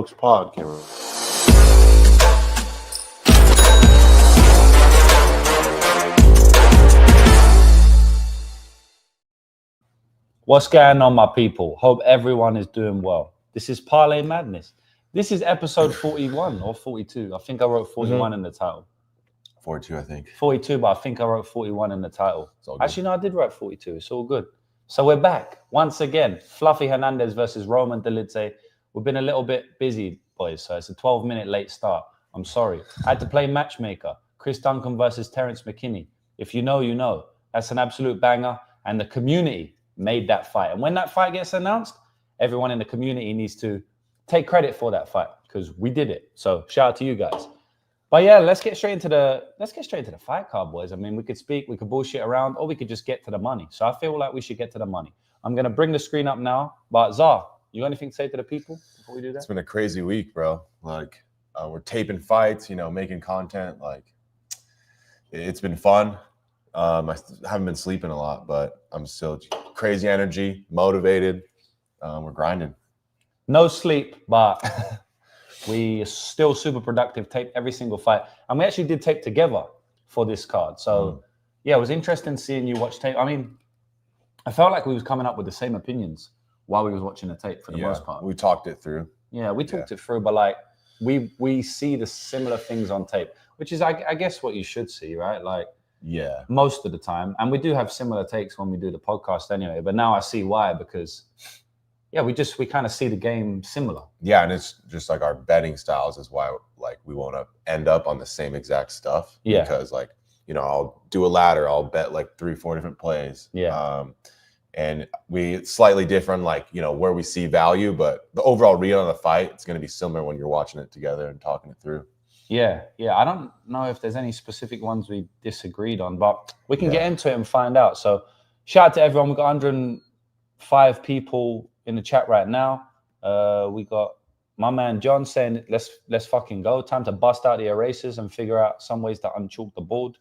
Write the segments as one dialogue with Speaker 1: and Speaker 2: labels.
Speaker 1: Jokes podcast.
Speaker 2: What's going on, my people? Hope everyone is doing well. This is Parlay Madness. This is episode 41 or 42. I think I wrote 41 in the title.
Speaker 3: 42, I think.
Speaker 2: 42, but I think I wrote 41 in the title. Actually, no, I did write 42. It's all good. So we're back once again. Fluffy Hernandez versus Roman Dolidze. We've been a little bit busy, boys, so it's a 12-minute late start. I'm sorry. I had to play matchmaker. Chris Duncan versus Terence McKinney. If you know, you know. That's an absolute banger. And the community made that fight. And when that fight gets announced, everyone in the community needs to take credit for that fight because we did it. So shout out to you guys. But yeah, let's get straight into the fight card, boys. I mean, we could speak, we could bullshit around, or we could just get to the money. So I feel like we should get to the money. I'm gonna bring the screen up now. But Zah, you got anything to say to the people before we do that?
Speaker 3: It's been a crazy week, bro. Like we're taping fights, making content. Like it's been fun. I haven't been sleeping a lot, but I'm still crazy energy, motivated. We're grinding.
Speaker 2: No sleep, but we are still super productive. Tape every single fight. And we actually did tape together for this card. So, yeah, it was interesting seeing you watch tape. I mean, I felt like we was coming up with the same opinions while we was watching the tape for the most part.
Speaker 3: We talked it through.
Speaker 2: Yeah, we talked it through, but like we see the similar things on tape, which is, I guess, what you should see, right? Like,
Speaker 3: yeah,
Speaker 2: most of the time. And we do have similar takes when we do the podcast anyway. But now I see why, because we kind of see the game similar. Yeah,
Speaker 3: and it's just like our betting styles is why like we want to end up on the same exact stuff.
Speaker 2: Yeah.
Speaker 3: Because like, I'll do a ladder, I'll bet like 3-4 different plays.
Speaker 2: Yeah.
Speaker 3: And it's slightly different, like, where we see value, but the overall read on the fight, it's going to be similar when you're watching it together and talking it through.
Speaker 2: Yeah. I don't know if there's any specific ones we disagreed on, but we can get into it and find out. So shout out to everyone. We've got 105 people in the chat right now. We got my man John saying, let's fucking go. Time to bust out the erasers and figure out some ways to unchalk the board.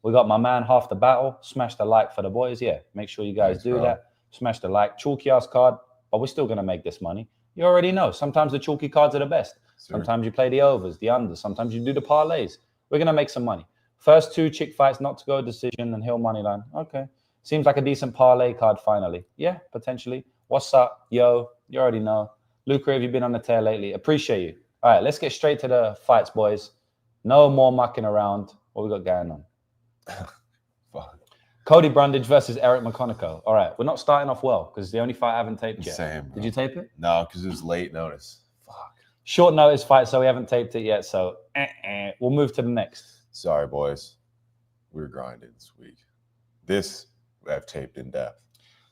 Speaker 2: We got my man Half the Battle. Smash the like for the boys. Yeah, make sure you guys do that. Smash the like. Chalky ass card, but we're still going to make this money. You already know. Sometimes the chalky cards are the best. Sometimes you play the overs, the unders. Sometimes you do the parlays. We're going to make some money. First 2 chick fights, not to go decision and Hill money line. Okay. Seems like a decent parlay card finally. Yeah, potentially. What's up? Yo, you already know. Luca, have you been on the tear lately? Appreciate you. All right, let's get straight to the fights, boys. No more mucking around. What we got going on? Cody Brundage versus Eric McConaughey. All right, we're not starting off well because it's the only fight I haven't taped yet.
Speaker 3: Same, bro.
Speaker 2: Did you tape it?
Speaker 3: No, because it was late notice. Fuck.
Speaker 2: Short notice fight, so we haven't taped it yet. So we'll move to the next.
Speaker 3: Sorry, boys. We're grinding this week. This we have taped in depth.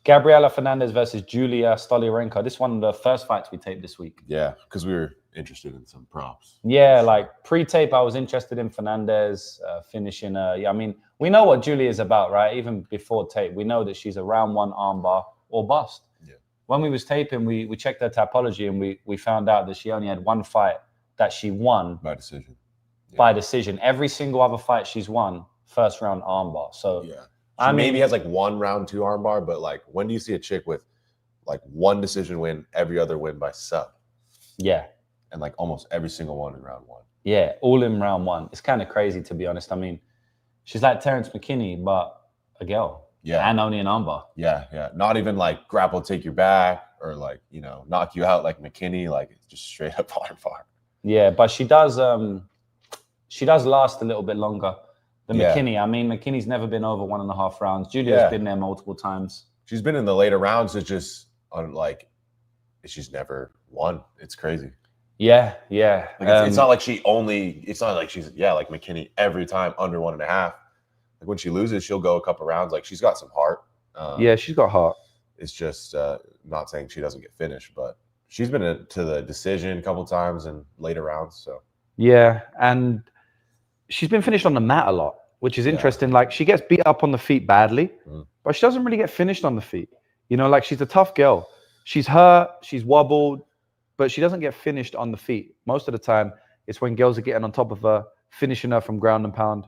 Speaker 2: Gabriela Fernandes versus Julia Stoliarenko. This is one of the first fights we taped this week.
Speaker 3: Yeah, because we were interested in some props.
Speaker 2: Yeah, like pre-tape, I was interested in Fernandes finishing. I mean, we know what Julia is about, right? Even before tape, we know that she's a round 1 armbar or bust.
Speaker 3: Yeah.
Speaker 2: When we was taping, we checked her typology and we found out that she only had one fight that she won
Speaker 3: by decision. Yeah.
Speaker 2: By decision. Every single other fight she's won, first round armbar. So
Speaker 3: yeah. She maybe has like 1 round 2 armbar, but like when do you see a chick with like 1 decision win, every other win by sub?
Speaker 2: Yeah.
Speaker 3: And like almost every single one in round 1.
Speaker 2: Yeah, all in round 1. It's kind of crazy, to be honest. I mean, she's like Terence McKinney, but a girl.
Speaker 3: Yeah.
Speaker 2: And only an armbar.
Speaker 3: Yeah. Not even like grapple, take your back, or like, knock you out like McKinney, like just straight up armbar.
Speaker 2: Yeah, but she does last a little bit longer than McKinney. I mean, McKinney's never been over 1.5 rounds. Julia's been there multiple times.
Speaker 3: She's been in the later rounds. It's just she's never won. It's crazy.
Speaker 2: Yeah.
Speaker 3: Like it's not like she's like McKinney every time under 1.5. Like when she loses, she'll go a couple rounds. Like she's got some heart.
Speaker 2: Yeah, she's got heart.
Speaker 3: It's just not saying she doesn't get finished, but she's been to the decision a couple times in later rounds. So
Speaker 2: yeah, and she's been finished on the mat a lot, which is interesting. Like she gets beat up on the feet badly, but she doesn't really get finished on the feet. Like she's a tough girl. She's hurt, she's wobbled, but she doesn't get finished on the feet. Most of the time, it's when girls are getting on top of her, finishing her from ground and pound,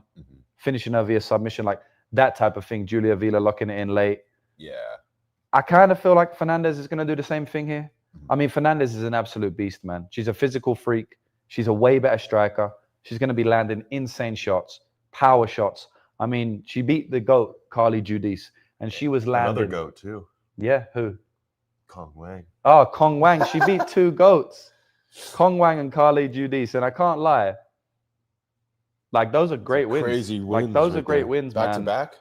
Speaker 2: finishing her via submission, like that type of thing. Julia Vila locking it in late.
Speaker 3: Yeah.
Speaker 2: I kind of feel like Fernandes is going to do the same thing here. I mean, Fernandes is an absolute beast, man. She's a physical freak. She's a way better striker. She's going to be landing insane shots, power shots. I mean, she beat the GOAT, Carly Judice, and she was landing.
Speaker 3: Another GOAT, too.
Speaker 2: Yeah, who?
Speaker 3: Kong Wang.
Speaker 2: Oh, Kong Wang. She beat two GOATs, Kong Wang and Carly Judice. And I can't lie. Like, those are great wins.
Speaker 3: Crazy wins.
Speaker 2: Like, those
Speaker 3: right
Speaker 2: are great
Speaker 3: there.
Speaker 2: wins,
Speaker 3: back
Speaker 2: man.
Speaker 3: to back?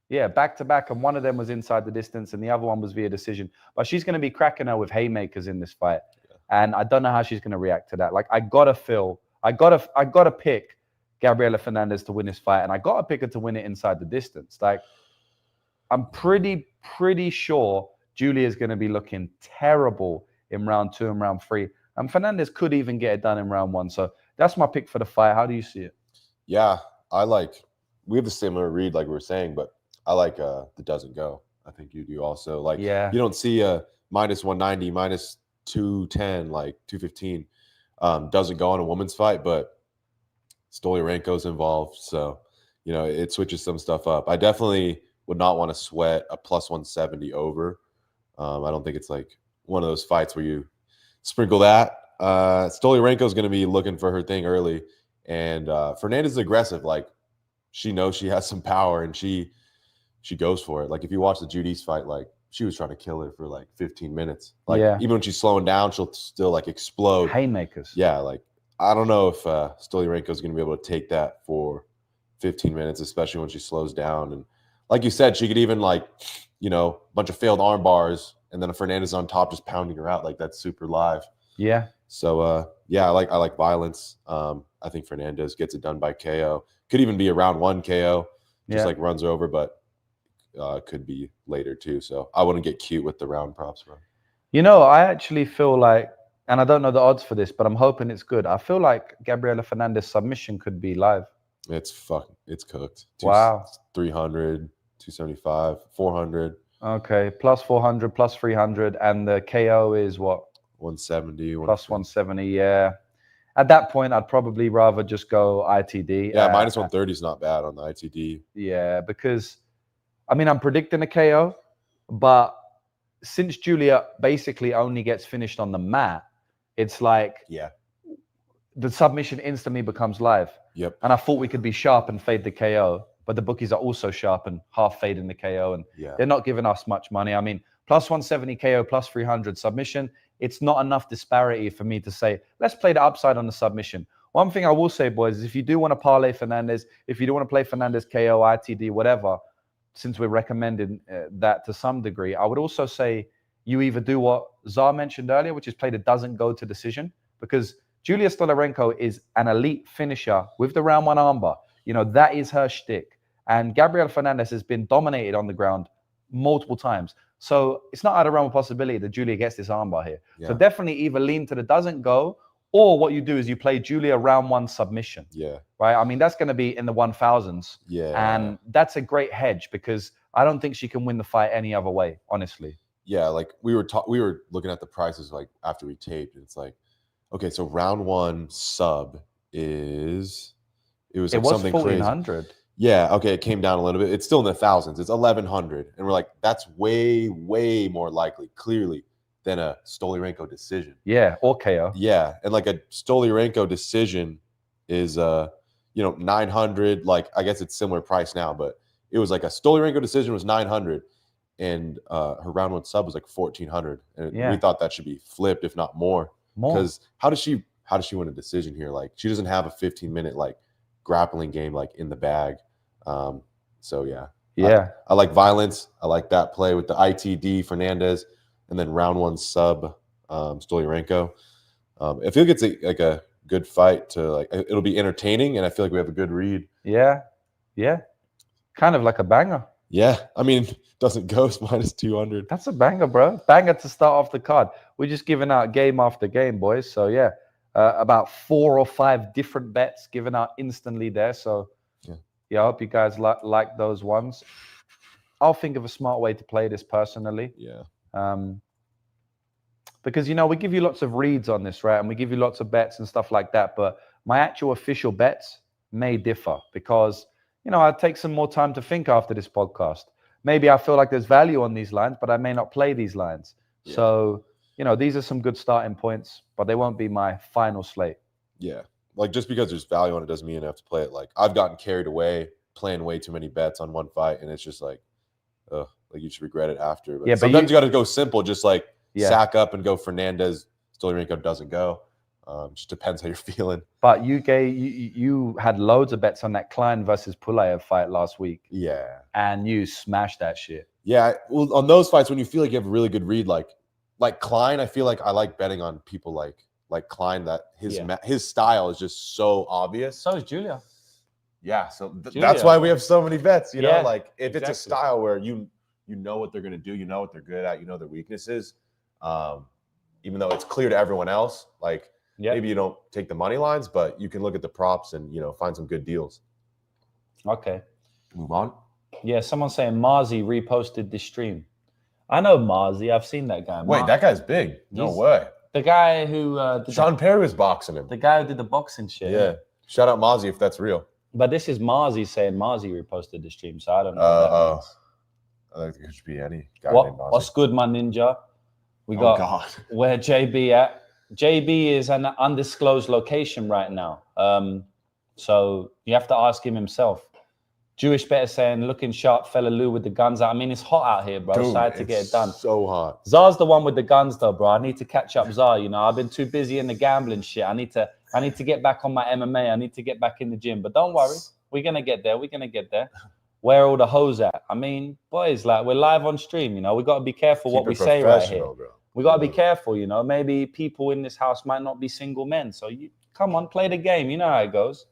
Speaker 2: Yeah, back to back. And one of them was inside the distance and the other one was via decision. But she's going to be cracking her with haymakers in this fight. And I don't know how she's going to react to that. Like, I got to pick Gabriela Fernandes to win this fight. And I got to pick her to win it inside the distance. Like, I'm pretty sure Julia's going to be looking terrible in round 2 and round 3. And Fernandes could even get it done in round 1. So that's my pick for the fight. How do you see it?
Speaker 3: Yeah, we have the similar read, like we were saying, but I like the doesn't go. I think you do also. Like,
Speaker 2: yeah,
Speaker 3: you don't see a minus 190, minus 210, like 215 doesn't go on a woman's fight, but Stoliarenko's involved. So, you know, it switches some stuff up. I definitely would not want to sweat a plus 170 over. I don't think it's like one of those fights where you sprinkle that. Stoliarenko's going to be looking for her thing early. And Fernandes is aggressive. Like, she knows she has some power and she goes for it. Like, if you watch the Judice fight, like, she was trying to kill her for like 15 minutes. Like, even when she's slowing down, she'll still like explode.
Speaker 2: Haymakers.
Speaker 3: Yeah, like, I don't know if Stoliarenko is going to be able to take that for 15 minutes, especially when she slows down. And like you said, she could even, like, you know, a bunch of failed arm bars and then a Fernandes on top just pounding her out. Like, that's super live.
Speaker 2: Yeah.
Speaker 3: So yeah, I like violence. I think Fernandes gets it done by KO. Could even be a round 1 KO, just like runs her over, but could be later too. So I wouldn't get cute with the round props, bro.
Speaker 2: You know, I actually feel like, and I don't know the odds for this, but I'm hoping it's good. I feel like Gabriela Fernandes' submission could be live.
Speaker 3: It's cooked.
Speaker 2: Wow.
Speaker 3: 300, 275, 400.
Speaker 2: Okay, plus 400, plus 300, and the KO is what?
Speaker 3: 170.
Speaker 2: Plus 170, yeah. At that point, I'd probably rather just go ITD.
Speaker 3: Yeah, minus 130 is not bad on the ITD.
Speaker 2: Yeah, because, I mean, I'm predicting a KO, but since Julia basically only gets finished on the mat, it's like the submission instantly becomes live.
Speaker 3: Yep.
Speaker 2: And I thought we could be sharp and fade the KO, but the bookies are also sharp and half fading the KO, and they're not giving us much money. I mean, plus 170 KO, plus 300 submission. It's not enough disparity for me to say, let's play the upside on the submission. One thing I will say, boys, is if you do want to parlay Fernandes, if you do want to play Fernandes KO, ITD, whatever, since we're recommending that to some degree, I would also say you either do what Czar mentioned earlier, which is play the doesn't go to decision, because Julia Stoliarenko is an elite finisher with the round 1 armbar. You know, that is her shtick. And Gabriela Fernandes has been dominated on the ground multiple times. So it's not out of realm of possibility that Julia gets this armbar here. So definitely either lean to the doesn't go, or what you do is you play Julia round 1 submission.
Speaker 3: Yeah.
Speaker 2: Right? I mean, that's going to be in the 1000s.
Speaker 3: Yeah.
Speaker 2: And that's a great hedge because I don't think she can win the fight any other way, honestly.
Speaker 3: Yeah, like we were looking at the prices like after we taped, and it's like, okay, so round 1 sub was something
Speaker 2: 1400.
Speaker 3: crazy. Yeah, okay, it came down a little bit. It's still in the thousands. It's 1100, and we're like, that's way more likely, clearly, than a Stoliarenko decision.
Speaker 2: Yeah, or KO.
Speaker 3: Yeah, and like a Stoliarenko decision is 900. Like, I guess it's similar price now, but it was like a Stoliarenko decision was 900, and her round 1 sub was like 1400, and we thought that should be flipped, if not more. Because how does she win a decision here? Like, she doesn't have a 15-minute like grappling game like in the bag. So yeah. I like violence. I like that play with the ITD Fernandes, and then round 1 sub Stoliarenko. I feel like it's a good fight to like. It'll be entertaining, and I feel like we have a good read.
Speaker 2: Yeah, kind of like a banger.
Speaker 3: Yeah, I mean, doesn't ghost minus 200.
Speaker 2: That's a banger, bro. Banger to start off the card. We're just giving out game after game, boys. So yeah, about 4 or 5 different bets given out instantly there. So yeah, I hope you guys like those ones. I'll think of a smart way to play this personally.
Speaker 3: Yeah.
Speaker 2: Because, we give you lots of reads on this, right? And we give you lots of bets and stuff like that. But my actual official bets may differ because, I take some more time to think after this podcast. Maybe I feel like there's value on these lines, but I may not play these lines. Yeah. So you know, these are some good starting points, but they won't be my final slate.
Speaker 3: Yeah. Like, just because there's value on it doesn't mean you have to play it. Like, I've gotten carried away playing way too many bets on one fight, and it's just like, like you should regret it after. But sometimes you got to go simple, just like sack up and go Fernandes. Stoliarenko doesn't go. Just depends how you're feeling.
Speaker 2: But you had loads of bets on that Klein versus Pullaev fight last week.
Speaker 3: Yeah.
Speaker 2: And you smashed that shit.
Speaker 3: Yeah. Well, on those fights, when you feel like you have a really good read, like Klein, I feel like I like betting on people like Klein, that his style is just so obvious.
Speaker 2: So is Julia.
Speaker 3: Yeah. So that's why we have so many bets, you know, like if it's a style where you know what they're going to do, you know what they're good at, you know their weaknesses, even though it's clear to everyone else, like maybe you don't take the money lines, but you can look at the props and, you know, find some good deals.
Speaker 2: Okay.
Speaker 3: Move on.
Speaker 2: Yeah. Someone's saying Marzi reposted this stream. I know Marzi. I've seen that guy.
Speaker 3: Wait, that guy's big. No way.
Speaker 2: The guy who
Speaker 3: Sean Perry was boxing him.
Speaker 2: The guy who did the boxing shit.
Speaker 3: Yeah. Shout out Marzi if that's real.
Speaker 2: But this is Marzi saying Marzi reposted the stream, so I don't know.
Speaker 3: I think it could be any guy named Marzi.
Speaker 2: What's good, my ninja? We got where JB at. JB is an undisclosed location right now. So you have to ask him himself. Jewish better saying, looking sharp, fella Lou with the guns out. I mean, it's hot out here, bro.
Speaker 3: Dude,
Speaker 2: so I had to get it done.
Speaker 3: So hot.
Speaker 2: Czar's the one with the guns, though, bro. I need to catch up Czar. You know, I've been too busy in the gambling shit. I need to get back on my MMA. I need to get back in the gym. But don't worry, we're gonna get there. We're gonna get there. Where are all the hoes at? I mean, boys, like we're live on stream. You know, we got to be careful what we say right here. Bro. We got to be careful. You know, maybe people in this house might not be single men. So you come on, play the game. You know how it goes.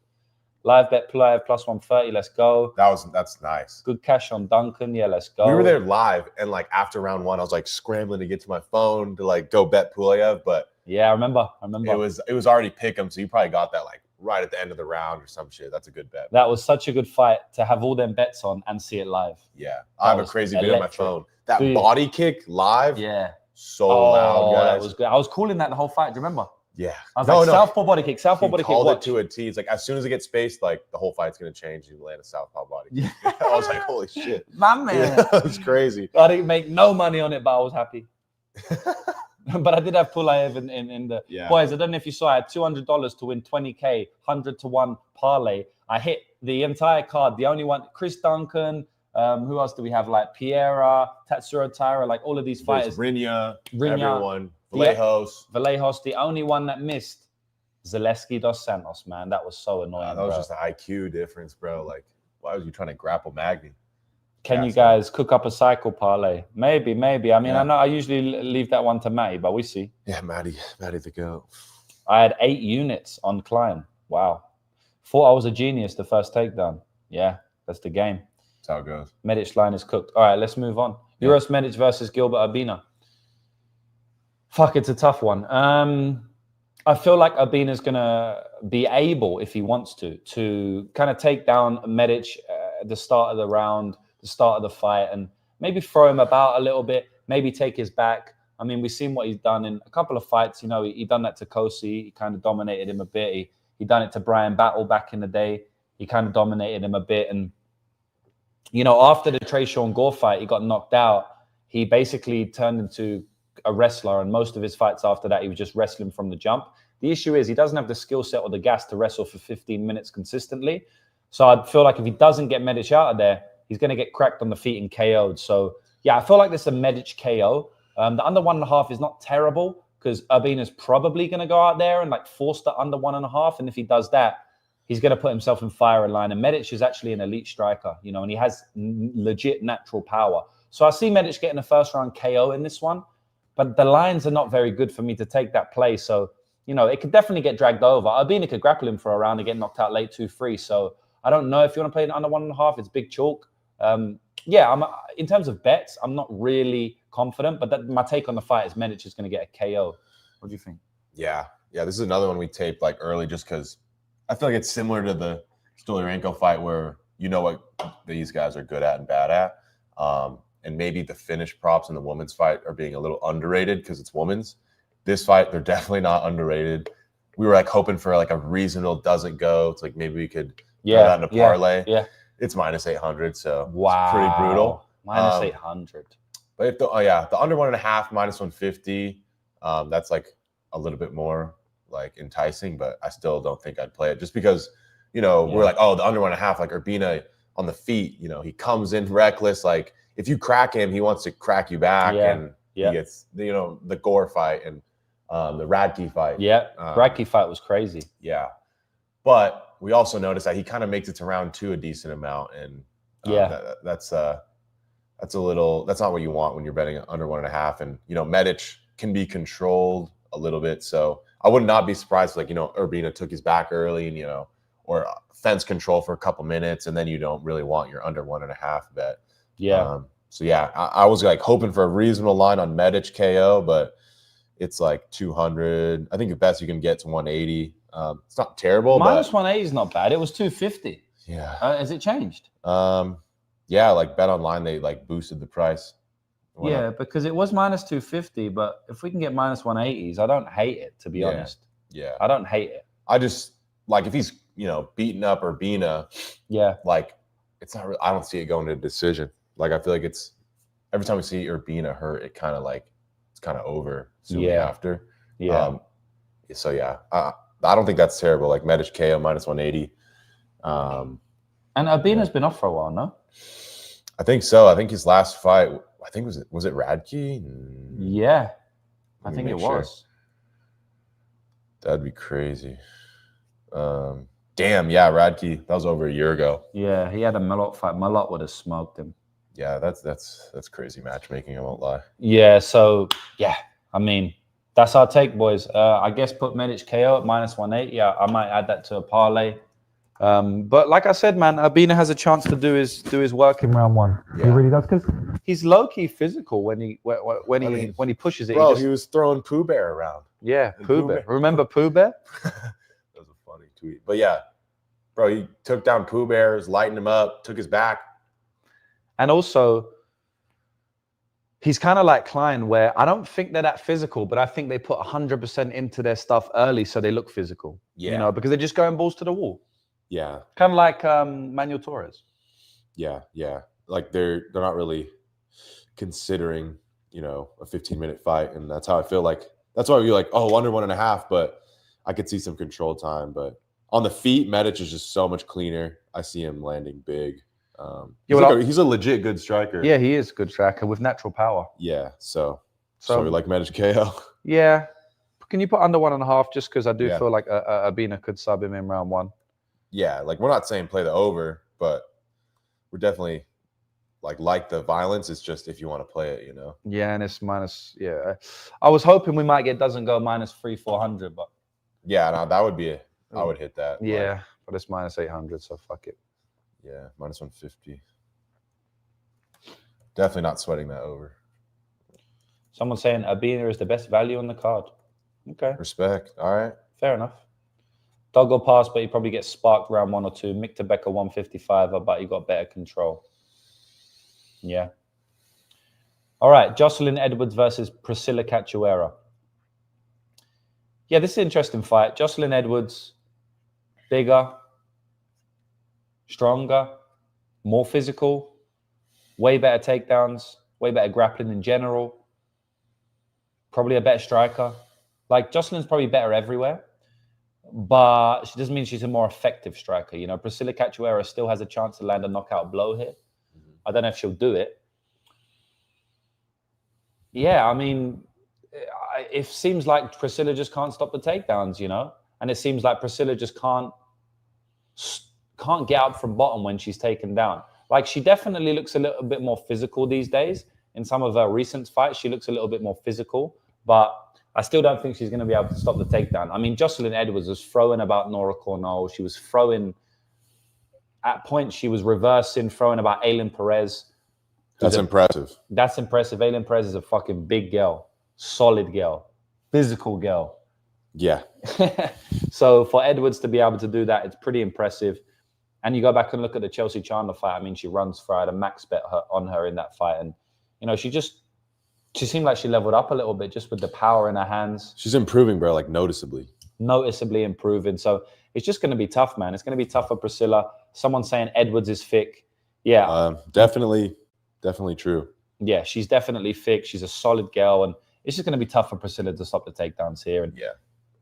Speaker 2: Live bet Pullaev plus 130. Let's go.
Speaker 3: That's nice.
Speaker 2: Good cash on Duncan. Yeah, let's go.
Speaker 3: We were there live, and like after round one, I was like scrambling to get to my phone to like go bet Pullaev, but
Speaker 2: yeah, I remember.
Speaker 3: It was already pick 'em, so you probably got that like right at the end of the round or some shit. That's a good bet.
Speaker 2: That was such a good fight to have all them bets on and see it live.
Speaker 3: Yeah, I have a crazy video on my phone. That body kick live.
Speaker 2: Yeah,
Speaker 3: so loud, guys.
Speaker 2: That was good. I was calling that the whole fight. Do you remember?
Speaker 3: Yeah.
Speaker 2: I was like, southpaw body kick, southpaw body kick.
Speaker 3: Called it to a T. It's like, as soon as it gets spaced, like, the whole fight's going to change. You land a southpaw body kick. Yeah. I was like, holy shit.
Speaker 2: My man.
Speaker 3: Yeah, it was crazy.
Speaker 2: I didn't make no money on it, but I was happy. But I did have Pullaev in the... Yeah. Boys, I don't know if you saw, I had $200 to win 20K, 100 to 1 parlay. I hit the entire card. The only one, Chris Duncan... who else do we have? Like Piera, Tatsuro Taira, like all of these fighters.
Speaker 3: Rinya, everyone. Vallejos.
Speaker 2: The only one that missed, Zaleski dos Santos, man. That was so annoying.
Speaker 3: That was just an IQ difference, bro. Like, why was you trying to grapple Magny?
Speaker 2: Can you guys cook up a cycle parlay? Maybe. I mean, I know I usually leave that one to Matty, but we see.
Speaker 3: Yeah, Matty the go.
Speaker 2: I had 8 units on Klein. Wow. Thought I was a genius the first takedown. Yeah, that's the game.
Speaker 3: That's how it goes.
Speaker 2: Medic line is cooked. All right, let's move on. Yeah. Uros Medic versus Gilbert Urbina. Fuck, it's a tough one. I feel like Urbina's going to be able, if he wants to kind of take down Medic at the start of the round, the start of the fight, and maybe throw him about a little bit, maybe take his back. I mean, we've seen what he's done in a couple of fights. You know, he done that to Kosi. He kind of dominated him a bit. He done it to Brian Battle back in the day. He kind of dominated him a bit. And, you know, after the Tresean Gore fight, he got knocked out. He basically turned into a wrestler, and most of his fights after that, he was just wrestling from the jump. The issue is he doesn't have the skill set or the gas to wrestle for 15 minutes consistently. So I feel like if he doesn't get Medic out of there, he's going to get cracked on the feet and KO'd. So, yeah, I feel like this is a Medic KO. The under 1.5 is not terrible because Urbina's probably going to go out there and like force the under 1.5. And if he does that, he's going to put himself in fire line. And Medic is actually an elite striker, you know, and he has legit natural power. So I see Medic getting a first round KO in this one, but the lines are not very good for me to take that play. So, you know, it could definitely get dragged over. Urbina could grapple him for a round and get knocked out late 2-3. So I don't know if you want to play an under 1.5. It's big chalk. Yeah, in terms of bets, I'm not really confident, but my take on the fight is Medic is going to get a KO. What do you think?
Speaker 3: Yeah, this is another one we taped like early just because I feel like it's similar to the Stoliarenko fight where you know what these guys are good at and bad at. And maybe the finish props in the women's fight are being a little underrated because it's women's. This fight, they're definitely not underrated. We were like hoping for like a reasonable doesn't go. It's like maybe we could put that in a parlay.
Speaker 2: Yeah.
Speaker 3: It's minus 800, so
Speaker 2: wow,
Speaker 3: it's pretty brutal.
Speaker 2: Minus 800.
Speaker 3: But if the under 1.5, minus 150. That's like a little bit more like enticing, but I still don't think I'd play it just because, we're like, oh, the under 1.5, like Urbina on the feet, he comes in reckless. Like if you crack him, he wants to crack you back, and he gets, the Gore fight and the Radke fight.
Speaker 2: Yeah, Radke fight was crazy.
Speaker 3: Yeah, but we also noticed that he kind of makes it to round 2 a decent amount, and that's a little. That's not what you want when you're betting under 1.5, and Medic can be controlled a little bit. So I would not be surprised if, Urbina took his back early and or fence control for a couple minutes, and then you don't really want your under 1.5 bet.
Speaker 2: Yeah.
Speaker 3: So yeah, I was like hoping for a reasonable line on Medic KO, but it's like 200. I think the best you can get to 180. It's not terrible.
Speaker 2: Minus 180 is not bad. It was 250.
Speaker 3: Yeah.
Speaker 2: Has it changed?
Speaker 3: Yeah, like Bet Online, they like boosted the price.
Speaker 2: Yeah, because it was minus 250, but if we can get minus 180s, I don't hate it, to be honest.
Speaker 3: Yeah.
Speaker 2: I don't hate it.
Speaker 3: I just like if he's, beating up Urbina, like it's not really, I don't see it going to a decision. Like I feel like it's every time we see Urbina hurt, it kind of like it's kind of over soon after.
Speaker 2: Yeah.
Speaker 3: So yeah, I don't think that's terrible. Like Medic KO minus 180.
Speaker 2: And Urbina's been off for a while, no?
Speaker 3: I think so. I think his last fight, was it Radke?
Speaker 2: Yeah, I think it was.
Speaker 3: That'd be crazy. Damn, yeah, Radke. That was over a year ago.
Speaker 2: Yeah, he had a Malott fight. Malott would have smoked him.
Speaker 3: Yeah, that's crazy matchmaking. I won't lie.
Speaker 2: Yeah, so yeah, I mean that's our take, boys. I guess put Medic KO at minus 180. Yeah, I might add that to a parlay. But like I said, man, Urbina has a chance to do his work in round 1. Yeah. He really does, because he's low key physical when he pushes it.
Speaker 3: Bro, he was throwing Pooh Bear around.
Speaker 2: Yeah, Pooh Bear. Remember Pooh Bear?
Speaker 3: That was a funny tweet. But yeah, bro, he took down Pooh Bears, lightened him up, took his back.
Speaker 2: And also, he's kind of like Klein, where I don't think they're that physical, but I think they put 100% into their stuff early so they look physical. Yeah. Because they're just going balls to the wall.
Speaker 3: Yeah.
Speaker 2: Kind of like Manuel Torres.
Speaker 3: Yeah. Like they're not really considering, a 15-minute fight. And that's how I feel like. That's why we're like, oh, under 1.5, but I could see some control time. But on the feet, Medic is just so much cleaner. I see him landing big. He's a legit good striker.
Speaker 2: Yeah, he is a good striker with natural power.
Speaker 3: Yeah. So we like Medic KO.
Speaker 2: Yeah. Can you put under 1.5 just because I do feel like Urbina could sub him in round 1?
Speaker 3: Yeah, like we're not saying play the over, but we're definitely like the violence. It's just if you want to play it,
Speaker 2: Yeah, and it's minus. Yeah, I was hoping we might get doesn't go minus 300-400, but
Speaker 3: yeah, no, that would be I would hit that.
Speaker 2: Yeah, but it's minus 800, so fuck it.
Speaker 3: Yeah, minus 150. Definitely not sweating that over.
Speaker 2: Someone saying Urbina is the best value on the card. Okay,
Speaker 3: respect. All right,
Speaker 2: fair enough. Doggo pass, but he probably gets sparked round 1 or 2. Mick Becker 155, but he got better control. Yeah. All right, Jocelyn Edwards versus Priscilla Cachoeira. Yeah, this is an interesting fight. Jocelyn Edwards, bigger, stronger, more physical, way better takedowns, way better grappling in general. Probably a better striker. Like, Jocelyn's probably better everywhere. But she doesn't mean she's a more effective striker. Priscilla Cachoeira still has a chance to land a knockout blow here. I don't know if she'll do it. Yeah, I mean, it seems like Priscilla just can't stop the takedowns, and it seems like Priscilla just can't get up from bottom when she's taken down. Like, she definitely looks a little bit more physical these days. In some of her recent fights, she looks a little bit more physical, but I still don't think she's going to be able to stop the takedown. I mean, Jocelyn Edwards was throwing about Nora Cornell. She was throwing, at points, she was reversing, throwing about Aylin Perez.
Speaker 3: That's impressive.
Speaker 2: That's impressive. Aylin Perez is a fucking big girl, solid girl, physical girl.
Speaker 3: Yeah.
Speaker 2: So for Edwards to be able to do that, it's pretty impressive. And you go back and look at the Chelsea Chandler fight. I mean, she runs for a max bet on her in that fight. And, she seemed like she leveled up a little bit just with the power in her hands.
Speaker 3: She's improving, bro, like noticeably.
Speaker 2: Noticeably improving. So it's just going to be tough, man. It's going to be tough for Priscilla. Someone saying Edwards is thick. Yeah.
Speaker 3: Definitely true.
Speaker 2: Yeah, she's definitely thick. She's a solid girl. And it's just going to be tough for Priscilla to stop the takedowns here. And
Speaker 3: Yeah.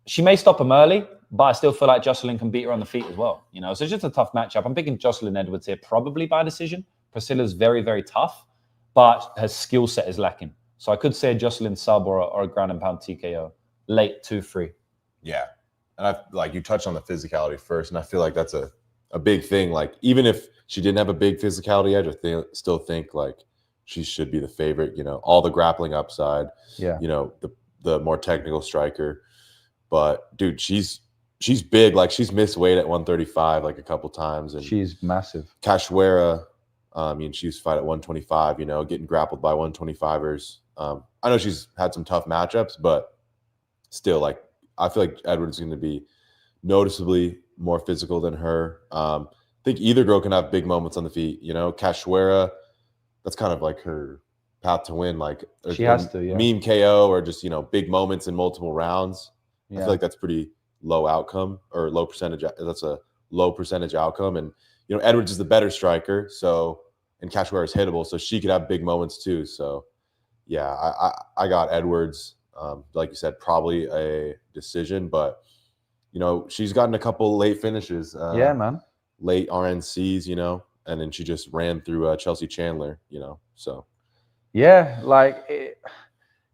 Speaker 2: she may stop him early, but I still feel like Jocelyn can beat her on the feet as well. You know, so it's just a tough matchup. I'm picking Jocelyn Edwards here, probably by decision. Priscilla's very, very tough, but her skill set is lacking. So I could say a Jocelyn sub or a ground and pound TKO. Late 2-3.
Speaker 3: Yeah. And you touched on the physicality first, and I feel like that's a big thing. Like, even if she didn't have a big physicality edge, I still think like she should be the favorite. You know, all the grappling upside.
Speaker 2: Yeah.
Speaker 3: You know, the more technical striker. But dude, she's big. Like, she's missed weight at 135 like a couple times, and
Speaker 2: she's massive.
Speaker 3: Cachoeira, she used to fight at 125. You know, getting grappled by 125ers. I know she's had some tough matchups, but still, like, I feel like Edwards is going to be noticeably more physical than her. I think either girl can have big moments on the feet. You know, Cachoeira, that's kind of like her path to win. Like,
Speaker 2: she has to, yeah.
Speaker 3: Meme KO or just, you know, big moments in multiple rounds.
Speaker 2: Yeah.
Speaker 3: I feel like that's pretty low outcome or low percentage. That's a low percentage outcome. And, you know, Edwards is the better striker. So, and Cachoeira is hittable. So she could have big moments too. So, yeah, I got Edwards. Like you said, probably a decision, but you know, she's gotten a couple late finishes.
Speaker 2: Yeah, man.
Speaker 3: Late RNCs, you know, and then she just ran through Chelsea Chandler, you know. So
Speaker 2: yeah, like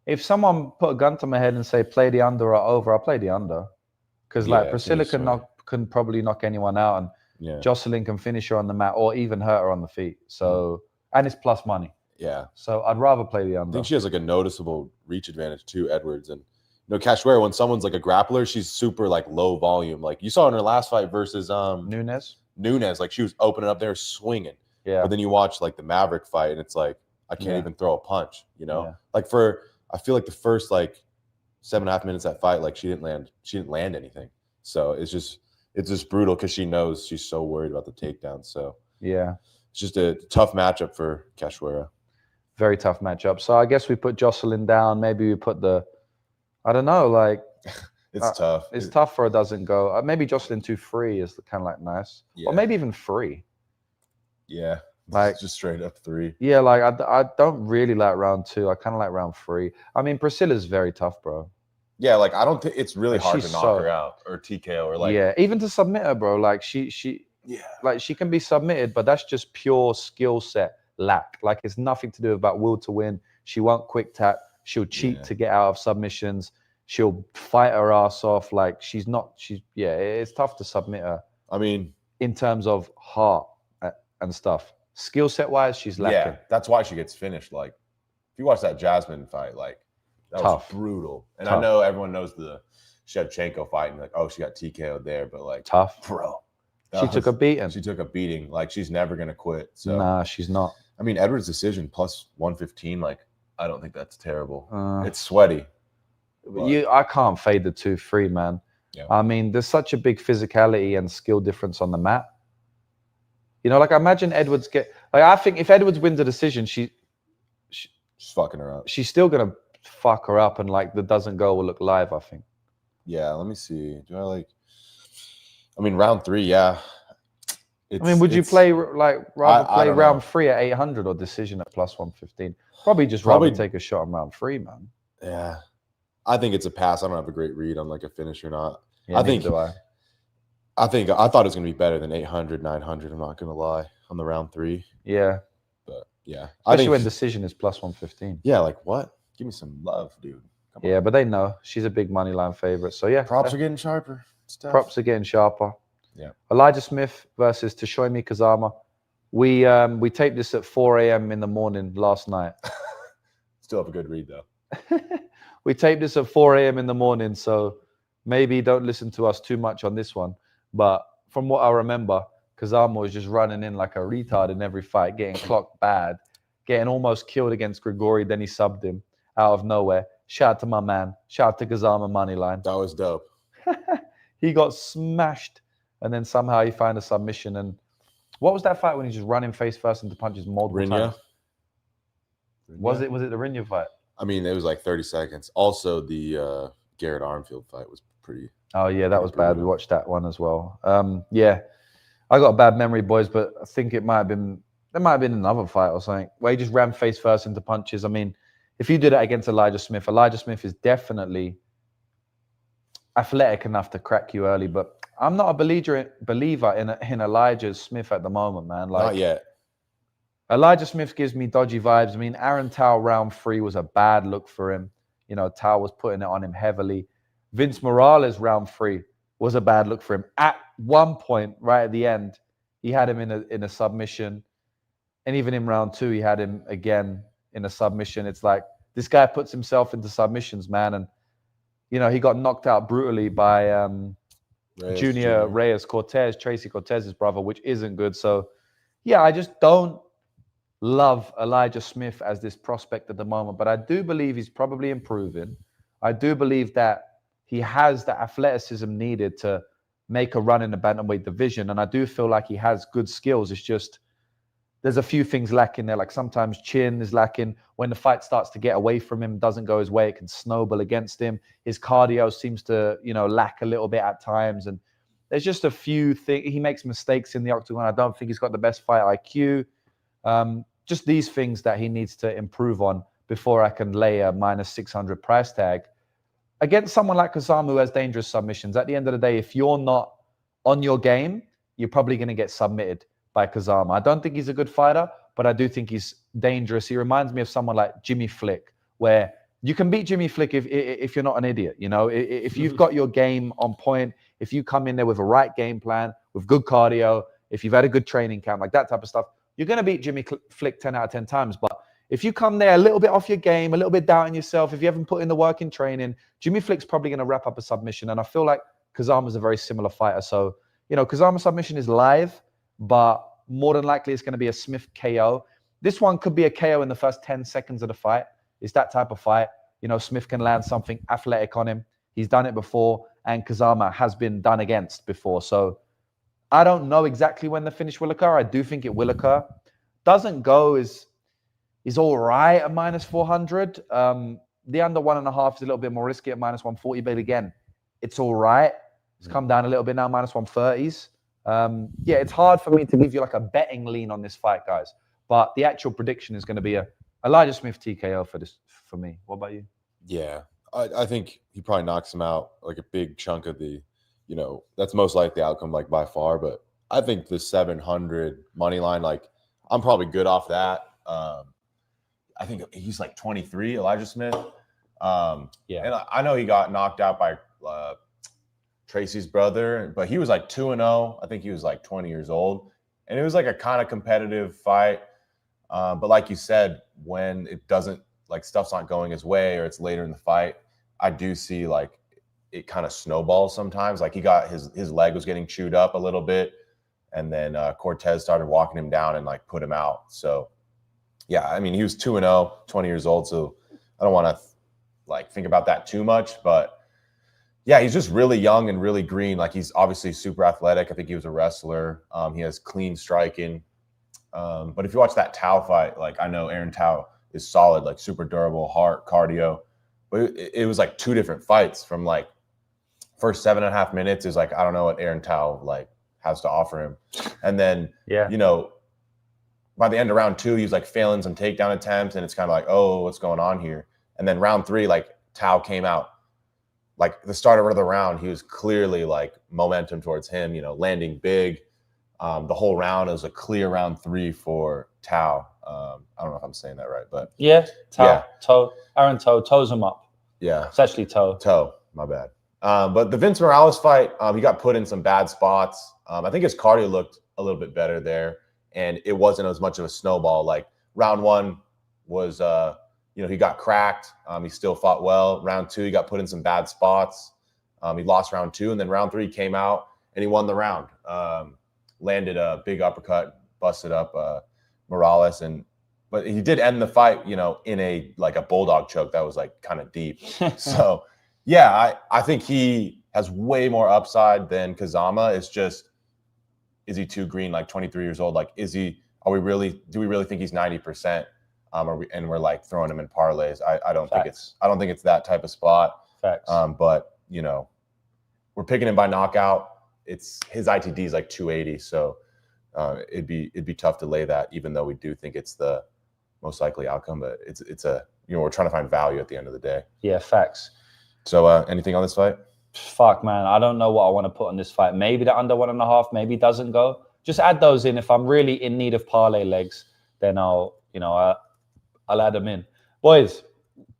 Speaker 2: if someone put a gun to my head and say play the under or over, I'll play the under, because like Priscilla can probably knock anyone out, and Jocelyn can finish her on the mat or even hurt her on the feet. So and it's plus money.
Speaker 3: Yeah.
Speaker 2: So I'd rather play the under.
Speaker 3: I think she has like a noticeable reach advantage too, Edwards. And you know, Cachoeira, when someone's like a grappler, she's super like low volume. Like you saw in her last fight versus Nunes, like she was opening up there swinging.
Speaker 2: Yeah.
Speaker 3: But then you watch like the Maverick fight and it's like I can't even throw a punch, you know?
Speaker 2: Yeah.
Speaker 3: Like I feel like the first like 7.5 minutes of that fight, like she didn't land anything. So it's just brutal because she knows she's so worried about the takedown. So
Speaker 2: yeah.
Speaker 3: It's just a tough matchup for Cachoeira.
Speaker 2: Very tough matchup. So I guess we put Jocelyn down. Maybe we put I don't know, like
Speaker 3: it's tough.
Speaker 2: It's tough for a doesn't go. Maybe Jocelyn 2-3 is kind of like nice, or maybe even 3.
Speaker 3: Yeah,
Speaker 2: like
Speaker 3: just straight up 3.
Speaker 2: Yeah, like I don't really like round 2. I kind of like round 3. I mean, Priscilla's very tough, bro.
Speaker 3: Yeah, like I don't think it's really hard to knock her out or TKO or like
Speaker 2: even to submit her, bro. Like she like she can be submitted, but that's just pure skill set lack. Like it's nothing to do about will to win. She won't quick tap. She'll cheat to get out of submissions. She'll fight her ass off. Like it's tough to submit her.
Speaker 3: I mean,
Speaker 2: in terms of heart and stuff, skill set wise, she's lacking.
Speaker 3: Yeah, that's why she gets finished. Like if you watch that Jasmine fight, like that was brutal. And I know everyone knows the Shevchenko fight and like, oh, she got TKO'd there, but like
Speaker 2: tough,
Speaker 3: bro.
Speaker 2: She took a beating.
Speaker 3: She took a beating. Like she's never gonna quit. So
Speaker 2: nah, she's not.
Speaker 3: I mean, Edwards' decision plus 115. Like I don't think that's terrible. It's sweaty.
Speaker 2: I can't fade the 2-3, man. Yeah. I mean, there's such a big physicality and skill difference on the mat. You know, like I imagine Edwards I think if Edwards wins the decision, she's
Speaker 3: fucking her up.
Speaker 2: She's still gonna fuck her up, and like the doesn't go will look live, I think.
Speaker 3: Yeah, let me see. I mean, round 3, yeah.
Speaker 2: Would you play rather round 3 at 800 or decision at plus 115? Probably rather take a shot on round 3, man.
Speaker 3: Yeah. I think it's a pass. I don't have a great read on like a finish or not.
Speaker 2: Yeah,
Speaker 3: I thought it was going to be better than 800, 900. I'm not going to lie on the round 3.
Speaker 2: Yeah.
Speaker 3: But yeah.
Speaker 2: Especially when decision is plus 115.
Speaker 3: Yeah. Like what? Give me some love, dude.
Speaker 2: Come on. But they know she's a big money line favorite. So yeah.
Speaker 3: Props are getting sharper.
Speaker 2: Props are getting sharper.
Speaker 3: Yeah.
Speaker 2: Elijah Smith versus Toshomi Kazama. We taped this at 4 a.m. in the morning last night.
Speaker 3: Still have a good read though.
Speaker 2: We taped this at 4 a.m. in the morning, so maybe don't listen to us too much on this one. But from what I remember, Kazama was just running in like a retard in every fight, getting clocked bad, getting almost killed against Grigori. Then he subbed him out of nowhere. Shout out to my man. Shout out to Kazama Moneyline.
Speaker 3: That was dope.
Speaker 2: He got smashed, and then somehow he found a submission. And what was that fight when he just running face first into punches multiple times? Was it the Rinya fight?
Speaker 3: I mean, it was like 30 seconds. Also, the Garrett Armfield fight was pretty.
Speaker 2: Oh yeah, that was bad. We watched that one as well. Yeah, I got a bad memory, boys, but I think there might have been another fight or something where he just ran face first into punches. I mean, if you did it against Elijah Smith is definitely athletic enough to crack you early. But I'm not a believer in Elijah Smith at the moment, man. Like,
Speaker 3: not yet.
Speaker 2: Elijah Smith gives me dodgy vibes. I mean, Aaron Tao round 3 was a bad look for him. You know, Tao was putting it on him heavily. Vince Morales round 3 was a bad look for him. At one point, right at the end, he had him in a submission. And even in round 2, he had him again in a submission. It's like, this guy puts himself into submissions, man. And, you know, he got knocked out brutally by Junior Reyes Cortez, Tracy Cortez's brother, which isn't good. So, yeah, I just don't love Elijah Smith as this prospect at the moment, but I do believe he's probably improving. I do believe that he has the athleticism needed to make a run in the bantamweight division, and I do feel like he has good skills. It's just there's a few things lacking there. Like sometimes chin is lacking. When the fight starts to get away from him, doesn't go his way, it can snowball against him. His cardio seems to, you know, lack a little bit at times, and there's just a few things. He makes mistakes in the octagon. I don't think he's got the best fight IQ. Just these things that he needs to improve on before I can lay a -600 price tag against someone like Kazama who has dangerous submissions. At the end of the day, if you're not on your game, you're probably going to get submitted by Kazama. I don't think he's a good fighter, but I do think he's dangerous. He reminds me of someone like Jimmy Flick, where you can beat Jimmy Flick if you're not an idiot. You know, if you've got your game on point, if you come in there with a right game plan, with good cardio, if you've had a good training camp, like that type of stuff, you're going to beat Jimmy Flick 10 out of 10 times. But if you come there a little bit off your game, a little bit doubting yourself, if you haven't put in the work in training, Jimmy Flick's probably going to wrap up a submission. And I feel like Kazama's a very similar fighter. So, you know, Kazama's submission is live, but more than likely it's going to be a Smith KO. This one could be a KO in the first 10 seconds of the fight. It's that type of fight. You know, Smith can land something athletic on him. He's done it before, and Kazama has been done against before. So I don't know exactly when the finish will occur. I do think it will occur. Doesn't go is all right at -400. The under 1.5 is a little bit more risky at -140, but again, it's all right. It's come down a little bit now, -130s. Yeah, it's hard for me to give you like a betting lean on this fight, guys. But the actual prediction is going to be a Elijah Smith TKO for me. What about you?
Speaker 3: Yeah, I think he probably knocks him out like a big chunk of the, you know, that's most likely the outcome, like by far. But I think the 700 money line, like I'm probably good off that. I think he's like 23, Elijah Smith. Yeah, and I know he got knocked out by Tracy's brother, but he was like 2-0. I think he was like 20 years old, and it was like a kind of competitive fight. But like you said, when it doesn't, like stuff's not going his way or it's later in the fight, I do see like it kind of snowballs sometimes. Like he got his leg was getting chewed up a little bit, and then Cortez started walking him down and like put him out. So yeah, I mean, he was 2-0, 20 years old. So I don't want to like think about that too much, but yeah, he's just really young and really green. Like he's obviously super athletic. I think he was a wrestler. He has clean striking. But if you watch that Tao fight, like I know Aaron Tao is solid, like super durable, heart, cardio. But it was like two different fights. From like first 7.5 minutes is like, I don't know what Aaron Tao like has to offer him. And then, you know, by the end of round 2, he was like failing some takedown attempts, and it's kind of like, oh, what's going on here? And then round 3, like Tao came out. Like the start of the round, he was clearly like momentum towards him, you know, landing big. The whole round is a clear round 3 for Tao. I don't know if I'm saying that right, but
Speaker 2: yeah, Toe, Aaron Toe toes him up.
Speaker 3: Yeah,
Speaker 2: it's actually Toe.
Speaker 3: My bad. But the Vince Morales fight, he got put in some bad spots. I think his cardio looked a little bit better there, and it wasn't as much of a snowball. Like round 1 was, you know, he got cracked. He still fought well. Round 2, he got put in some bad spots. He lost round 2, and then round 3 came out and he won the round. Landed a big uppercut, busted up Morales, but he did end the fight, you know, in a like a bulldog choke that was like kind of deep. So yeah, I think he has way more upside than Kazama. It's just, is he too green, like 23 years old? Like, do we really think he's 90%? And we're like throwing him in parlays. I don't think it's that type of spot.
Speaker 2: Facts.
Speaker 3: But you know, we're picking him by knockout. It's his ITD is like 280, so it'd be tough to lay that, even though we do think it's the most likely outcome, but it's a, you know, we're trying to find value at the end of the day.
Speaker 2: Yeah, facts.
Speaker 3: So anything on this fight?
Speaker 2: Fuck, man. I don't know what I want to put on this fight. Maybe the under 1.5, maybe it doesn't go. Just add those in. If I'm really in need of parlay legs, then I'll add them in. Boys,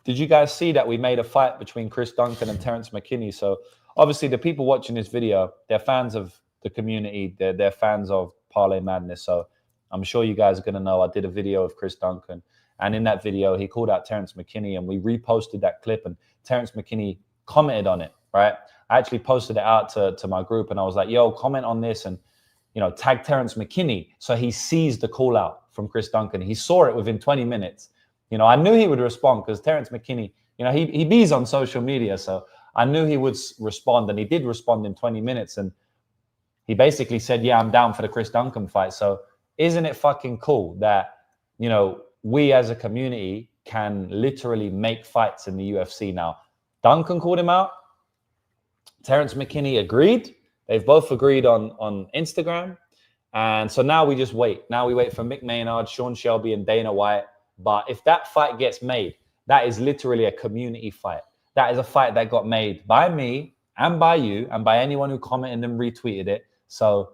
Speaker 2: did you guys see that we made a fight between Chris Duncan and Terrence McKinney? So obviously the people watching this video, they're fans of the community. They're fans of Parlay Madness. So I'm sure you guys are going to know I did a video of Chris Duncan. And in that video, he called out Terrence McKinney, and we reposted that clip, and Terrence McKinney commented on it, right? I actually posted it out to my group, and I was like, yo, comment on this and, you know, tag Terrence McKinney. So he sees the call out from Chris Duncan. He saw it within 20 minutes. You know, I knew he would respond because Terrence McKinney, you know, he bees on social media. So I knew he would respond, and he did respond in 20 minutes. And he basically said, yeah, I'm down for the Chris Duncan fight. So isn't it fucking cool that, you know, we as a community can literally make fights in the UFC now? Duncan called him out. Terrence McKinney agreed. They've both agreed on Instagram. And so now we just wait. Now we wait for Mick Maynard, Sean Shelby, and Dana White. But if that fight gets made, that is literally a community fight. That is a fight that got made by me and by you and by anyone who commented and retweeted it. So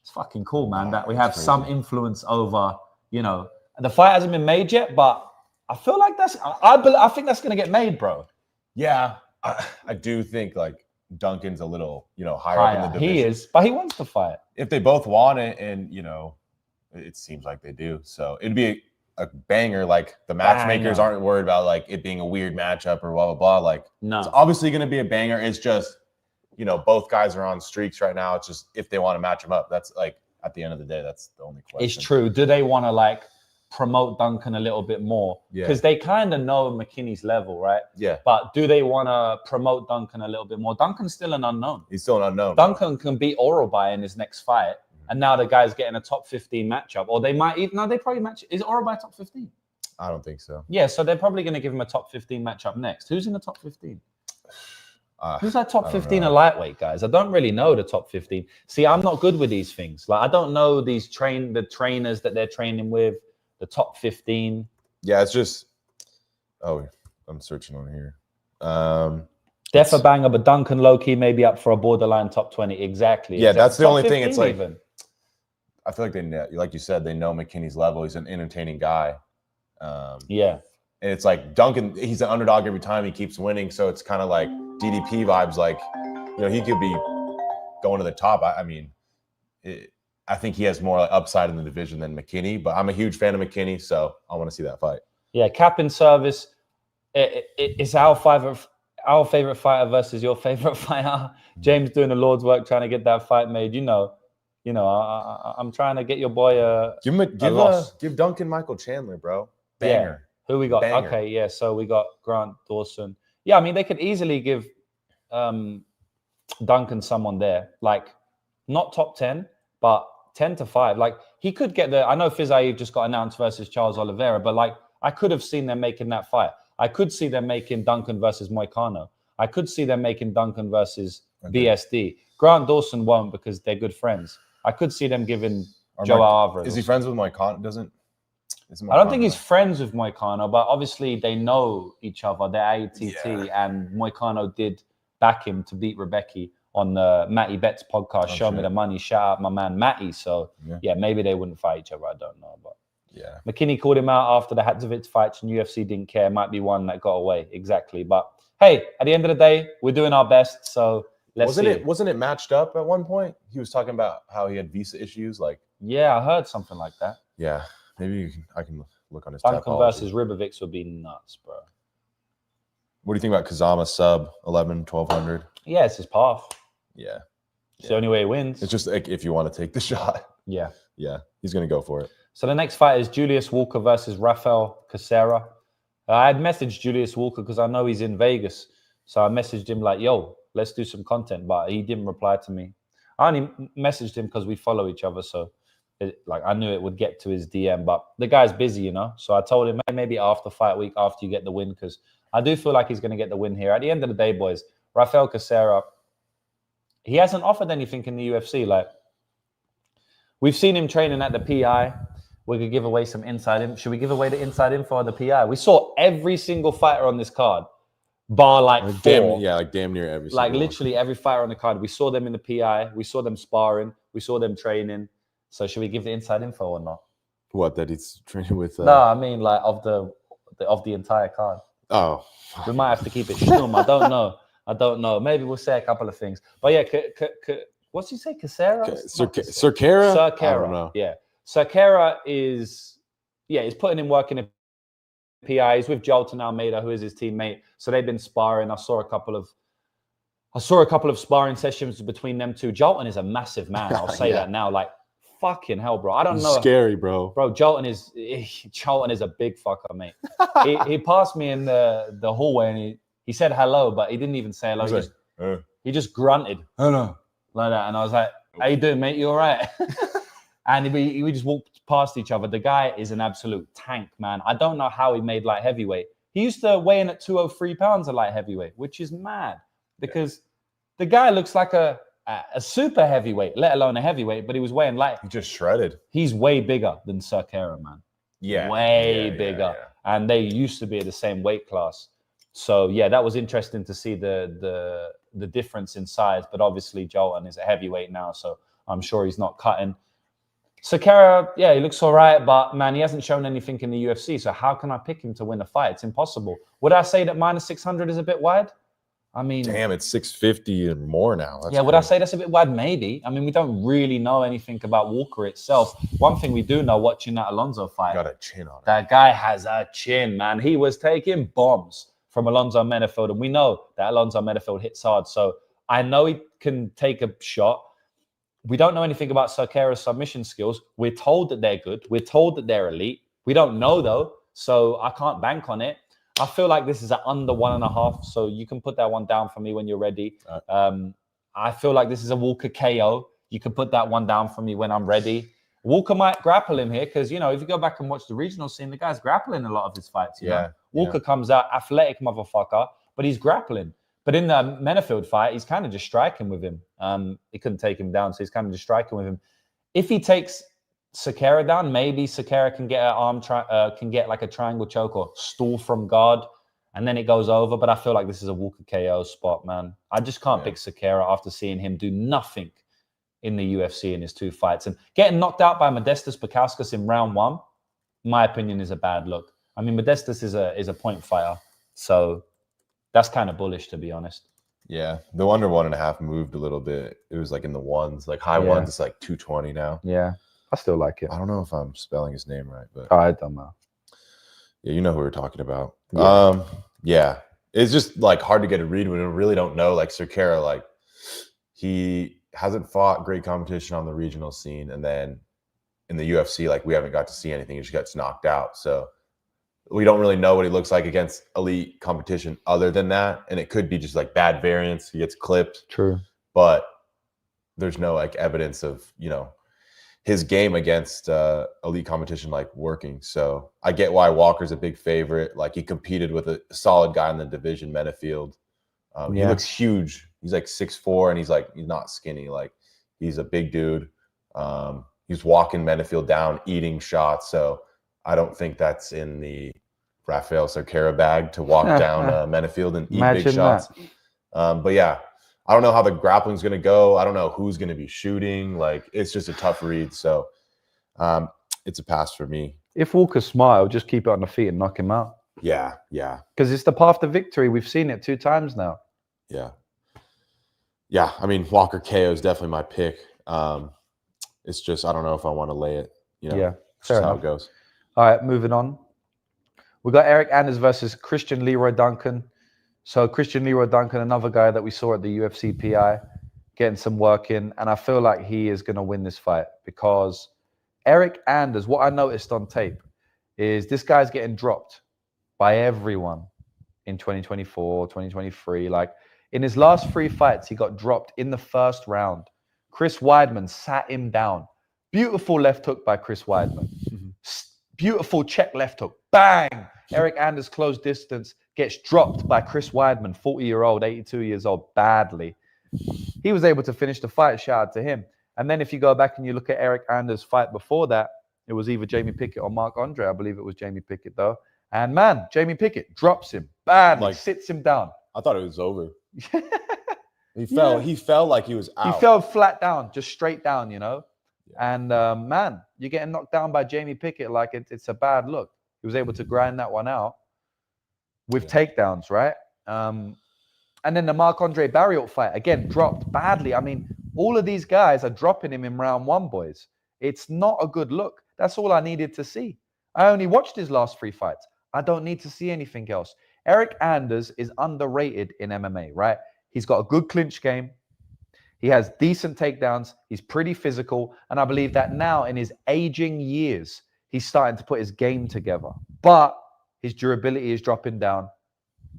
Speaker 2: it's fucking cool, man, that we have some influence over, you know, the fight hasn't been made yet, but I feel like I think that's going to get made, bro.
Speaker 3: Yeah, I do think like Duncan's a little, you know, higher up in the division.
Speaker 2: He is, but he wants to fight.
Speaker 3: If they both want it, and, you know, it seems like they do. So it'd be a banger. Like the matchmakers aren't worried about like it being a weird matchup or blah, blah, blah. Like,
Speaker 2: no,
Speaker 3: it's obviously going to be a banger. It's just, you know, both guys are on streaks right now. It's just if they want to match them up, that's like at the end of the day, that's the only question.
Speaker 2: It's true. Do they want to like promote Duncan a little bit more? Because they kind of know McKinney's level, right?
Speaker 3: Yeah.
Speaker 2: But do they want to promote Duncan a little bit more? Duncan's still an unknown.
Speaker 3: He's still an unknown.
Speaker 2: Duncan can beat Orobai in his next fight. And now the guy's getting a top 15 matchup. Or they might even, no, they probably match. Is Orobai top 15?
Speaker 3: I don't think so.
Speaker 2: Yeah, so they're probably going to give him a top 15 matchup next. Who's in the top 15? Who's that top 15 of lightweight, guys? I don't really know the top 15. See, I'm not good with these things. Like, I don't know the trainers that they're training with, the top 15.
Speaker 3: Yeah, it's just, oh, I'm searching on here.
Speaker 2: Def a banger, but Duncan low-key maybe up for a borderline top 20. Exactly.
Speaker 3: Yeah, that's the only thing. It's like,
Speaker 2: even.
Speaker 3: I feel like they know, like you said, they know McKinney's level. He's an entertaining guy.
Speaker 2: Yeah.
Speaker 3: And it's like Duncan, he's an underdog every time he keeps winning. So it's kind of like DDP vibes. Like, you know, he could be going to the top. I mean, I think he has more like upside in the division than McKinney, but I'm a huge fan of McKinney, so I want to see that fight.
Speaker 2: Yeah, cap in service. It's our favorite fighter versus your favorite fighter. James doing the Lord's work trying to get that fight made. You know, I'm trying to get your boy
Speaker 3: give Duncan Michael Chandler, bro. Banger.
Speaker 2: Yeah. Who we got?
Speaker 3: Banger.
Speaker 2: Okay, yeah. So we got Grant Dawson. Yeah, I mean they could easily give Duncan someone there, like not top 10, but 10 to 5. Like he could get there. I know Fiziev just got announced versus Charles Oliveira, but like I could have seen them making that fight. I could see them making Duncan versus Moicano. I could see them making Duncan versus BSD. Grant Dawson won't because they're good friends. I could see them giving Joe Alvarez.
Speaker 3: Is he friends with Moicano?
Speaker 2: I don't think he's friends with Moicano, but obviously they know each other. They're ATT, and Moicano did back him to beat Rebecca on the Matty Betts podcast. Show me the money. Shout out my man Matty. So yeah, maybe they wouldn't fight each other. I don't know, but
Speaker 3: yeah,
Speaker 2: McKinney called him out after the Hadzovic fights, and UFC didn't care. Might be one that got away. Exactly, but hey, at the end of the day, we're doing our best. So let's see.
Speaker 3: Wasn't it matched up at one point? He was talking about how he had visa issues. Like,
Speaker 2: yeah, I heard something like that.
Speaker 3: Yeah, maybe I can look on his.
Speaker 2: Duncan versus Ribovics would be nuts, bro.
Speaker 3: What do you think about Kazama sub 11-1200?
Speaker 2: Yeah, it's his path.
Speaker 3: Yeah.
Speaker 2: It's the only way he wins.
Speaker 3: It's just like if you want to take the shot.
Speaker 2: Yeah.
Speaker 3: Yeah, he's going to go for it.
Speaker 2: So the next fight is Julius Walker versus Rafael Cachoeira. I had messaged Julius Walker because I know he's in Vegas. So I messaged him like, yo, let's do some content. But he didn't reply to me. I only messaged him because we follow each other. So I knew it would get to his DM. But the guy's busy, you know. So I told him maybe after fight week, after you get the win, because I do feel like he's going to get the win here. At the end of the day, boys, Rafael Cachoeira, he hasn't offered anything in the UFC. Like, we've seen him training at the PI. We could give away some inside info. Should we give away the inside info on the PI? We saw every single fighter on this card, bar like four.
Speaker 3: Damn near every single
Speaker 2: like literally every fighter on the card. We saw them in the PI. We saw them sparring. We saw them training. So should we give the inside info or not?
Speaker 3: What, that he's training with?
Speaker 2: No, I mean like of the entire card.
Speaker 3: Oh,
Speaker 2: we might have to keep it stum. I don't know. Maybe we'll say a couple of things. But yeah, what's he say? Cachoeira?
Speaker 3: Cerquiera?
Speaker 2: Cerquiera.
Speaker 3: I don't know.
Speaker 2: Yeah. Cerquiera is he's putting in work in a PI. He's with Jolton Almeida, who is his teammate. So they've been sparring. I saw a couple of sparring sessions between them two. Jolton is a massive man. I'll say that now. Like, fucking hell, bro. I don't know.
Speaker 3: Scary, bro.
Speaker 2: Bro, Jolton is a big fucker, mate. he passed me in the hallway and he said hello, but he didn't even say hello. He just grunted. Hello. Like that. And I was like, how you doing, mate? You all right? And we just walked past each other. The guy is an absolute tank, man. I don't know how he made light heavyweight. He used to weigh in at 203 pounds at light heavyweight, which is mad because the guy looks like a super heavyweight, let alone a heavyweight, but he was weighing light.
Speaker 3: He just shredded.
Speaker 2: He's way bigger than Cerquiera, man.
Speaker 3: Yeah.
Speaker 2: Way bigger. Yeah. And they used to be the same weight class. So, yeah, that was interesting to see the difference in size. But obviously, Jolton is a heavyweight now, so I'm sure he's not cutting. Cerquiera, yeah, he looks all right, but, man, he hasn't shown anything in the UFC. So how can I pick him to win a fight? It's impossible. Would I say that minus 600 is a bit wide? I mean,
Speaker 3: damn, it's 650 and more now.
Speaker 2: That's would I say that's a bit wide? Maybe. I mean, we don't really know anything about Walker itself. One thing we do know watching that Alonso fight,
Speaker 3: got a chin on it.
Speaker 2: That guy has a chin, man. He was taking bombs from Alonso Menefield, and we know that Alonso Menefield hits hard. So I know he can take a shot. We don't know anything about Cerqueira's submission skills. We're told that they're good. We're told that they're elite. We don't know though, so I can't bank on it. I feel like this is at under 1.5, so you can put that one down for me when you're ready. I feel like this is a Walker KO. You can put that one down for me when I'm ready. Walker might grapple him here because, you know, if you go back and watch the regional scene, the guy's grappling a lot of his fights. You know? Walker comes out, athletic motherfucker, but he's grappling. But in the Menefield fight, he's kind of just striking with him. He couldn't take him down, so he's kind of just striking with him. If he takes Cerqueira down, maybe Cerqueira can get can get like a triangle choke or stall from guard, and then it goes over. But I feel like this is a Walker KO spot, man. I just can't pick Cerqueira after seeing him do nothing in the UFC in his 2 fights. And getting knocked out by Modestas Bukauskas in round 1, in my opinion, is a bad look. I mean, Modestas is a point fighter, so that's kind of bullish, to be honest.
Speaker 3: Yeah, the under 1.5 moved a little bit. It was like in the ones, like high ones. It's like 220 now.
Speaker 2: Yeah. I still like it.
Speaker 3: I don't know if I'm spelling his name right, but
Speaker 2: I don't know.
Speaker 3: Yeah, you know who we're talking about.
Speaker 2: Yeah.
Speaker 3: It's just like hard to get a read when we really don't know. Like Cerqueira, like he hasn't fought great competition on the regional scene, and then in the UFC, like we haven't got to see anything. He just gets knocked out, so we don't really know what he looks like against elite competition other than that. And it could be just like bad variance. He gets clipped.
Speaker 2: True,
Speaker 3: but there's no like evidence of, you know, his game against elite competition like working. So I get why Walker's a big favorite. Like he competed with a solid guy in the division, Menefield. He looks huge. He's like 6'4", and he's not skinny. Like he's a big dude. He's walking Menefield down, eating shots. So I don't think that's in the Rafael Cerqueira bag to walk down Menefield and eat big shots. But yeah, I don't know how the grappling is going to go. I don't know who's going to be shooting. Like, it's just a tough read. So it's a pass for me.
Speaker 2: If Walker's smart, he'll just keep it on the feet and knock him out.
Speaker 3: Yeah.
Speaker 2: Because it's the path to victory. We've seen it 2 times now.
Speaker 3: Yeah. I mean, Walker KO is definitely my pick. It's just, I don't know if I want to lay it. You know, that's just how it goes.
Speaker 2: All right, moving on. We got Eric Anders versus Christian Leroy Duncan. So Christian Leroy Duncan, another guy that we saw at the UFC PI, getting some work in. And I feel like he is going to win this fight because Eric Anders, what I noticed on tape is this guy's getting dropped by everyone in 2024, 2023. Like in his last 3 fights, he got dropped in the first round. Chris Weidman sat him down. Beautiful left hook by Chris Weidman. Beautiful check left hook. Bang! Eric Anders close distance gets dropped by Chris Weidman, 40-year-old, 82 years old, badly. He was able to finish the fight. Shout out to him. And then if you go back and you look at Eric Anders' fight before that,
Speaker 1: It was either Jamie Pickett or Mark Andre. I believe it was Jamie Pickett, though. And man, Jamie Pickett drops him badly, sits him down.
Speaker 3: I thought it was over. He fell. He felt like he was out.
Speaker 1: He fell flat down, just straight down, you know. Yeah. And man, you're getting knocked down by Jamie Pickett like it's a bad look. He was able to grind that one out with takedowns, right? And then the Marc-Andre Barriault fight, again, dropped badly. I mean, all of these guys are dropping him in round 1, boys. It's not a good look. That's all I needed to see. I only watched his last 3 fights. I don't need to see anything else. Hernandez is underrated in MMA, right? He's got a good clinch game. He has decent takedowns. He's pretty physical. And I believe that now in his aging years, he's starting to put his game together. But his durability is dropping down.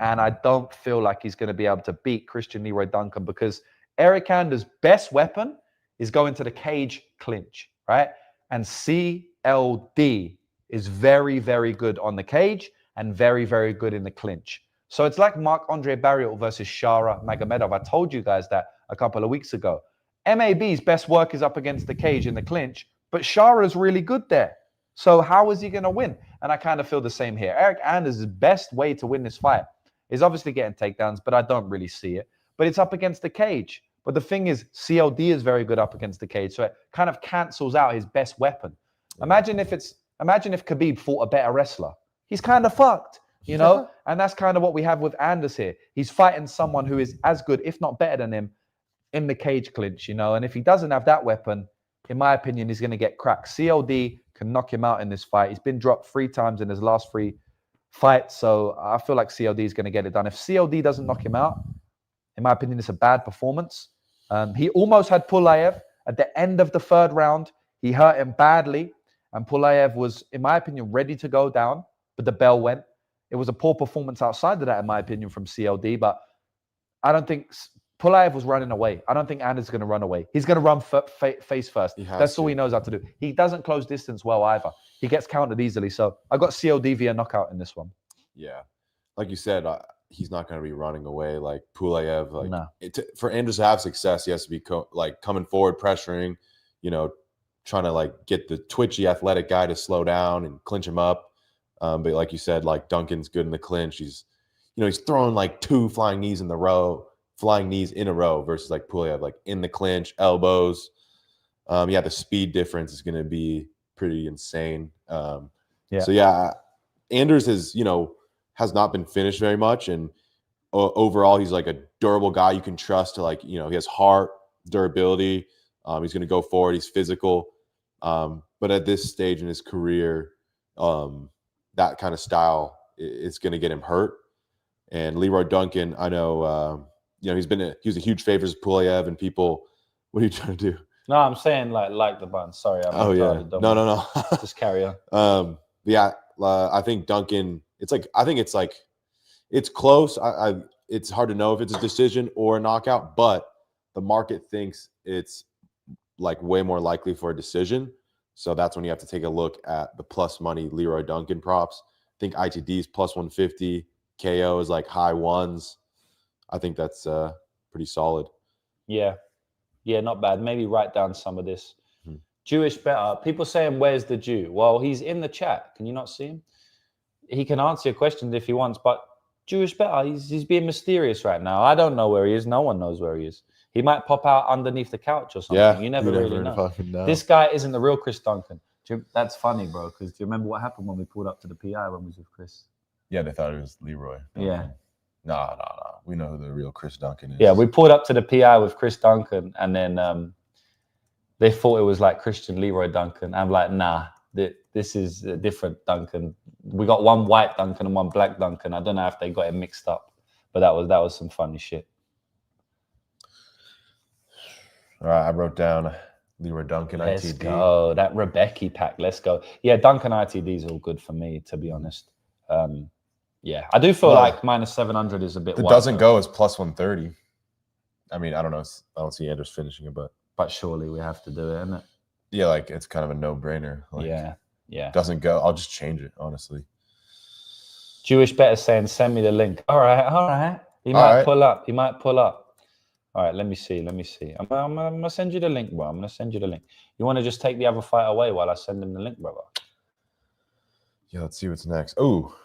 Speaker 1: And I don't feel like he's going to be able to beat Christian Leroy Duncan because Hernandez's best weapon is going to the cage clinch, right? And CLD is very, very good on the cage and very, very good in the clinch. So it's like Marc-Andre Barriault versus Shara Magomedov. I told you guys that a couple of weeks ago. MAB's best work is up against the cage in the clinch, but Shara's really good there. So how is he going to win? And I kind of feel the same here. Hernandez's best way to win this fight is obviously getting takedowns, but I don't really see it. But it's up against the cage. But the thing is, CLD is very good up against the cage, so it kind of cancels out his best weapon. Imagine if Khabib fought a better wrestler. He's kind of fucked, you know? And that's kind of what we have with Anders here. He's fighting someone who is as good, if not better than him, in the cage clinch, you know? And if he doesn't have that weapon, in my opinion, he's going to get cracked. CLD can knock him out in this fight. He's been dropped 3 times in his last 3 fights, so I feel like CLD is going to get it done. If CLD doesn't knock him out, in my opinion, it's a bad performance. He almost had Pullaev at the end of the 3rd round. He hurt him badly, and Pullaev was, in my opinion, ready to go down, but the bell went. It was a poor performance outside of that, in my opinion, from CLD, but I don't think Pullaev was running away. I don't think Anders is going to run away. He's going to run face first. That's all he knows how to do. He doesn't close distance well either. He gets countered easily. So I got CLD via knockout in this one.
Speaker 3: Yeah. Like you said, he's not going to be running away like Pullaev. Like
Speaker 1: no.
Speaker 3: For Anders to have success, he has to be coming forward, pressuring, you know, trying to like get the twitchy athletic guy to slow down and clinch him up. But like you said, like Duncan's good in the clinch. He's throwing like 2 flying knees in a row versus like Pullaev, like in the clinch, elbows. The speed difference is going to be pretty insane. So yeah, Anders has not been finished very much, and overall he's like a durable guy you can trust to, like, he has heart, durability. He's going to go forward. He's physical. But at this stage in his career, that kind of style is going to get him hurt. And Leroy Duncan, I know, he was a huge favorite of Pullaev, and people. What are you trying to do?
Speaker 2: No, I'm saying like the bun. Sorry.
Speaker 3: No.
Speaker 2: Just carry on.
Speaker 3: I think Duncan. It's close. It's hard to know if it's a decision or a knockout, but the market thinks it's like way more likely for a decision. So that's when you have to take a look at the plus money Leroy Duncan props. I think ITD is plus 150. KO is like high ones. I think that's pretty solid.
Speaker 2: Yeah, not bad. Maybe write down some of this. Jewish better. People saying, where's the Jew? Well, he's in the chat. Can you not see him? He can answer your questions if he wants, but Jewish better. He's being mysterious right now. I don't know where he is. No one knows where he is. He might pop out underneath the couch or something.
Speaker 3: Yeah,
Speaker 2: you never really know. This guy isn't the real Chris Duncan. That's funny, bro, because do you remember what happened when we pulled up to the PI when we was with Chris?
Speaker 3: Yeah, they thought it was Leroy.
Speaker 2: Yeah.
Speaker 3: No. We know who the real Chris Duncan is.
Speaker 2: Yeah, we pulled up to the PI with Chris Duncan, and then they thought it was like Christian Leroy Duncan. I'm like, nah, this is a different Duncan. We got one white Duncan and one black Duncan. I don't know if they got it mixed up, but that was some funny shit.
Speaker 3: All right, I wrote down Leroy Duncan
Speaker 2: Let's
Speaker 3: ITD.
Speaker 2: Go. That Rebecca pack. Let's go. Yeah, Duncan ITD is all good for me, to be honest. Yeah, I do feel like minus 700 is a bit.
Speaker 3: It doesn't go as plus 130. I mean, I don't know. I don't see Anders finishing it, but
Speaker 2: surely we have to do it, isn't it?
Speaker 3: Yeah, like it's kind of a no-brainer. Like,
Speaker 2: yeah.
Speaker 3: Doesn't go. I'll just change it, honestly.
Speaker 2: Jewish better saying, send me the link. All right. He might pull up. All right, let me see. I'm gonna send you the link, bro. I'm gonna send you the link. You want to just take the other fight away while I send him the link, brother?
Speaker 3: Yeah, let's see what's next. Oh,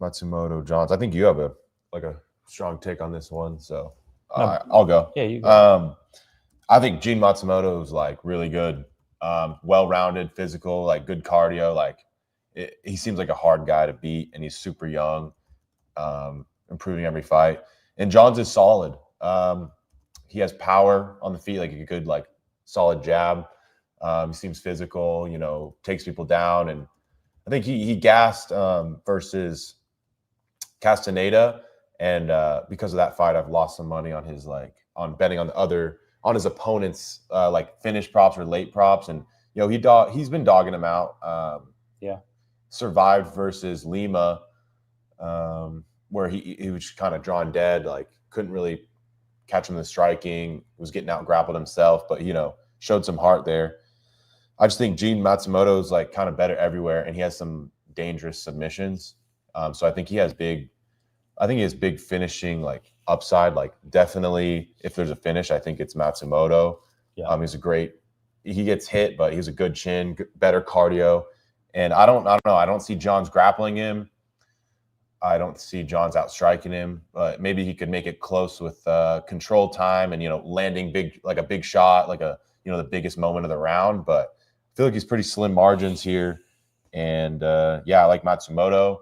Speaker 3: Matsumoto, Johns. I think you have a strong take on this one, so I'll go.
Speaker 2: Yeah, you go.
Speaker 3: I think Gene Matsumoto is like really good, well-rounded, physical, like good cardio. Like he seems like a hard guy to beat, and he's super young, improving every fight. And Johns is solid. He has power on the feet, like a good, like solid jab. He seems physical, you know, takes people down. And I think he gassed versus Castaneda. And because of that fight, I've lost some money on his, like, on betting on his opponent's like finish props or late props. And, you know, he's been dogging him out. Survived versus Lima, where he was kind of drawn dead, like couldn't really catch him in the striking, was getting out grappled himself, but, you know, showed some heart there. I just think Gene Matsumoto's like kind of better everywhere, and he has some dangerous submissions. So I think he has big finishing like upside. Like definitely, if there's a finish, I think it's Matsumoto.
Speaker 2: Yeah.
Speaker 3: He gets hit, but he's a good chin, better cardio. And I don't know. I don't see Johns grappling him. I don't see Johns outstriking him. But maybe he could make it close with control time and, you know, landing a big shot, like the biggest moment of the round. But I feel like he's pretty slim margins here. And I like Matsumoto.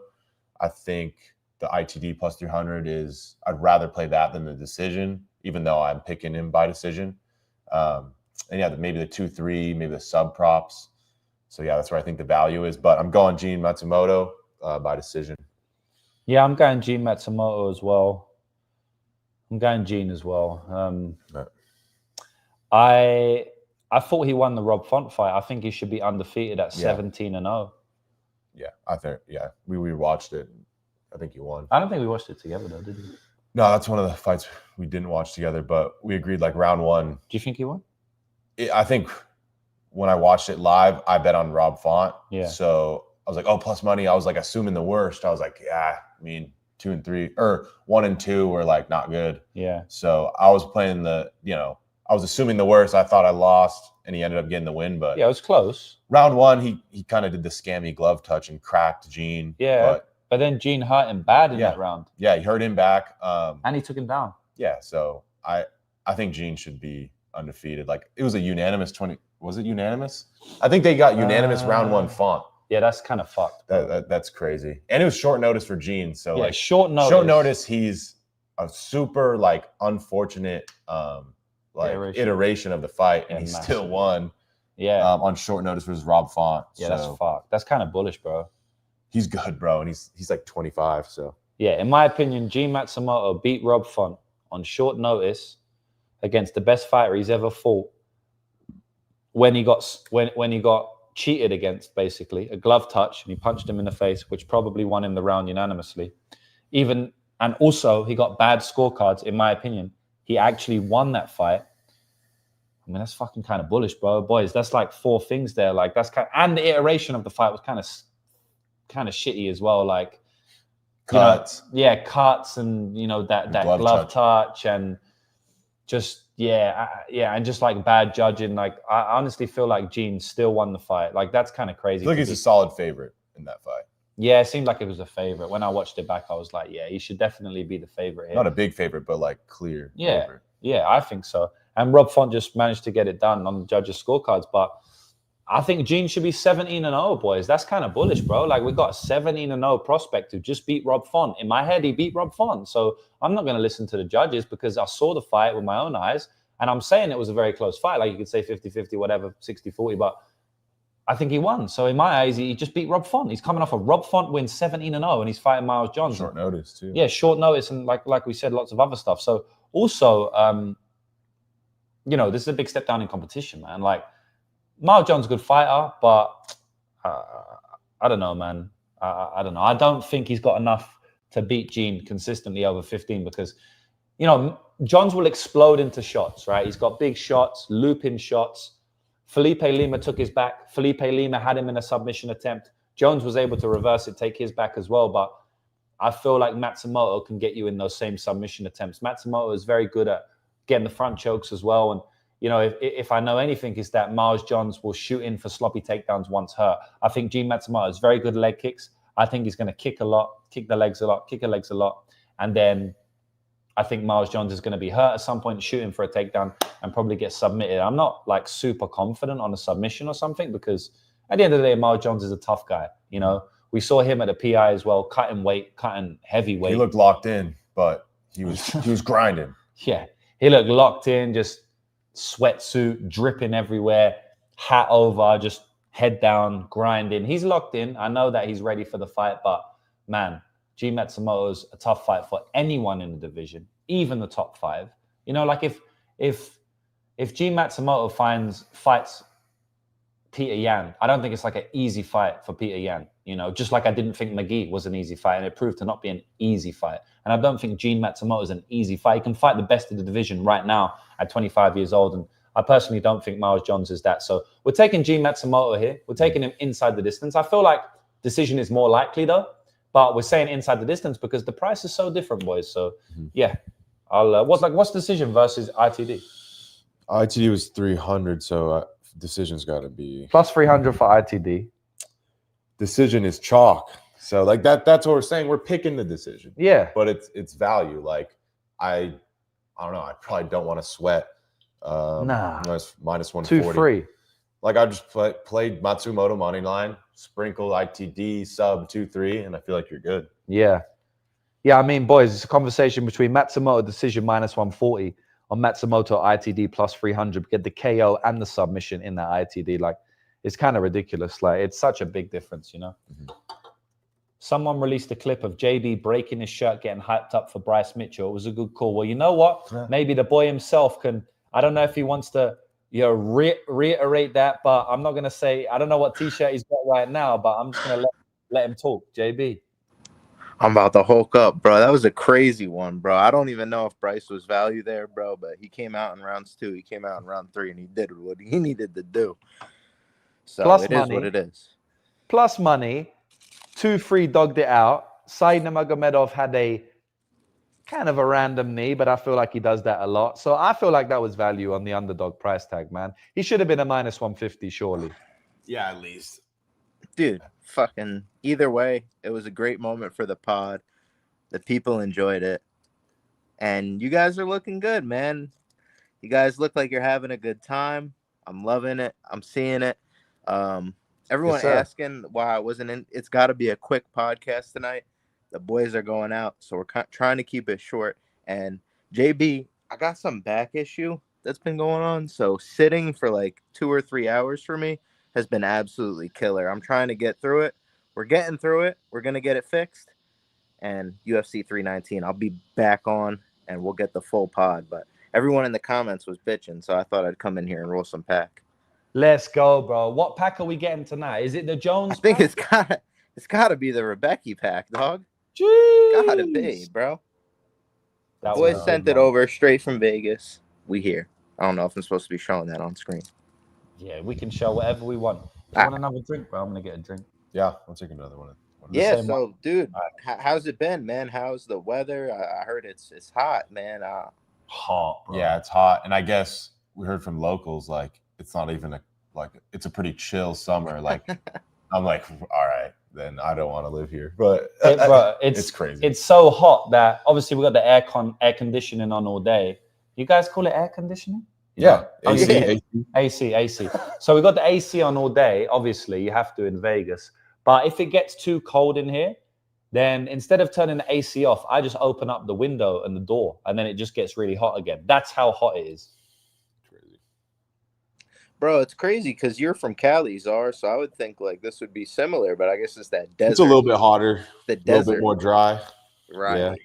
Speaker 3: I think the ITD plus 300 I'd rather play that than the decision, even though I'm picking him by decision. Maybe the 2-3, maybe the sub props. So that's where I think the value is. But I'm going Gene Matsumoto by decision.
Speaker 2: Yeah, I'm going Gene Matsumoto as well. I'm going Gene as well. I thought he won the Rob Font fight. I think he should be undefeated at 17-0.
Speaker 3: Yeah, I think. Yeah, we watched it. I think he won.
Speaker 2: I don't think we watched it together though, did we?
Speaker 3: No, that's one of the fights we didn't watch together. But we agreed like round one.
Speaker 2: Do you think he won?
Speaker 3: I think when I watched it live, I bet on Rob Font.
Speaker 2: Yeah.
Speaker 3: So I was like, oh, plus money. I was like assuming the worst. I was like, yeah. I mean, 2 and 3 or 1 and 2 were like not good.
Speaker 2: Yeah.
Speaker 3: So I was playing I was assuming the worst. I thought I lost, and he ended up getting the win. But
Speaker 2: yeah, it was close.
Speaker 3: Round one, he kind of did the scammy glove touch and cracked Gene.
Speaker 2: Yeah. But then Gene hurt him bad in that round.
Speaker 3: Yeah, he hurt him back.
Speaker 2: And he took him down.
Speaker 3: Yeah. So I think Gene should be undefeated. Like it was a unanimous 20. Was it unanimous? I think they got unanimous round one Font.
Speaker 2: Yeah, that's kind of fucked.
Speaker 3: That's crazy. And it was short notice for Gene. So
Speaker 2: yeah,
Speaker 3: like
Speaker 2: short notice.
Speaker 3: Short notice, he's a super like unfortunate iteration of the fight, and he still won.
Speaker 2: Yeah.
Speaker 3: On short notice versus Rob Font.
Speaker 2: Yeah, that's fucked. That's kind of bullish, bro.
Speaker 3: He's good, bro, and he's like 25. So
Speaker 2: yeah, in my opinion, Gene Matsumoto beat Rob Font on short notice against the best fighter he's ever fought. When he got cheated against, basically a glove touch, and he punched him in the face, which probably won him the round unanimously. And also he got bad scorecards. In my opinion, he actually won that fight. I mean, that's fucking kind of bullish, bro. Boys, that's like 4 things there. Like that's and the iteration of the fight was kind of shitty as well. Like
Speaker 3: cuts,
Speaker 2: cuts, and that glove touch and just and just like bad judging. Like I honestly feel like Gene still won the fight. Like that's kind of crazy.
Speaker 3: I think he's a solid favorite in that fight.
Speaker 2: Yeah, it seemed like it was a favorite. When I watched it back, I was like, yeah, he should definitely be the favorite here.
Speaker 3: Not a big favorite, but like clear favorite.
Speaker 2: Yeah, I think so. And Rob Font just managed to get it done on the judges' scorecards. But I think Gene should be 17-0, boys. That's kind of bullish, bro. Like we got a 17-0 prospect who just beat Rob Font. In my head, he beat Rob Font. So I'm not going to listen to the judges because I saw the fight with my own eyes. And I'm saying it was a very close fight. Like you could say 50-50, whatever, 60-40. But I think he won. So in my eyes, he just beat Rob Font. He's coming off a Rob Font win 17-0, and he's fighting Miles Johnson.
Speaker 3: Short notice too.
Speaker 2: Yeah, short notice, and like we said, lots of other stuff. So also, this is a big step down in competition, man. Like Miles Johnson's a good fighter, but I don't know, man. I don't know. I don't think he's got enough to beat Gene consistently over 15 because, Johns will explode into shots, right? He's got big shots, looping shots. Felipe Lima took his back. Felipe Lima had him in a submission attempt. Jones was able to reverse it, take his back as well. But I feel like Matsumoto can get you in those same submission attempts. Matsumoto is very good at getting the front chokes as well. And, you know, if I know anything, is that Miles Johns will shoot in for sloppy takedowns once hurt. I think Gene Matsumoto is very good leg kicks. I think he's going to kick a lot, kick the legs a lot, kick the legs a lot. And then I think Miles Johns is going to be hurt at some point, shooting for a takedown and probably get submitted. I'm not like super confident on a submission or something, because at the end of the day, Miles Johns is a tough guy. You know, we saw him at the PI as well, cutting weight, cutting heavy weight.
Speaker 3: He looked locked in, but he was grinding.
Speaker 2: Yeah, he looked locked in, just sweatsuit dripping everywhere, hat over, just head down, grinding. He's locked in. I know that he's ready for the fight, but man, G Matsumoto's a tough fight for anyone in the division, even the top 5. You know, like if G Matsumoto fights Peter Yan, I don't think it's like an easy fight for Peter Yan. You know, just like I didn't think McGee was an easy fight, and it proved to not be an easy fight. And I don't think Gene Matsumoto is an easy fight. He can fight the best of the division right now at 25 years old, and I personally don't think Miles Johns is that. So we're taking Gene Matsumoto here. We're taking him inside the distance. I feel like decision is more likely though, but we're saying inside the distance because the price is so different, boys. So yeah, what's decision versus ITD?
Speaker 3: ITD was 300, so decision's got to be
Speaker 1: Plus 300 for ITD.
Speaker 3: Decision is chalk. So like that's what we're saying. We're picking the decision.
Speaker 1: Yeah.
Speaker 3: But it's value. Like I don't know. I probably don't want to sweat.
Speaker 1: Nah.
Speaker 3: Minus 140.
Speaker 1: 2-3.
Speaker 3: Like I just played Matsumoto money line, sprinkle ITD sub 2-3, and I feel like you're good.
Speaker 1: Yeah. Yeah, I mean, boys, it's a conversation between Matsumoto decision minus 140 on Matsumoto ITD plus 300. Get the KO and the submission in that ITD. Like, it's kind of ridiculous. Like, it's such a big difference, you know? Someone released a clip of JB breaking his shirt, getting hyped up for Bryce Mitchell. It was a good call. Well, you know what?
Speaker 3: Yeah.
Speaker 1: Maybe the boy himself can, I don't know if he wants to, you know, reiterate that, but I'm not going to say, I don't know what T-shirt he's got right now, but I'm just going to let him talk. JB.
Speaker 4: I'm about to hulk up, bro. That was a crazy one, bro. I don't even know if Bryce was value there, bro, but he came out in rounds 2. He came out in round 3, and he did what he needed to do. So
Speaker 1: Plus
Speaker 4: it
Speaker 1: money.
Speaker 4: is what it is.
Speaker 1: Plus money. 2-3 dogged it out. Said Nurmagomedov had a kind of a random knee, but I feel like he does that a lot. So I feel like that was value on the underdog price tag, man. He should have been a minus 150, surely.
Speaker 3: Yeah, at least.
Speaker 4: Dude, fucking either way, it was a great moment for the pod. The people enjoyed it. And you guys are looking good, man. You guys look like you're having a good time. I'm loving it. I'm seeing it. Everyone asking why I wasn't in. It's got to be a quick podcast tonight. The boys are going out, so we're trying to keep it short. And JB, I got some back issue that's been going on. So sitting for like 2 or 3 hours for me has been absolutely killer. I'm trying to get through it. We're getting through it. We're going to get it fixed. And UFC 319, I'll be back on and we'll get the full pod. But everyone in the comments was bitching, so I thought I'd come in here and roll some pack.
Speaker 2: Let's go, bro. What pack are we getting tonight? Is it the Jones
Speaker 4: I think
Speaker 2: pack?
Speaker 4: it's gotta be the Rebecca pack, dog.
Speaker 2: Jeez.
Speaker 4: Gotta be, bro.
Speaker 2: That
Speaker 4: Boys
Speaker 2: was
Speaker 4: sent
Speaker 2: good,
Speaker 4: it
Speaker 2: man.
Speaker 4: over straight from Vegas. We here. I don't know if I'm supposed to be showing that on screen.
Speaker 2: Yeah, we can show whatever we want. You want another drink, bro? I'm gonna get a drink.
Speaker 3: Yeah, I'll take another one.
Speaker 4: Yeah,
Speaker 2: same
Speaker 4: so dude, how's it been, man? How's the weather? I heard it's hot, man.
Speaker 2: Hot, bro.
Speaker 3: Yeah, it's hot. And I guess we heard from locals, like, it's not even it's a pretty chill summer. Like, I'm like, all right, then I don't want to live here. But
Speaker 2: Bro,
Speaker 3: it's crazy.
Speaker 2: It's so hot that obviously we got the air conditioning on all day. You guys call it air conditioning?
Speaker 3: Yeah.
Speaker 2: Oh,
Speaker 3: AC.
Speaker 2: AC. So we got the AC on all day. Obviously, you have to in Vegas. But if it gets too cold in here, then instead of turning the AC off, I just open up the window and the door, and then it just gets really hot again. That's how hot it is.
Speaker 3: Crazy.
Speaker 4: Bro, it's crazy because you're from Cali, Czar, so I would think like this would be similar, but I guess it's that desert.
Speaker 3: It's a little bit hotter.
Speaker 4: The
Speaker 3: A little
Speaker 4: desert,
Speaker 3: bit more dry.
Speaker 4: right?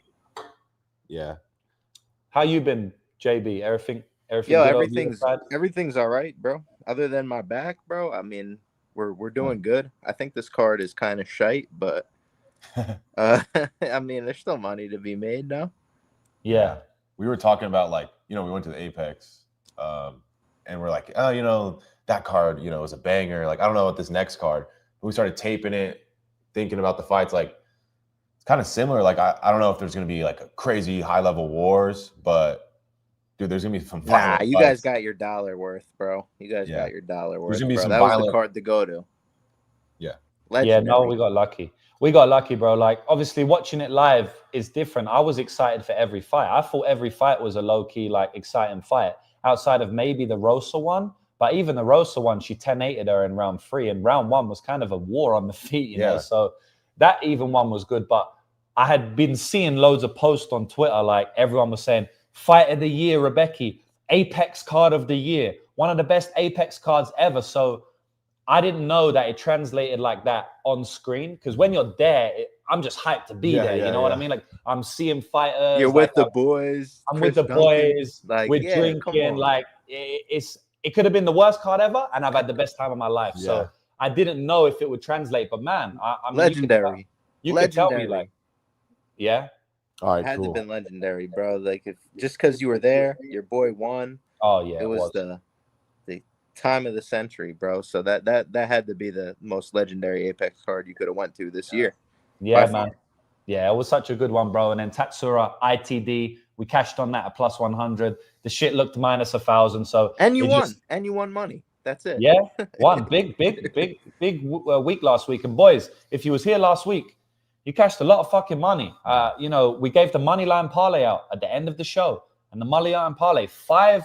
Speaker 3: Yeah.
Speaker 2: How you been, JB? Everything
Speaker 4: Yo,
Speaker 2: good over your side?
Speaker 4: everything's all right, bro. Other than my back, bro. I mean, we're doing good. I think this card is kind of shite, but I mean, there's still money to be made now.
Speaker 2: Yeah.
Speaker 3: We were talking about, like, we went to the Apex, and we're like, oh, that card, is a banger. Like, I don't know what this next card. But we started taping it, thinking about the fights. Like, it's kind of similar. Like, I don't know if there's going to be like a crazy high level wars, but dude, there's gonna be some
Speaker 4: Nah,
Speaker 3: violent
Speaker 4: you guys
Speaker 3: fights.
Speaker 4: got your dollar worth, bro. You guys
Speaker 3: Yeah.
Speaker 4: got your dollar worth,
Speaker 3: gonna be
Speaker 4: bro.
Speaker 3: some
Speaker 4: That was the
Speaker 3: violent-
Speaker 4: card to go to.
Speaker 3: Yeah.
Speaker 2: Yeah,
Speaker 4: Legendary.
Speaker 2: no, we got lucky. We got lucky, bro. Like, obviously, watching it live is different. I was excited for every fight. I thought every fight was a low-key, like, exciting fight, outside of maybe the Rosa one. But even the Rosa one, she 10-8'd her in round 3, and round 1 was kind of a war on the feet, you know? So that even one was good. But I had been seeing loads of posts on Twitter, like, everyone was saying, fight of the year, Rebecca, Apex card of the year, one of the best Apex cards ever. So I didn't know that it translated like that on screen, because when you're there, I'm just hyped to be there. You know what I mean? Like, I'm seeing fighters.
Speaker 4: You're with
Speaker 2: like,
Speaker 4: the boys.
Speaker 2: I'm
Speaker 4: Chris
Speaker 2: with the
Speaker 4: Duncan.
Speaker 2: boys.
Speaker 4: Like,
Speaker 2: we're
Speaker 4: yeah, come
Speaker 2: drinking.
Speaker 4: on.
Speaker 2: Like, it could have been the worst card ever, and I've had the best time of my life. So I didn't know if it would translate. But man, I mean,
Speaker 4: legendary.
Speaker 2: You could tell me, like, yeah.
Speaker 5: All right,
Speaker 4: Had
Speaker 5: cool.
Speaker 4: to been legendary, bro. Like, if just because you were there, your boy won.
Speaker 2: Oh yeah,
Speaker 4: it was the time of the century, bro. So that had to be the most legendary Apex card you could have went to this year.
Speaker 2: Yeah, man. Yeah, it was such a good one, bro. And then Tatsura ITD, we cashed on that at plus 100. The shit looked minus 1,000. So
Speaker 4: and you won, and you won money. That's it.
Speaker 2: Yeah, one big week last week. And boys, if you was here last week, you cashed a lot of fucking money. You know, we gave the money line parlay out at the end of the show, and the money line parlay 5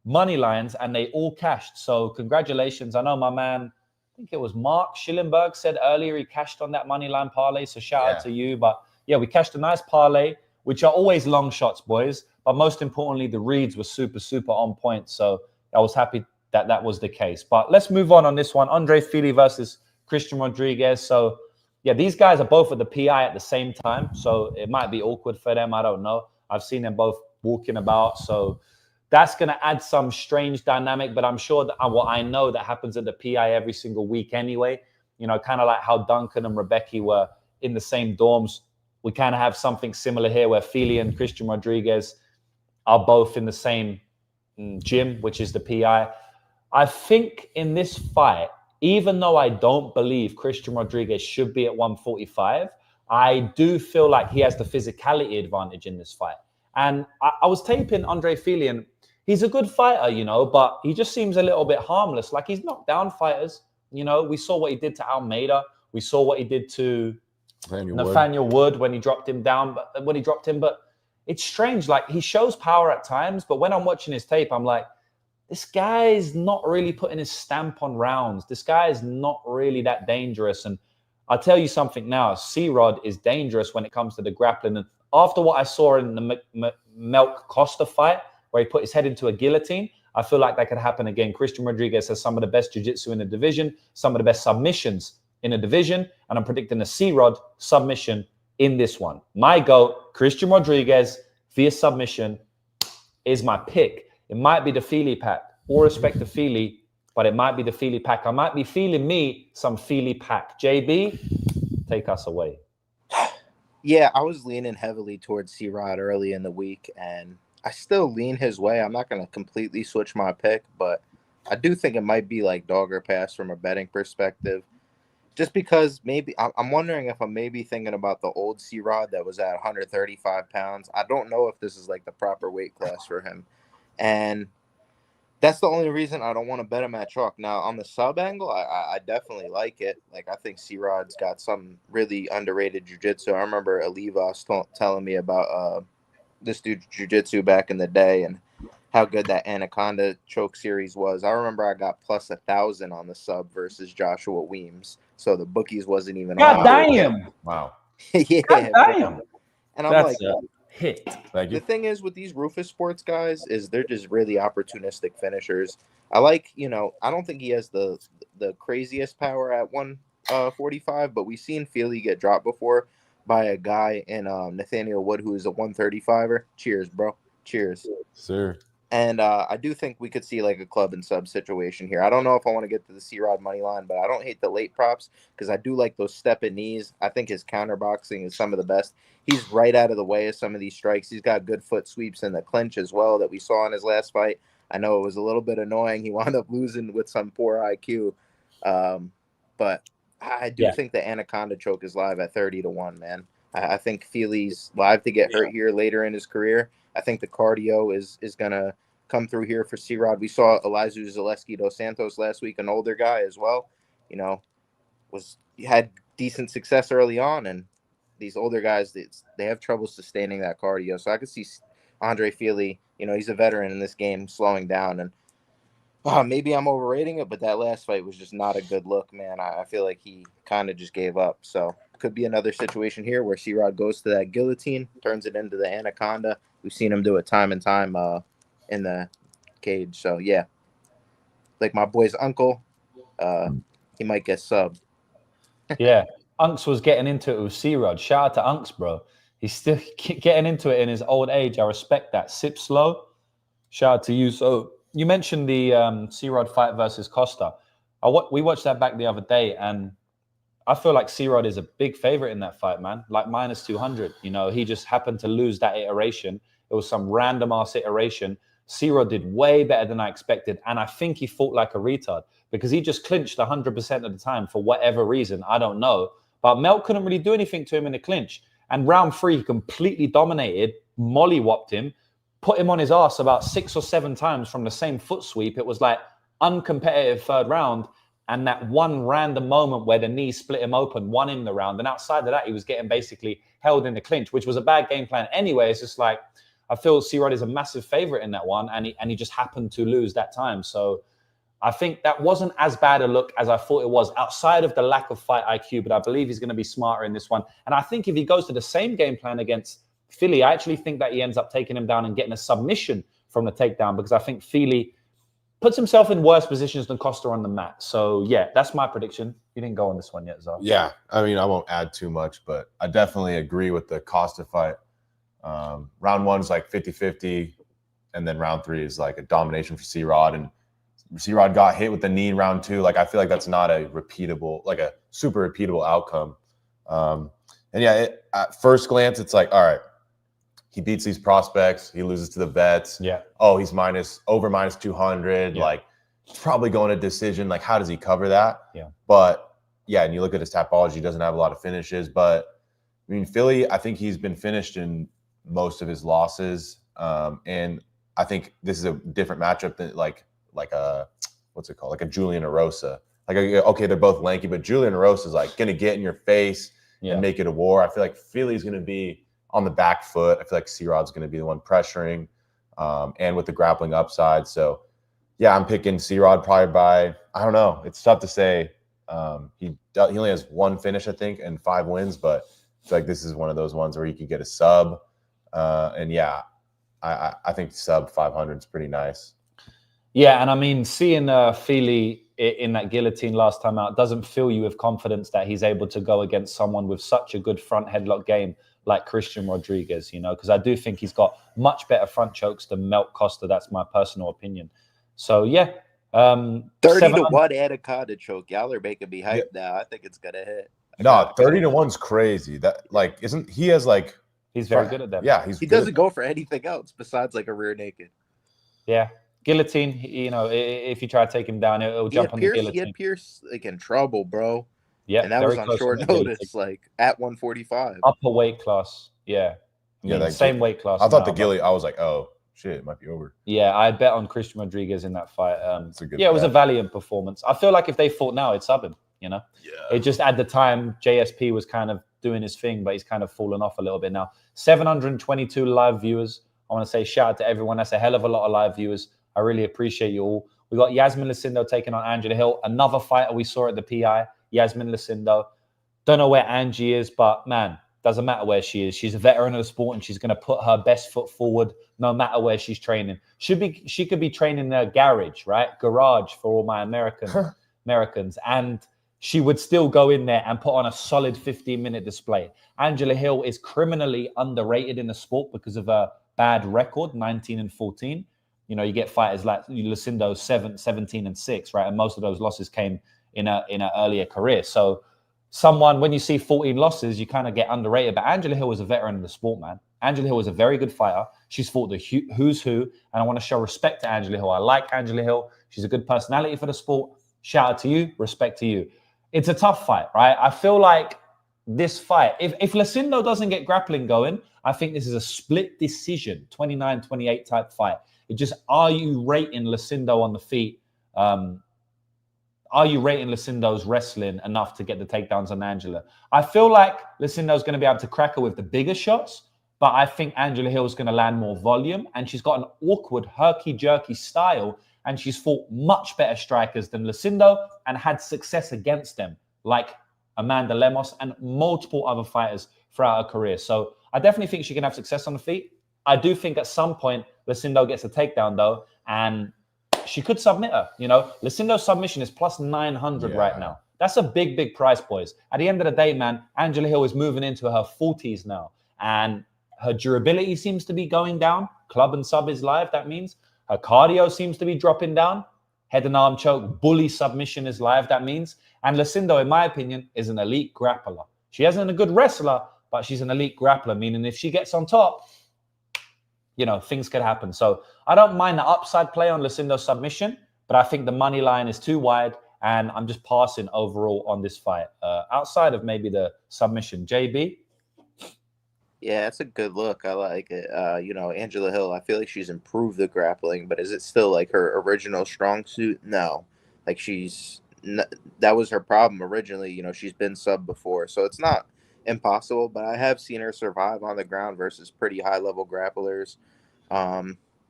Speaker 2: money lines, and they all cashed. So congratulations. I know my man, I think it was Mark Schillenberg, said earlier he cashed on that money line parlay. So shout out to you. But yeah, we cashed a nice parlay, which are always long shots, boys. But most importantly, the reads were super, super on point. So I was happy that was the case. But let's move on this one. Andre Fili versus Christian Rodriguez. So yeah, these guys are both at the PI at the same time. So it might be awkward for them. I don't know. I've seen them both walking about. So that's going to add some strange dynamic, but I'm sure that I know that happens at the PI every single week anyway. You know, kind of like how Duncan and Rebecca were in the same dorms. We kind of have something similar here where Fili and Christian Rodriguez are both in the same gym, which is the PI. I think in this fight, even though I don't believe Christian Rodriguez should be at 145, I do feel like he has the physicality advantage in this fight. And I was taping Andre Fili, and he's a good fighter, you know, but he just seems a little bit harmless. Like, he's knocked down fighters. You know, we saw what he did to Almeida. We saw what he did to Nathaniel Wood when he dropped him down. But it's strange. Like, he shows power at times, but when I'm watching his tape, I'm like, this guy's not really putting his stamp on rounds. This guy is not really that dangerous. And I'll tell you something now. Cee Rod is dangerous when it comes to the grappling. And after what I saw in the Melk Costa fight, where he put his head into a guillotine, I feel like that could happen again. Christian Rodriguez has some of the best jiu-jitsu in the division, some of the best submissions in the division, and I'm predicting a Cee Rod submission in this one. My GOAT, Christian Rodriguez via submission, is my pick. It might be the Fili pack. All respect to Fili, but it might be the Fili pack. I might be feeling me some Fili pack. JB, take us away.
Speaker 4: Yeah, I was leaning heavily towards Cee Rod early in the week, and I still lean his way. I'm not going to completely switch my pick, but I do think it might be like dog or pass from a betting perspective. Just because maybe I'm wondering if I'm maybe thinking about the old Cee Rod that was at 135 pounds. I don't know if this is like the proper weight class for him. And that's the only reason I don't want to bet him at chalk. Now, on the sub angle, I definitely like it. Like, I think Cee Rod's got some really underrated jiu-jitsu. I remember Alivas telling me about this dude's jiu-jitsu back in the day and how good that Anaconda choke series was. I remember I got plus 1,000 on the sub versus Joshua Weems. So the bookies wasn't even
Speaker 2: God
Speaker 4: on.
Speaker 2: damn.
Speaker 3: Wow.
Speaker 4: Yeah.
Speaker 2: God damn.
Speaker 4: And I'm
Speaker 2: That's
Speaker 4: like,
Speaker 2: hit.
Speaker 4: the thing is with these Rufus Sports guys is they're just really opportunistic finishers. I like, you know, I don't think he has the craziest power at 145, but we've seen Fili get dropped before by a guy in Nathaniel Wood who is a 135er. Cheers, bro. Cheers.
Speaker 3: Sir.
Speaker 4: And I do think we could see like a club and sub situation here. I don't know if I want to get to the Cee Rod money line, but I don't hate the late props because I do like those step-in knees. I think his counterboxing is some of the best. He's right out of the way of some of these strikes. He's got good foot sweeps in the clinch as well that we saw in his last fight. I know it was a little bit annoying. He wound up losing with some poor IQ. But I do think the Anaconda choke is live at 30-1, man. I think Fili's live to get hurt here later in his career. I think the cardio is gonna come through here for Cee Rod. We saw Elizu Zaleski dos Santos last week, an older guy as well. You know, had decent success early on, and these older guys, they have trouble sustaining that cardio. So I could see Andre Fili, he's a veteran in this game, slowing down. And maybe I'm overrating it, but that last fight was just not a good look, man. I feel like he kind of just gave up. So could be another situation here where Cee Rod goes to that guillotine, turns it into the anaconda. We've seen him do it time and time in the cage. So yeah, like my boy's uncle, he might get subbed.
Speaker 2: Yeah, Unks was getting into it with Cee Rod. Shout out to Unks, bro. He's still getting into it in his old age. I respect that. Sip slow. Shout out to you. So you mentioned the Cee Rod fight versus Costa. We watched that back the other day, and I feel like Cee Rod is a big favorite in that fight, man. Like minus 200. He just happened to lose that iteration. It was some random ass iteration. Cee Rod did way better than I expected, and I think he fought like a retard because he just clinched 100% of the time for whatever reason. I don't know. But Mel couldn't really do anything to him in the clinch. And round 3, he completely dominated, mollywopped him, put him on his ass about 6 or 7 times from the same foot sweep. It was like uncompetitive third round. And that one random moment where the knee split him open, won him the round. And outside of that, he was getting basically held in the clinch, which was a bad game plan anyway. It's just like, I feel Cee Rod is a massive favorite in that one. And he just happened to lose that time. So I think that wasn't as bad a look as I thought it was, outside of the lack of fight IQ, but I believe he's going to be smarter in this one. And I think if he goes to the same game plan against Fili, I actually think that he ends up taking him down and getting a submission from the takedown, because I think Fili puts himself in worse positions than Costa on the mat. So, yeah, that's my prediction. You didn't go on this one yet, Zah.
Speaker 3: Yeah, I mean, I won't add too much, but I definitely agree with the Costa fight. Round 1 is like 50-50, and then round 3 is like a domination for Cee Rod. And Cee Rod got hit with the knee in round 2. Like, I feel like that's not a repeatable, like a super repeatable outcome. And yeah, at first glance, it's like, all right, he beats these prospects, he loses to the vets.
Speaker 2: Yeah.
Speaker 3: Oh, he's over minus 200.
Speaker 2: Yeah.
Speaker 3: Like, it's probably going to decision. Like, how does he cover that?
Speaker 2: Yeah.
Speaker 3: But yeah, and you look at his topology, he doesn't have a lot of finishes. But I mean, Fili, I think he's been finished in most of his losses. And I think this is a different matchup than like a, what's it called? Like a Julian Erosa. Like, okay, they're both lanky, but Julian Erosa is like going to get in your face and make it a war. I feel like Fili's going to be on the back foot. I feel like Cee Rod's going to be the one pressuring, and with the grappling upside. So yeah, I'm picking Cee Rod probably by, I don't know. It's tough to say. He only has 1 finish, I think, and 5 wins, but I feel like this is one of those ones where he could get a sub. And yeah, I think sub 500 is pretty nice.
Speaker 2: Yeah, and I mean, seeing Fili in that guillotine last time out doesn't fill you with confidence that he's able to go against someone with such a good front headlock game like Christian Rodriguez, because I do think he's got much better front chokes than Melt Costa. That's my personal opinion. So, yeah.
Speaker 4: 30-1 anaconda choke. Y'all are making me hyped now. I think it's going to hit.
Speaker 3: No, 30-1's crazy. That, like, isn't he has like...
Speaker 2: He's very good at that.
Speaker 3: Yeah,
Speaker 4: he doesn't go for anything else besides like a rear naked.
Speaker 2: Yeah. Guillotine, if you try to take him down, it'll jump on the guillotine.
Speaker 4: He had Pierce like in trouble, bro.
Speaker 2: Yeah,
Speaker 4: and that was on short notice, like at 145.
Speaker 2: Upper weight class, yeah. Same weight class.
Speaker 3: I thought the guillotine, I was like, oh, shit, it might be over.
Speaker 2: Yeah, I bet on Christian Rodriguez in that fight.
Speaker 3: It
Speaker 2: was a valiant performance. I feel like if they fought now, it'd sub him,
Speaker 3: Yeah.
Speaker 2: It just, at the time, JSP was kind of doing his thing, but he's kind of fallen off a little bit now. 722 live viewers. I want to say shout out to everyone. That's a hell of a lot of live viewers. I really appreciate you all. We got Yasmin Lucindo taking on Angela Hill, another fighter we saw at the PI. Yasmin Lucindo. Don't know where Angie is, but man, doesn't matter where she is. She's a veteran of the sport, and she's going to put her best foot forward no matter where she's training. She could be training in a garage, right? Garage for all my Americans. And she would still go in there and put on a solid 15-minute display. Angela Hill is criminally underrated in the sport because of a bad record, 19-14. You get fighters like Lucindo 17-6, right? And most of those losses came in an earlier career. So when you see 14 losses, you kind of get underrated. But Angela Hill is a veteran of the sport, man. Angela Hill is a very good fighter. She's fought the who's who, and I want to show respect to Angela Hill. I like Angela Hill. She's a good personality for the sport. Shout out to you. Respect to you. It's a tough fight, right? I feel like this fight. If Lucindo doesn't get grappling going, I think this is a split decision, 29-28 type fight. It just, are you rating Lucindo on the feet? Are you rating Lucindo's wrestling enough to get the takedowns on Angela? I feel like Lucindo's going to be able to crack her with the bigger shots, but I think Angela Hill's going to land more volume, and she's got an awkward, herky-jerky style, and she's fought much better strikers than Lucindo and had success against them, like Amanda Lemos and multiple other fighters throughout her career. So I definitely think she can have success on the feet. I do think at some point Lucindo gets a takedown, though, and she could submit her. You know, Lucindo's submission is plus 900 right now. That's a big, big price, boys. At the end of the day, man, Angela Hill is moving into her 40s now, and her durability seems to be going down. Club and sub is live, that means. Her cardio seems to be dropping down. Head and arm choke, bully submission is live, that means. And Lucindo, in my opinion, is an elite grappler. She isn't a good wrestler, but she's an elite grappler, meaning if she gets on top, you know, things could happen. So I don't mind the upside play on Lucindo's submission, but I think the money line is too wide, and I'm just passing overall on this fight. Outside of maybe the submission, JB?
Speaker 4: Yeah, it's a good look. I like it. You know, Angela Hill, I feel like she's improved the grappling, but is it still like her original strong suit? No. Like that was her problem originally. You know, she's been sub before, so it's not impossible, but I have seen her survive on the ground versus pretty high level grapplers.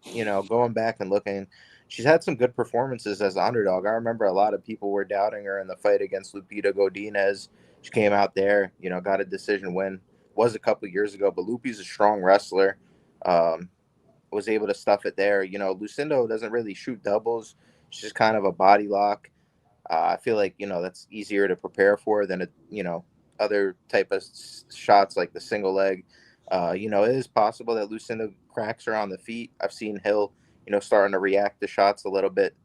Speaker 4: You know, going back and looking, she's had some good performances as an underdog. I remember a lot of people were doubting her in the fight against Lupita Godinez. She came out there, you know, got a decision win. Was a couple years ago, but Lupi's a strong wrestler. Was able to stuff it there. You know, Lucindo doesn't really shoot doubles. She's just kind of a body lock. I feel like, you know, that's easier to prepare for than other type of shots like the single leg. You know, it is possible that Lucindo cracks her on the feet. I've seen Hill, you know, starting to react to shots a little bit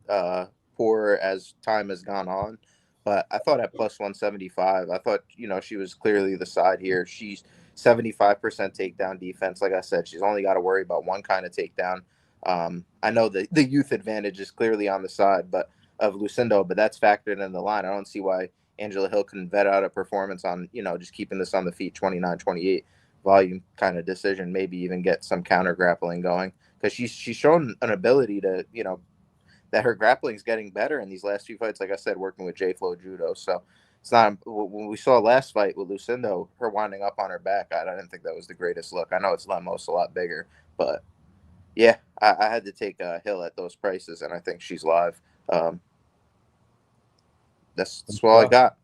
Speaker 4: poorer as time has gone on. But I thought at plus 175, I thought, you know, she was clearly the side here. She's 75% takedown defense. Like I said, she's only got to worry about one kind of takedown. I know the youth advantage is clearly on the side of Lucindo, but that's factored in the line. I don't see why Angela Hill can vet out a performance on, you know, just keeping this on the feet, 29-28 volume kind of decision, maybe even get some counter grappling going, because she's shown an ability to, you know, that her grappling is getting better in these last few fights. Like I said, working with J-Flow Judo. So it's not, when we saw last fight with Lucindo, her winding up on her back, I didn't think that was the greatest look. I know it's Lemos a lot bigger, but yeah, I had to take Hill at those prices, and I think she's live. That's all I got.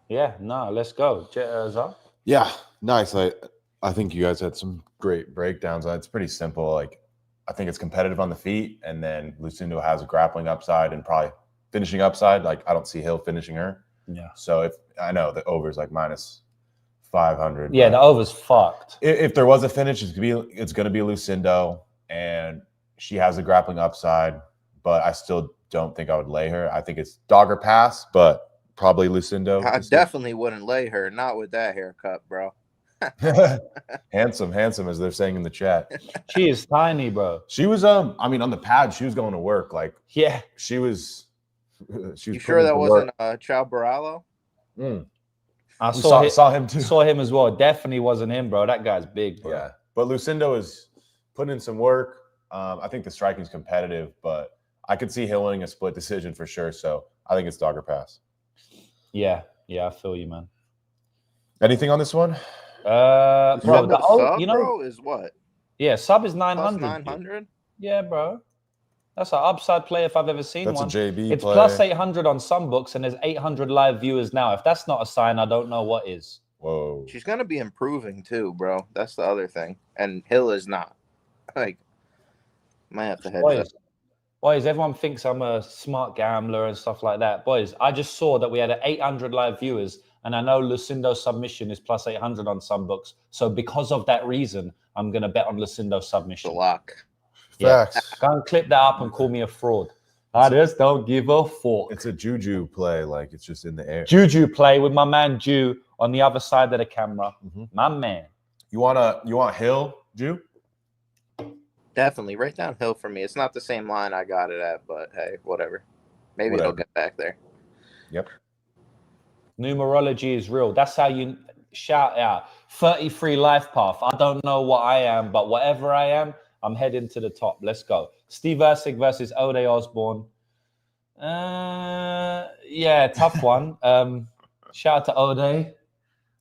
Speaker 2: Yeah, no, let's go. Zah?
Speaker 3: Yeah, nice. I think you guys had some great breakdowns. It's pretty simple. Like, I think it's competitive on the feet, and then Lucindo has a grappling upside and probably finishing upside. Like, I don't see Hill finishing her.
Speaker 2: Yeah.
Speaker 3: So if I know the over is like minus 500.
Speaker 2: Yeah, the over's fucked.
Speaker 3: If there was a finish, it's gonna be Lucindo, and she has a grappling upside. But I still don't think I would lay her. I think it's dog or pass, but probably Lucindo.
Speaker 4: I definitely wouldn't lay her, not with that haircut, bro.
Speaker 3: handsome, as they're saying in the chat.
Speaker 2: She is tiny, bro.
Speaker 3: She was I mean, on the pad, she was going to work. Like,
Speaker 2: yeah,
Speaker 3: she was
Speaker 4: you sure that wasn't Chao Barallo?
Speaker 2: I
Speaker 3: saw him too.
Speaker 2: Saw him as well. Definitely wasn't him, bro. That guy's big, bro.
Speaker 3: Yeah, but Lucindo is putting in some work. I think the striking is competitive, but I could see Hill winning a split decision for sure. So I think it's dog or pass.
Speaker 2: Yeah, I feel you, man.
Speaker 3: Anything on this one?
Speaker 4: Bro, sub,
Speaker 2: you know,
Speaker 4: bro, is what?
Speaker 2: Yeah, sub is 900.
Speaker 4: 900?
Speaker 2: Yeah, bro. That's an upside play if I've ever seen one.
Speaker 3: That's a JB
Speaker 2: It's
Speaker 3: play.
Speaker 2: plus 800 on some books, and there's 800 live viewers now. If that's not a sign, I don't know what is.
Speaker 3: Whoa.
Speaker 4: She's going to be improving too, bro. That's the other thing. And Hill is not. Like, might have to head up.
Speaker 2: Boys, everyone thinks I'm a smart gambler and stuff like that. Boys, I just saw that we had 800 live viewers, and I know Lucindo's submission is plus 800 on some books. So because of that reason, I'm going to bet on Lucindo's submission.
Speaker 4: The lock.
Speaker 3: Facts.
Speaker 2: Go and clip that up and call me a fraud. I just don't give a fuck.
Speaker 3: It's a juju play, like it's just in the air.
Speaker 2: Juju play with my man Ju on the other side of the camera.
Speaker 3: Mm-hmm.
Speaker 2: My man.
Speaker 3: You want Hill, Ju?
Speaker 4: Definitely. Right down Hill for me. It's not the same line I got it at, but hey, whatever. Maybe it'll get back there.
Speaker 3: Yep.
Speaker 2: Numerology is real. That's how you... shout out 33 life path. I don't know what I am, but whatever I am, I'm heading to the top. Let's go. Steve Erceg versus Ode Osbourne. Yeah, tough one. Shout out to Ode.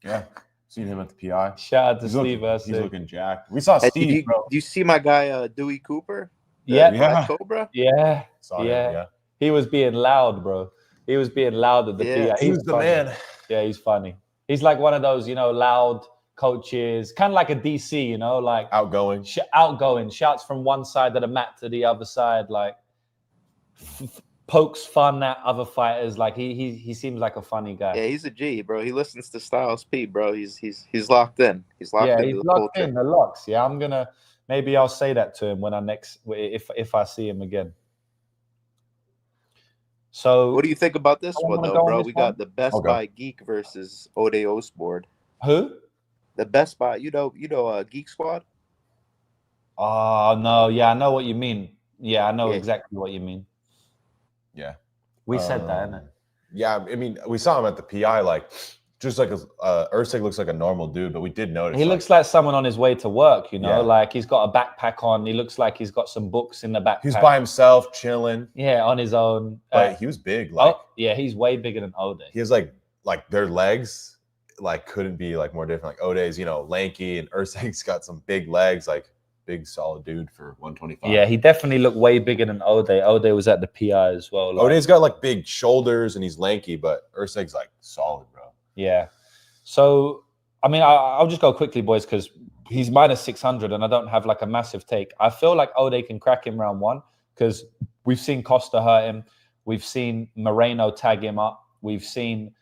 Speaker 3: Yeah, seen him at the PI.
Speaker 2: Shout out to
Speaker 3: He's
Speaker 2: Steve
Speaker 3: looking,
Speaker 2: Erceg.
Speaker 3: he's looking jacked. We saw
Speaker 4: Hey,
Speaker 3: Steve, bro.
Speaker 4: do you see my guy Dewey Cooper?
Speaker 2: Yeah.
Speaker 4: Black Cobra?
Speaker 2: Yeah.
Speaker 3: Saw him,
Speaker 2: Yeah.
Speaker 3: yeah.
Speaker 2: He was being loud, bro. He was being loud at the
Speaker 4: Yeah.
Speaker 2: PI.
Speaker 3: He's the
Speaker 2: funny.
Speaker 3: man.
Speaker 2: Yeah, he's funny. He's like one of those, loud coaches, kind of like a DC, like
Speaker 3: Outgoing.
Speaker 2: outgoing, shouts from one side of the mat to the other side, like pokes fun at other fighters. Like he seems like a funny guy.
Speaker 4: Yeah, he's a G, bro. He listens to Styles P, bro. He's locked in. He's locked into
Speaker 2: he's
Speaker 4: the
Speaker 2: locked
Speaker 4: culture.
Speaker 2: in the locks. Yeah, maybe I'll say that to him when if I see him again. So
Speaker 4: What do you think about this
Speaker 2: I
Speaker 4: one,
Speaker 2: wanna
Speaker 4: though,
Speaker 2: go on
Speaker 4: bro?
Speaker 2: this
Speaker 4: We
Speaker 2: one?
Speaker 4: got the Best
Speaker 3: Okay.
Speaker 4: Buy Geek versus Ode Osbourne.
Speaker 2: who?
Speaker 4: The Best Buy, Geek Squad.
Speaker 2: Oh no, yeah, I know what you mean. Yeah, I know
Speaker 4: Yeah.
Speaker 2: exactly what you mean.
Speaker 3: Yeah.
Speaker 2: We said that, innit?
Speaker 3: Yeah, I mean, we saw him at the PI, like, just like Erceg looks like a normal dude, but we did notice.
Speaker 2: He looks like someone on his way to work,
Speaker 3: Yeah.
Speaker 2: like he's got a backpack on. He looks like he's got some books in the backpack.
Speaker 3: he's by himself, chilling.
Speaker 2: Yeah, on his own.
Speaker 3: But he was big. Like,
Speaker 2: yeah, he's way bigger than Ode.
Speaker 3: he has like their legs, like, couldn't be like more different. Like Ode's, lanky, and Erceg's got some big legs, like big solid dude for 125.
Speaker 2: Yeah, he definitely looked way bigger than Ode. Ode was at the PI as well. like-
Speaker 3: Ode's got like big shoulders and he's lanky, but Erceg's like solid, bro.
Speaker 2: Yeah. So, I mean, I'll just go quickly, boys, because he's minus 600 and I don't have like a massive take. I feel like Ode can crack him round one because we've seen Costa hurt him. We've seen Moreno tag him up. We've seen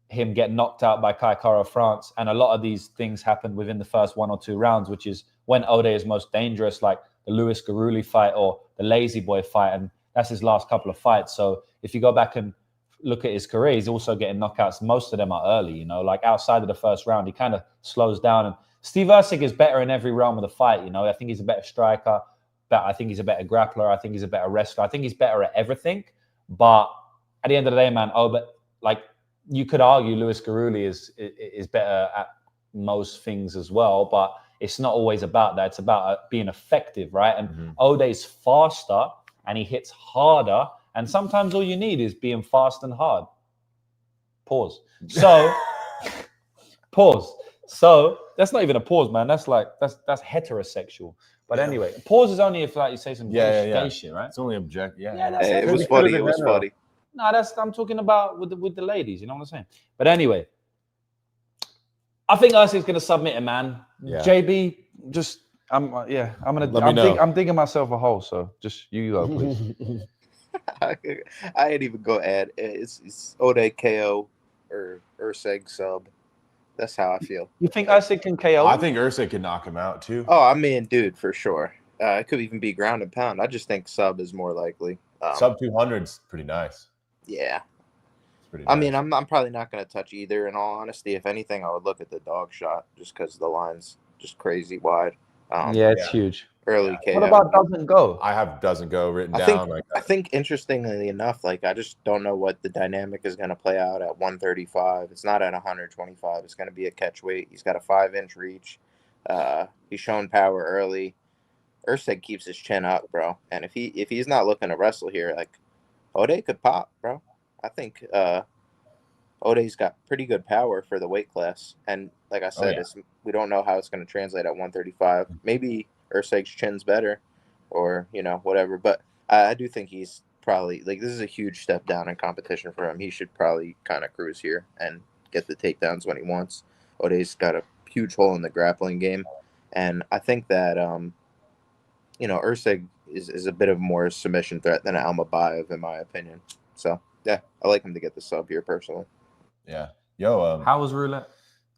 Speaker 2: him get knocked out by Cachoeira France. And a lot of these things happen within the first 1 or 2 rounds, which is when Ode is most dangerous, like the Luis Garuli fight or the Lazy Boy fight. And that's his last couple of fights. So if you go back and look at his career, he's also getting knockouts. Most of them are early, like outside of the first round, he kind of slows down. And Steve Erceg is better in every realm of the fight. I think he's a better striker, but I think he's a better grappler. I think he's a better wrestler. I think he's better at everything. But at the end of the day, man, but like you could argue Luis Garuli is better at most things as well, but it's not always about that. It's about being effective, right? And Ode's faster and he hits harder. And sometimes all you need is being fast and hard. Pause. So, pause. So that's not even a pause, man. That's heterosexual. But anyway, pause is only if like you say some gay shit, right?
Speaker 3: It's only object. Yeah.
Speaker 2: Yeah, that's
Speaker 4: Hey, it was funny. It was funny.
Speaker 2: No, I'm talking about with the ladies. You know what I'm saying? But anyway, I think Erceg's gonna submit it, man.
Speaker 3: Yeah.
Speaker 2: JB,
Speaker 1: Just I'm gonna.
Speaker 3: Let me know.
Speaker 1: I'm digging myself a hole. So just you go, please.
Speaker 4: I ain't even go add. It's Ode KO or Erceg sub. That's how I feel.
Speaker 2: You think Erceg can KO?
Speaker 3: I think Erceg can knock him out too.
Speaker 4: Oh, I mean, dude, for sure. It could even be ground and pound. I just think sub is more likely.
Speaker 3: Sub 200's pretty nice.
Speaker 4: Yeah.
Speaker 3: It's pretty
Speaker 4: I
Speaker 3: nice.
Speaker 4: mean, I'm probably not going to touch either. In all honesty, if anything, I would look at the dog shot just because the line's just crazy wide.
Speaker 1: Yeah, it's huge.
Speaker 4: Early KO.
Speaker 1: What about doesn't go?
Speaker 3: I have doesn't go written
Speaker 4: I
Speaker 3: down.
Speaker 4: think, I think interestingly enough, like I just don't know what the dynamic is going to play out at 135. It's not at 125. It's going to be a catch weight. He's got a 5-inch reach. He's shown power early. Erceg keeps his chin up, bro. And if he's not looking to wrestle here, like Ode could pop, bro. I think Ode's got pretty good power for the weight class. And like I said, we don't know how it's going to translate at 135. Maybe Erceg's chin's better or, whatever. But I do think he's probably, like, this is a huge step down in competition for him. He should probably kind of cruise here and get the takedowns when he wants. Ode's got a huge hole in the grappling game. And I think that, Erceg is a bit of more submission threat than Almabayev, in my opinion. So, yeah, I like him to get the sub here personally.
Speaker 3: Yeah. Yo,
Speaker 2: How was roulette?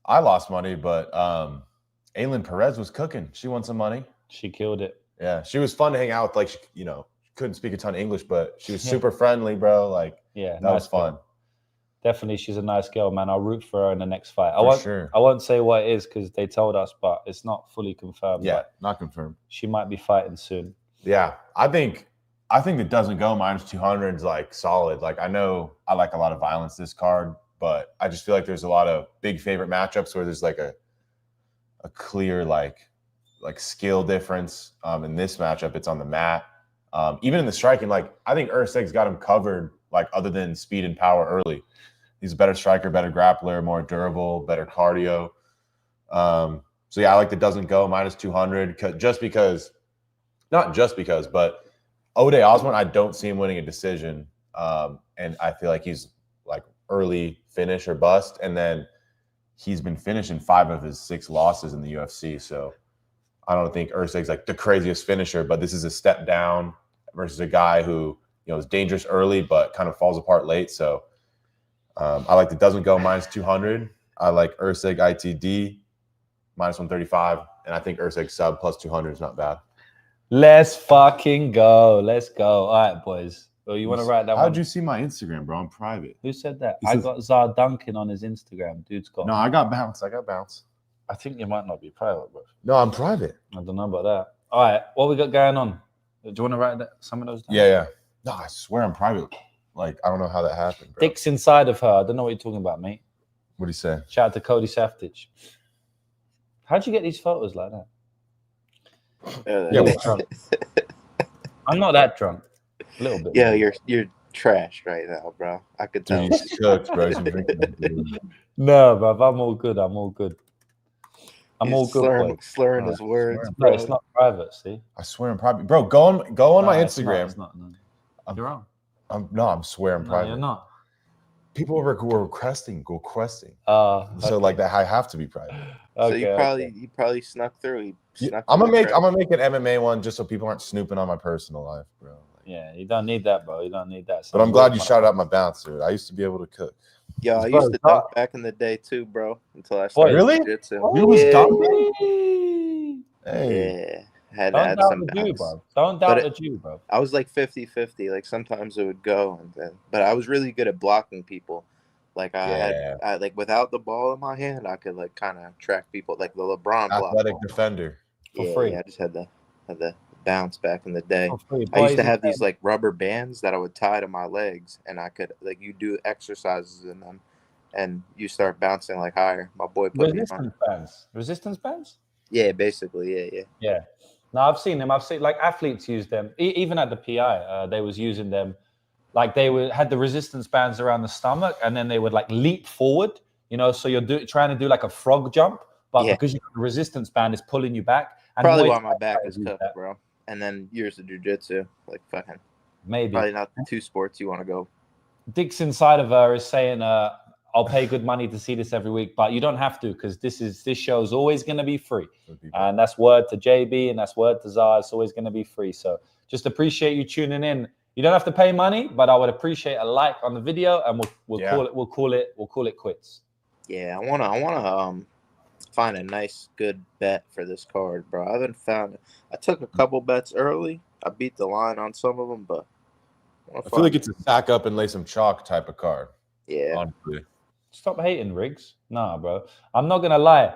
Speaker 3: I lost money, but Aylin Perez was cooking. She won some money.
Speaker 2: She killed it.
Speaker 3: Yeah. She was fun to hang out with. Like, she, couldn't speak a ton of English, but she was super friendly, bro. Like,
Speaker 2: Yeah,
Speaker 3: that was fun.
Speaker 2: girl. Definitely, she's a nice girl, man. I'll root for her in the next fight.
Speaker 3: Sure.
Speaker 2: I won't say what it is because they told us, but it's not fully confirmed.
Speaker 3: Yeah,
Speaker 2: but
Speaker 3: not confirmed.
Speaker 2: she might be fighting soon.
Speaker 3: Yeah, I think it doesn't go minus 200 is like solid. Like, I know I like a lot of violence this card, but I just feel like there's a lot of big favorite matchups where there's like a clear like skill difference. In this matchup, it's on the mat. Even in the striking, like I think Erceg's got him covered, like other than speed and power early. He's a better striker, better grappler, more durable, better cardio. So yeah, I like the doesn't go minus 200 not just because, but Ode Osbourne, I don't see him winning a decision. And I feel like he's like early finish or bust. And then he's been finishing 5 of his 6 losses in the UFC. So I don't think Erceg's like the craziest finisher, but this is a step down versus a guy who, is dangerous early, but kind of falls apart late. So I like the doesn't go minus 200. I like Erceg ITD minus 135. And I think Erceg sub plus 200 is not bad.
Speaker 2: Let's fucking go. Let's go. All right, boys. Well, you want to write that one?
Speaker 3: How'd you see my Instagram, bro? I'm private.
Speaker 2: Who said that? I got Zar Duncan on his Instagram. Dude's got.
Speaker 3: No, I got bounce.
Speaker 2: I think you might not be private, bro.
Speaker 3: No, I'm private.
Speaker 2: I don't know about that. All right, what we got going on? Do you want to write some of those down?
Speaker 3: Yeah. No, I swear I'm private. Like, I don't know how that happened, bro.
Speaker 2: Dick's inside of her. I don't know what you're talking about, mate.
Speaker 3: What'd he say?
Speaker 2: Shout out to Cody Saftage. How'd you get these photos like that? I'm not that drunk. A little bit.
Speaker 4: Yeah, you're trash right now, bro. I could tell.
Speaker 3: Dude, he's cooked, bro. He's been drinking.
Speaker 2: No, bro. I'm all good. I'm all good.
Speaker 4: Slurring his words,
Speaker 2: No,
Speaker 4: bro.
Speaker 2: it's not private. See,
Speaker 3: I swear I'm private, bro. Go on my Instagram.
Speaker 2: It's not. No.
Speaker 3: I'm-
Speaker 2: You're wrong.
Speaker 3: I swear I'm
Speaker 2: No,
Speaker 3: private.
Speaker 2: you're not.
Speaker 3: People were requesting. So like that, I have to be private.
Speaker 4: So
Speaker 2: Okay,
Speaker 4: you probably snuck through.
Speaker 3: I'm gonna make an MMA one just so people aren't snooping on my personal life, bro.
Speaker 2: Yeah, you don't need that, bro. You don't need that.
Speaker 3: But I'm glad you shouted out my bounce, dude. I used to be able to cook.
Speaker 4: Yo, I used to dunk back in the day too, bro. Until I
Speaker 2: Boy,
Speaker 4: started
Speaker 3: really?
Speaker 4: jiu-jitsu.
Speaker 3: You was
Speaker 4: Yeah.
Speaker 3: dunking? Hey.
Speaker 4: Yeah, had
Speaker 2: Don't doubt
Speaker 4: some
Speaker 2: the Jew,
Speaker 4: bounce.
Speaker 2: bro. Don't doubt the Jew, bro.
Speaker 4: I was like 50-50. Like sometimes it would go, but I was really good at blocking people. Like I like without the ball in my hand, I could like kind of track people like the LeBron block.
Speaker 3: Athletic defender.
Speaker 2: For free.
Speaker 4: Yeah, I just had the bounce back in the day.
Speaker 2: For free.
Speaker 4: I used to
Speaker 2: Boys
Speaker 4: have
Speaker 2: and
Speaker 4: these like rubber bands that I would tie to my legs, and I could like you do exercises in them, and you start bouncing like higher. My boy put me on.
Speaker 2: Resistance bands.
Speaker 4: Yeah, basically, yeah.
Speaker 2: No, I've seen them. I've seen like athletes use them. Even at the PI, they was using them. Like they had the resistance bands around the stomach, and then they would like leap forward. So you're trying to do like a frog jump, but because the resistance band is pulling you back. And
Speaker 4: probably why my back is cooked, bro. And then years of jiu-jitsu, like fucking.
Speaker 2: Maybe
Speaker 4: probably not the 2 sports you want to go.
Speaker 2: Dick's inside of her is saying, "I'll pay good money to see this every week, but you don't have to because this show is always going to be free." And that's word to JB, and that's word to Zara. It's always going to be free. So just appreciate you tuning in. You don't have to pay money, but I would appreciate a like on the video, and we'll call it quits.
Speaker 4: Yeah, I wanna find a nice good bet for this card, bro. I haven't found it. I took a couple bets early. I beat the line on some of them, but
Speaker 3: I feel like it's a sack up and lay some chalk type of card.
Speaker 4: Yeah.
Speaker 3: Honestly.
Speaker 2: Stop hating, Riggs. Nah, bro. I'm not gonna lie.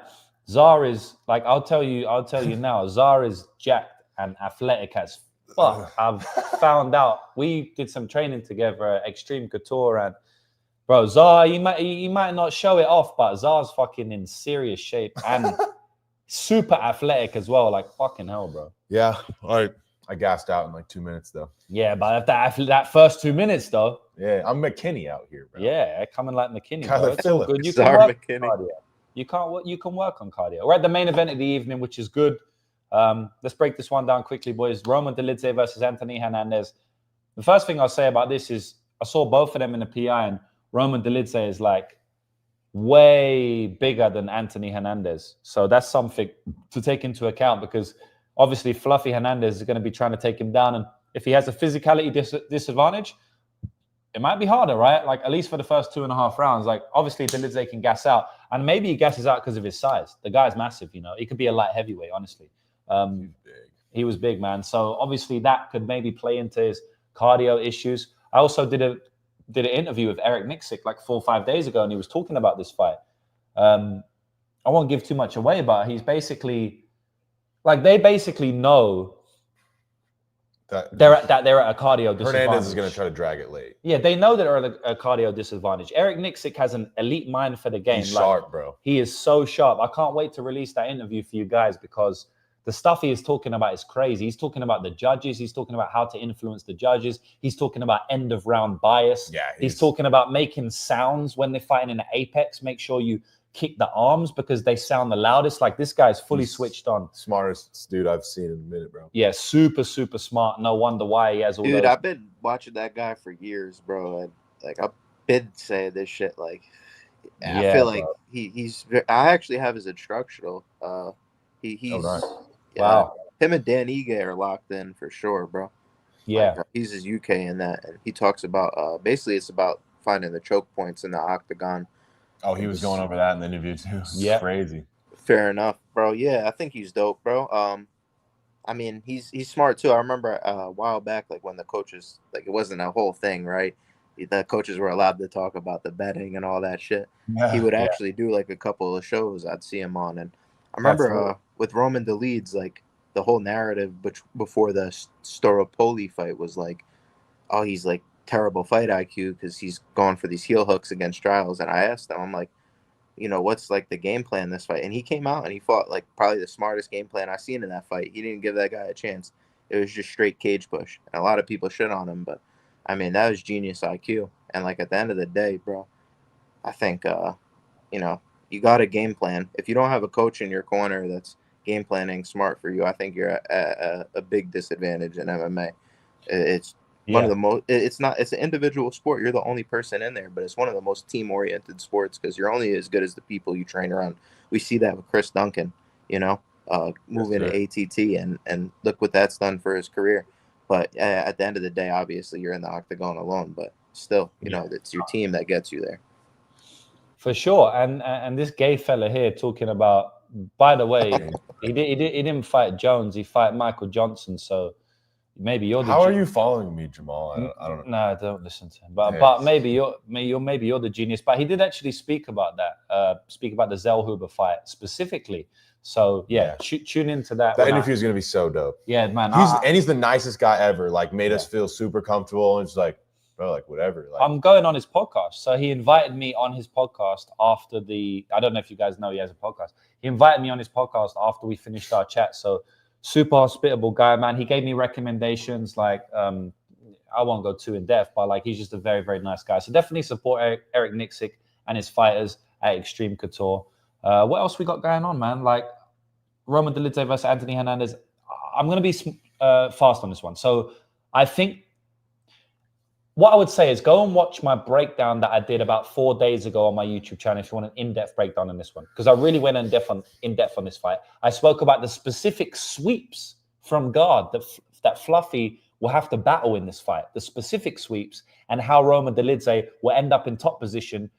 Speaker 2: Zar is like I'll tell you now. Zar is jacked and athletic as fuck. I've found out. We did some training together at Extreme Couture, and bro, Zar, he might not show it off, but Zar's fucking in serious shape and super athletic as well. Like fucking hell, bro.
Speaker 3: Yeah, I gassed out in like 2 minutes though.
Speaker 2: Yeah, but that first 2 minutes though.
Speaker 3: Yeah, I'm McKinney out here, bro.
Speaker 2: Yeah, coming like McKinney.
Speaker 3: Kinda
Speaker 2: Bro. It's all good. You can
Speaker 4: Zar
Speaker 2: work
Speaker 4: McKinney.
Speaker 2: on cardio. You can work on cardio. We're at the main event of the evening, which is good. Let's break this one down quickly, boys. Roman Dolidze versus Anthony Hernandez. The first thing I'll say about this is I saw both of them in the PI, and Roman Dolidze is like way bigger than Anthony Hernandez. So that's something to take into account because obviously Fluffy Hernandez is going to be trying to take him down. And if he has a physicality disadvantage, it might be harder, right? Like at least for the first 2.5 rounds. Like obviously Dolidze can gas out, and maybe he gasses out because of his size. The guy's massive, He could be a light heavyweight, honestly.
Speaker 3: He's big.
Speaker 2: He was big, man. So obviously that could maybe play into his cardio issues. I also did an interview with Eric Nixick like 4 or 5 days ago, and he was talking about this fight. I won't give too much away, but he's basically like they basically know they're at a cardio disadvantage.
Speaker 3: Hernandez is going to try to drag it late.
Speaker 2: Yeah, they know they're at a cardio disadvantage. Eric Nicksick has an elite mind for the game.
Speaker 3: He's sharp, bro.
Speaker 2: He is so sharp. I can't wait to release that interview for you guys because the stuff he is talking about is crazy. He's talking about the judges. He's talking about how to influence the judges. He's talking about end of round bias.
Speaker 3: Yeah,
Speaker 2: he's talking about making sounds when they're fighting in the apex. Make sure you kick the arms because they sound the loudest. Like this guy's fully switched on.
Speaker 3: Smartest dude I've seen in a minute, bro.
Speaker 2: Yeah, super, super smart. No wonder why he has all
Speaker 4: Dude,
Speaker 2: those.
Speaker 4: I've been watching that guy for years, bro. I've been saying this shit. Like, I feel like he's. I actually have his instructional. He's.
Speaker 3: Oh, nice.
Speaker 4: Yeah,
Speaker 2: wow.
Speaker 4: Him and Dan Ige are locked in for sure, bro.
Speaker 2: Yeah.
Speaker 4: Like, he's his UK in that, and he talks about basically it's about finding the choke points in the octagon.
Speaker 3: Oh, he was going over that in the interview too.
Speaker 2: Yeah,
Speaker 3: crazy.
Speaker 4: Fair enough, bro. Yeah, I think he's dope, bro. I mean, he's smart too. I remember a while back, like when the coaches, like it wasn't a whole thing, right? The coaches were allowed to talk about the betting and all that shit.
Speaker 3: Yeah,
Speaker 4: he would actually do like a couple of shows I'd see him on, and I remember with Roman Dolidze, like the whole narrative before the Staropoli fight was like, oh, he's like terrible fight IQ because he's going for these heel hooks against Striles. And I asked him, I'm like, you know, what's like the game plan this fight? And he came out and he fought like probably the smartest game plan I've seen in that fight. He didn't give that guy a chance. It was just straight cage push. And a lot of people shit on him, but I mean, that was genius IQ. And like at the end of the day, bro, I think, you know, you got a game plan. If you don't have a coach in your corner that's game planning smart for you, I think you're at a big disadvantage in MMA. It's one of the most, it's an individual sport. You're the only person in there, but it's one of the most team-oriented sports because you're only as good as the people you train around. We see that with Chris Duncan, you know, moving to ATT, and look what that's done for his career. But at the end of the day, obviously, you're in the octagon alone, but still, you know, it's your team that gets you there.
Speaker 2: For sure. And this gay fella here talking about, by the way, he didn't fight Jones, he fight Michael Johnson, so maybe you're the
Speaker 3: How are you following me, Jamal? I don't know.
Speaker 2: No, don't listen to him. But maybe you're the genius. But he did actually speak about that. Speak about the Zellhuber fight specifically. So yeah. Tune into that.
Speaker 3: That interview is gonna be so dope.
Speaker 2: Yeah, man.
Speaker 3: He's the nicest guy ever. Like made us feel super comfortable. And it's like, bro, like whatever. Like,
Speaker 2: I'm going on his podcast. So he invited me on his podcast after I don't know if you guys know he has a podcast. He invited me on his podcast after we finished our chat. So super hospitable guy, man. He gave me recommendations. Like, I won't go too in depth, but like he's just a very, very nice guy. So definitely support Eric Nicksick and his fighters at Extreme Couture. What else we got going on, man? Like Roman Dolidze versus Anthony Hernandez. I'm going to be fast on this one. So I think what I would say is go and watch my breakdown that I did about 4 days ago on my YouTube channel if you want an in-depth breakdown on this one. Because I really went in depth on this fight. I spoke about the specific sweeps from guard that Fluffy will have to battle in this fight. The specific sweeps and how Roman Dolidze will end up in top position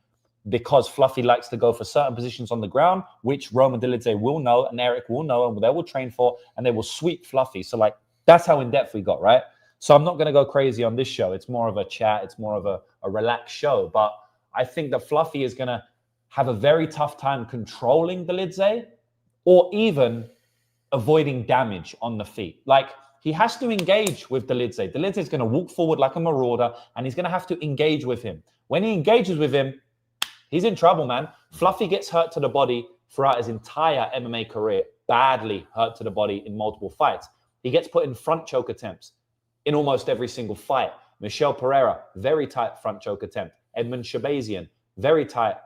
Speaker 2: because Fluffy likes to go for certain positions on the ground, which Roman Dolidze will know and Eric will know and they will train for, and they will sweep Fluffy. So like that's how in-depth we got, right? So I'm not going to go crazy on this show. It's more of a chat. It's more of a relaxed show. But I think that Fluffy is going to have a very tough time controlling Dolidze or even avoiding damage on the feet. Like, he has to engage with Dolidze. Dolidze is going to walk forward like a marauder, and he's going to have to engage with him. When he engages with him, he's in trouble, man. Fluffy gets hurt to the body throughout his entire MMA career, badly hurt to the body in multiple fights. He gets put in front choke attempts in almost every single fight. Michel Pereira, very tight front choke attempt. Edmund Shabazian, very tight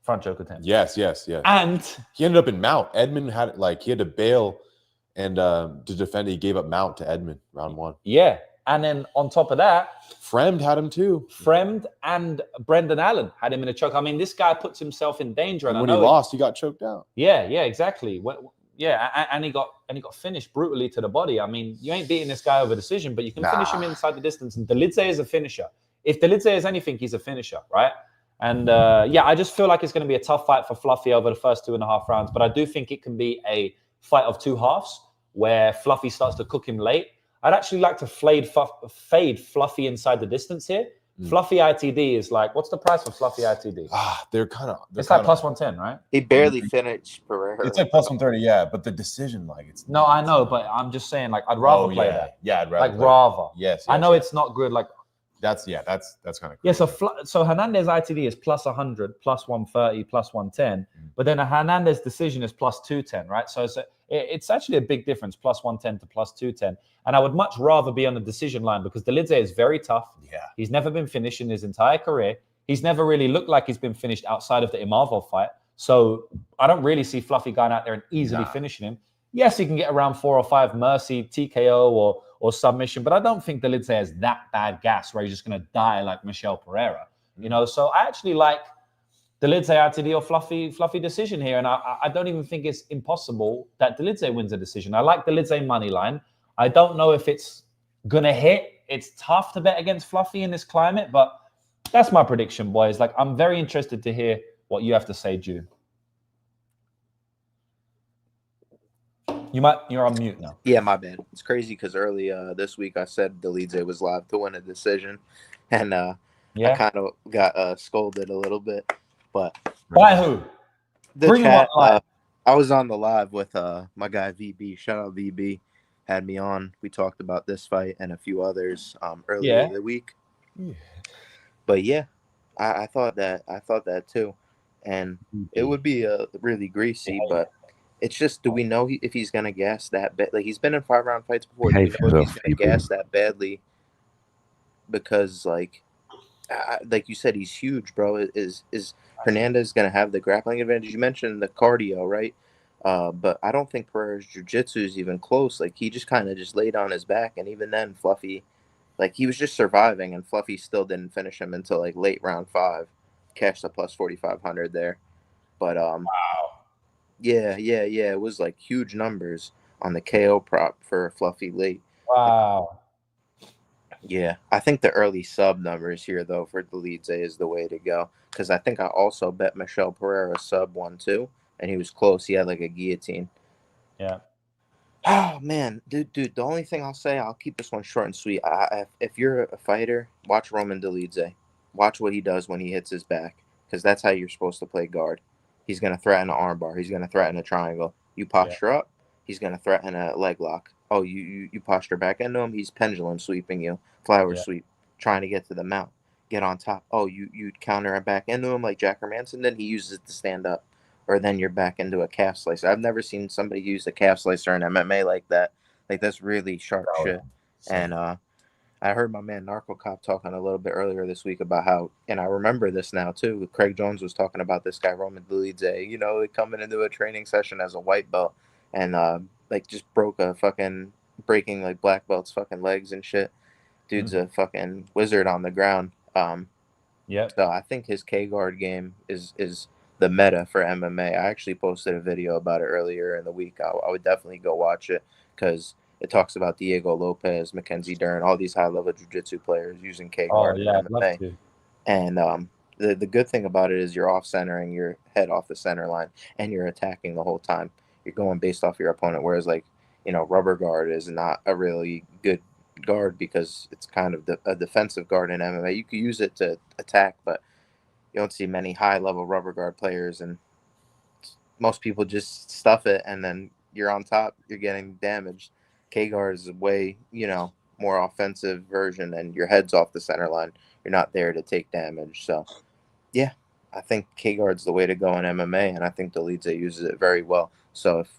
Speaker 2: front choke attempt.
Speaker 3: Yes.
Speaker 2: And
Speaker 3: he ended up in mount. Edmund had he had to bail and to defend it. He gave up mount to Edmund round 1.
Speaker 2: Yeah. And then on top of that,
Speaker 3: Fremd had him too.
Speaker 2: Fremd and Brendan Allen had him in a choke. I mean, this guy puts himself in danger.
Speaker 3: And when he lost, he got choked out.
Speaker 2: Yeah, exactly. And he got finished brutally to the body. I mean, you ain't beating this guy over decision, but you can finish him inside the distance. And Dolidze is a finisher. If Dolidze is anything, he's a finisher, right? And I just feel like it's going to be a tough fight for Fluffy over the first 2.5 rounds. But I do think it can be a fight of 2 halves where Fluffy starts to cook him late. I'd actually like to fade Fluffy inside the distance here Fluffy ITD is like, what's the price for Fluffy ITD?
Speaker 3: They're kind of.
Speaker 2: It's like plus 110, right?
Speaker 4: He barely finished Pereira.
Speaker 3: It's like plus 130, yeah. But the decision, like, it's.
Speaker 2: No, I know, but I'm just saying, like, I'd rather play that.
Speaker 3: Yeah, I'd rather.
Speaker 2: Like, rather.
Speaker 3: Yes.
Speaker 2: I know it's not good. Like,
Speaker 3: that's kind of.
Speaker 2: yeah. So Hernandez ITD is plus 100, plus 130, plus 110, but then a Hernandez decision is plus 210, right? So it's actually a big difference, plus 110 to plus 210. And I would much rather be on the decision line because Dolidze is very tough.
Speaker 3: Yeah.
Speaker 2: He's never been finished in his entire career. He's never really looked like he's been finished outside of the Imavo fight. So I don't really see Fluffy going out there and easily finishing him. Yes, he can get around 4 or 5 mercy, TKO or submission, but I don't think Dolidze has that bad gas where he's just going to die like Michel Pereira. You know, so I actually like Dolidze ITD or Fluffy decision here, and I don't even think it's impossible that Dolidze wins a decision. I like Dolidze money line. I don't know if it's going to hit. It's tough to bet against Fluffy in this climate, but that's my prediction, boys. Like, I'm very interested to hear what you have to say, Ju. You're on mute now.
Speaker 4: Yeah, my bad. It's crazy because early this week I said Dolidze was live to win a decision, and I kind of got scolded a little bit. But
Speaker 2: by who?
Speaker 4: Bring him on live. I was on the live with my guy VB. Shout out VB. Had me on. We talked about this fight and a few others earlier in the week. Yeah. But yeah, I thought that too, and it would be really greasy. But it's just, do we know if he's gonna gas that bad? Like, he's been in 5-round fights before. Do we know if he's gonna gas that badly? Because like you said, he's huge, bro. Is Hernandez gonna have the grappling advantage? You mentioned the cardio, right? But I don't think Pereira's jiu-jitsu is even close. Like, he just kind of just laid on his back, and even then, Fluffy, like, he was just surviving, and Fluffy still didn't finish him until like late round 5. Cashed the plus 4,500 there. But wow. Yeah. It was like huge numbers on the KO prop for Fluffy late.
Speaker 2: Wow.
Speaker 4: Yeah, I think the early sub numbers here though for Dolidze is the way to go, because I think I also bet Michel Pereira sub 1-2, and he was close. He had like a guillotine.
Speaker 2: Yeah.
Speaker 4: Oh man, dude. The only thing I'll say, I'll keep this one short and sweet. If you're a fighter, watch Roman Dolidze. Watch what he does when he hits his back, because that's how you're supposed to play guard. He's gonna threaten an armbar. He's gonna threaten a triangle. You posture up, he's gonna threaten a leg lock. Oh, you posture back into him, he's pendulum sweeping you, flower sweep, trying to get to the mount, get on top. Oh, you counter it back into him like Jack Hermanson, then he uses it to stand up, or then you're back into a calf slicer. I've never seen somebody use a calf slicer in MMA like that. Like, that's really sharp shit. And I heard my man Narco Cop talking a little bit earlier this week about how, and I remember this now too, Craig Jones was talking about this guy Roman Dolidze, you know, coming into a training session as a white belt and like just breaking like black belts fucking legs and shit. Dude's a fucking wizard on the ground. So I think his K-guard game is the meta for MMA. I actually posted a video about it earlier in the week. I would definitely go watch it, because it talks about Diego Lopez, Mackenzie Dern, all these high-level jiu-jitsu players using K-guard in MMA. And the good thing about it is you're off-centering your head off the center line, and you're attacking the whole time. You're going based off your opponent, whereas, like, you know, rubber guard is not a really good guard because it's kind of a defensive guard in MMA. You could use it to attack, but you don't see many high-level rubber guard players, and most people just stuff it, and then you're on top, you're getting damaged. K-guard is a way, you know, more offensive version, and your head's off the center line. You're not there to take damage. So, yeah, I think K-guard's the way to go in MMA, and I think Dolidze uses it very well. So if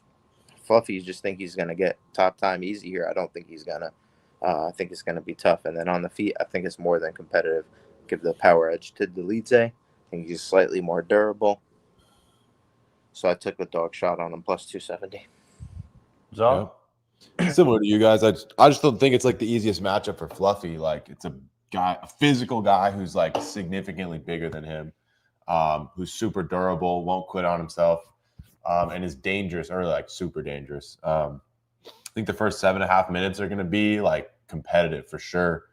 Speaker 4: Fluffy just think he's going to get top time easy here, I don't think he's going to. I think it's going to be tough. And then on the feet, I think it's more than competitive. Give the power edge to Dolidze. I think he's slightly more durable. So I took the dog shot on him, plus 270.
Speaker 2: So?
Speaker 3: Similar to you guys, I just don't think it's like the easiest matchup for Fluffy. Like, it's a physical guy who's like significantly bigger than him, who's super durable, won't quit on himself, and is dangerous, or like super dangerous. I think the first 7.5 minutes are going to be like competitive for sure.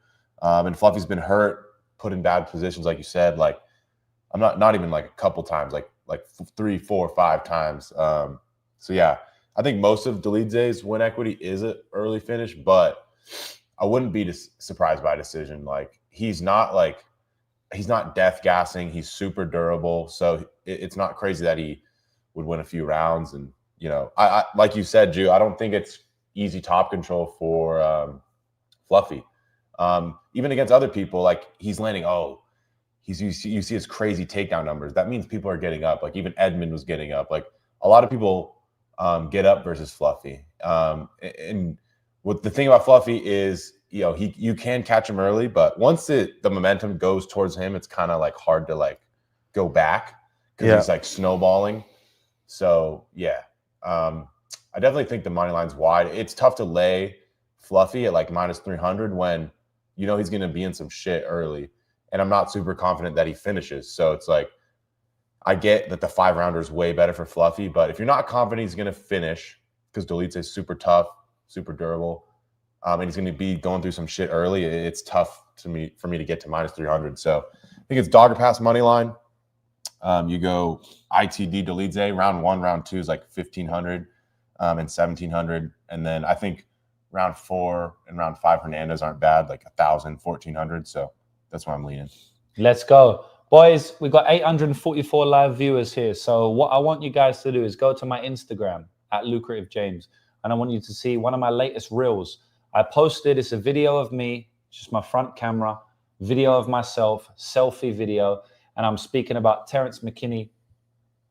Speaker 3: And Fluffy's been hurt, put in bad positions, like you said. Like, I'm not even like a couple times, like 3, 4, 5 times. So yeah. I think most of Dolidze's win equity is an early finish, but I wouldn't be surprised by a decision. Like, he's not like he's not death gassing. He's super durable. So it's not crazy that he would win a few rounds. And, you know, I like you said, Jew, I don't think it's easy top control for Fluffy. Even against other people, like he's landing, you see his crazy takedown numbers. That means people are getting up. Like even Edmund was getting up. Like a lot of people get up versus Fluffy. And what the thing about Fluffy is, you know, you can catch him early, but once the momentum goes towards him, it's kind of like hard to like go back because he's like snowballing. So yeah, I definitely think the money line's wide. It's tough to lay Fluffy at like -300 when you know he's going to be in some shit early, and I'm not super confident that he finishes. So it's like I get that the 5-rounder is way better for Fluffy, but if you're not confident he's going to finish because Dolidze is super tough, super durable. And he's going to be going through some shit early. It's tough for me to get to -300. So I think it's Dogger Pass money line. You go ITD Dolidze. Round 1, round 2 is like 1,500 and 1,700. And then I think round 4 and round 5 Hernandez aren't bad, like 1,000, 1,400. So that's why I'm leaning.
Speaker 2: Let's go. Boys, we've got 844 live viewers here. So what I want you guys to do is go to my Instagram at Lucrative James. And I want you to see one of my latest reels. I posted, it's a video of me, just my front camera, video of myself, selfie video, and I'm speaking about Terrence McKinney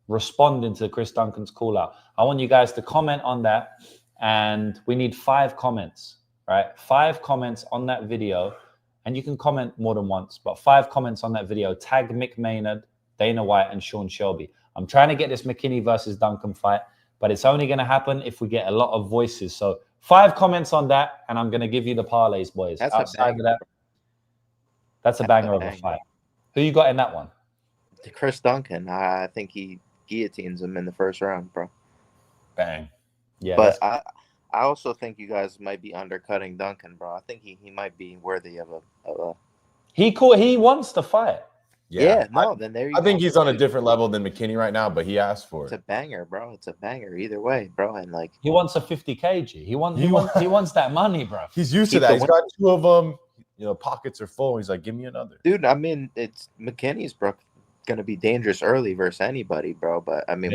Speaker 2: responding to Chris Duncan's call out. I want you guys to comment on that, and we need 5 comments, right? 5 comments on that video, and you can comment more than once, but 5 comments on that video. Tag Mick Maynard, Dana White, and Sean Shelby. I'm trying to get this McKinney versus Duncan fight, but it's only going to happen if we get a lot of voices. So 5 comments on that, and I'm going to give you the parlays, boys.
Speaker 4: That's
Speaker 2: Outside of that, that's a banger of a fight. Who you got in that one?
Speaker 4: Chris Duncan. I think he guillotines him in the first round, bro.
Speaker 3: Bang.
Speaker 2: Yeah,
Speaker 4: But I also think you guys might be undercutting Duncan, bro. I think he might be worthy of a
Speaker 2: he wants to fight.
Speaker 4: then there you go.
Speaker 3: I think he's on a different level than McKinney right now, but he asked for
Speaker 4: It's
Speaker 3: it.
Speaker 4: a banger, bro. It's a banger either way, bro. And like
Speaker 2: He wants a 50 kg. He wants that money, bro.
Speaker 3: He's used to that. He's got 2 of them. You know, pockets are full. He's like, give me another.
Speaker 4: dude, I mean, it's McKinney's, bro, gonna be dangerous early versus anybody, bro. But I mean,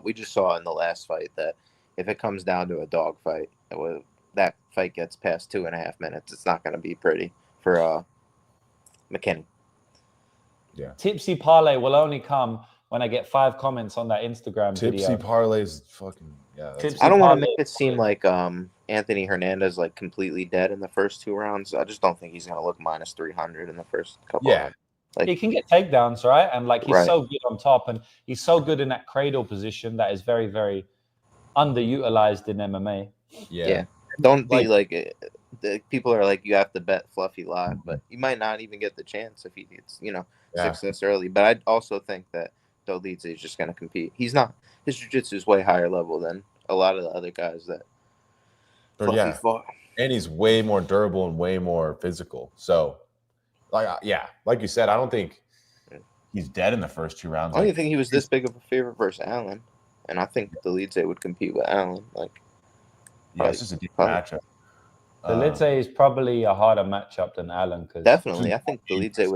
Speaker 4: we just saw in the last fight that if it comes down to a dog fight, that fight gets past 2.5 minutes, it's not gonna be pretty for McKinney.
Speaker 3: Yeah.
Speaker 2: Tipsy parlay will only come when I get 5 comments on that Instagram
Speaker 3: Tipsy
Speaker 2: video.
Speaker 3: parlays, fucking
Speaker 2: Tipsy
Speaker 4: I don't want to
Speaker 2: parlay.
Speaker 4: make it seem like Anthony Hernandez like completely dead in the first 2 rounds. I just don't think he's gonna look -300 in the first couple.
Speaker 3: Yeah.
Speaker 4: rounds. Like
Speaker 2: He can get takedowns, right? And like he's
Speaker 4: Right.
Speaker 2: so good on top, and he's so good in that cradle position that is very, very underutilized in MMA.
Speaker 4: Yeah. Don't be like people are like you have to bet Fluffy live, but you might not even get the chance if he gets success early. But I also think that Dolidze is just gonna compete. He's not. His jiu-jitsu is way higher level than a lot of the other guys that Fluffy fought.
Speaker 3: And he's way more durable and way more physical. So, like you said, I don't think he's dead in the first 2 rounds.
Speaker 4: I don't even think he was this big of a favorite versus Allen, and I think Dolidze would compete with Allen. Like,
Speaker 3: it's just a deep matchup.
Speaker 2: Dolidze is probably a harder matchup than Allen.
Speaker 4: Definitely, I think Dolidze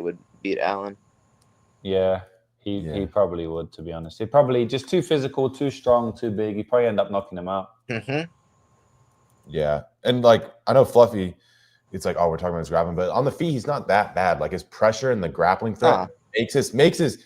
Speaker 4: would beat Allen.
Speaker 2: Yeah, he probably would, to be honest. He probably just too physical, too strong, too big. He probably end up knocking him out.
Speaker 4: Mm-hmm.
Speaker 3: Yeah, and like I know Fluffy, it's like, we're talking about his grappling, but on the feet he's not that bad. Like his pressure and the grappling threat makes his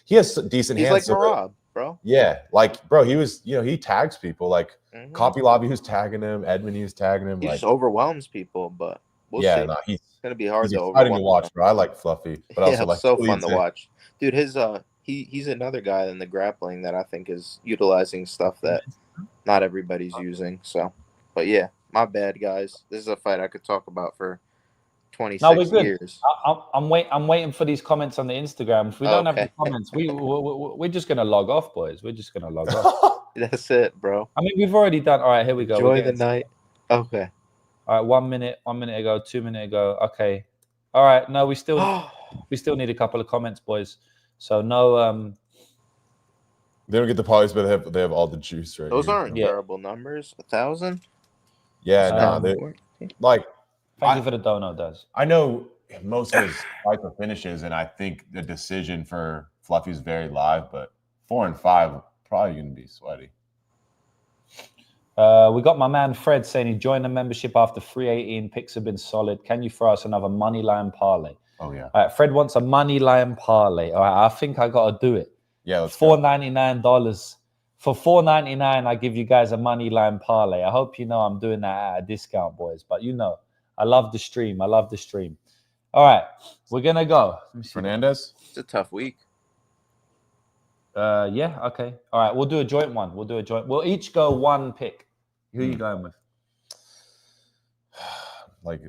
Speaker 3: he has decent
Speaker 4: He's
Speaker 3: hands.
Speaker 4: like Marab, bro.
Speaker 3: Yeah, like bro, he was he tags people like Copy Lobby who's tagging him, Edmund who's tagging him.
Speaker 4: He
Speaker 3: like
Speaker 4: just overwhelms people, but we'll see.
Speaker 3: No, he's
Speaker 4: gonna be hard to
Speaker 3: exciting
Speaker 4: overwhelm.
Speaker 3: to watch, bro. I like Fluffy, but also like
Speaker 4: so fun to watch, dude. His he's another guy in the grappling that I think is utilizing stuff that not everybody's using. So, but yeah, my bad, guys. This is a fight I could talk about for 26 years.
Speaker 2: I'm waiting for these comments on the Instagram. If we don't have the comments, we're just gonna log off, boys. We're just gonna log off.
Speaker 4: That's it, bro.
Speaker 2: I mean, we've already done. All right, here we go.
Speaker 4: Enjoy the night. Okay.
Speaker 2: All right, 1 minute ago, 2 minutes ago. Okay. All right. No, we still need a couple of comments, boys. So no.
Speaker 3: They don't get the polys, but they have all the juice right.
Speaker 4: Those
Speaker 3: here.
Speaker 4: aren't terrible numbers. 1,000.
Speaker 3: Yeah, no, they like.
Speaker 2: Thank you for the dono, Daz.
Speaker 3: I know most of his fights are finishes, and I think the decision for Fluffy is very live, but 4 and 5 probably going to be sweaty.
Speaker 2: We got my man Fred saying he joined the membership after 318. Picks have been solid. Can you throw us another money line parlay?
Speaker 3: Oh, yeah.
Speaker 2: All right, Fred wants a money line parlay. All right, I think I got to do it.
Speaker 3: Yeah, let's go.
Speaker 2: $4.99. For $4.99, I give you guys a money line parlay. I hope you know I'm doing that at a discount, boys. But you know, I love the stream. I love the stream. All right, we're going to go.
Speaker 3: Fernandes?
Speaker 4: It's a tough week.
Speaker 2: Yeah, okay. All right, we'll do a joint one. We'll each go one pick. Who are you going with?
Speaker 3: Like,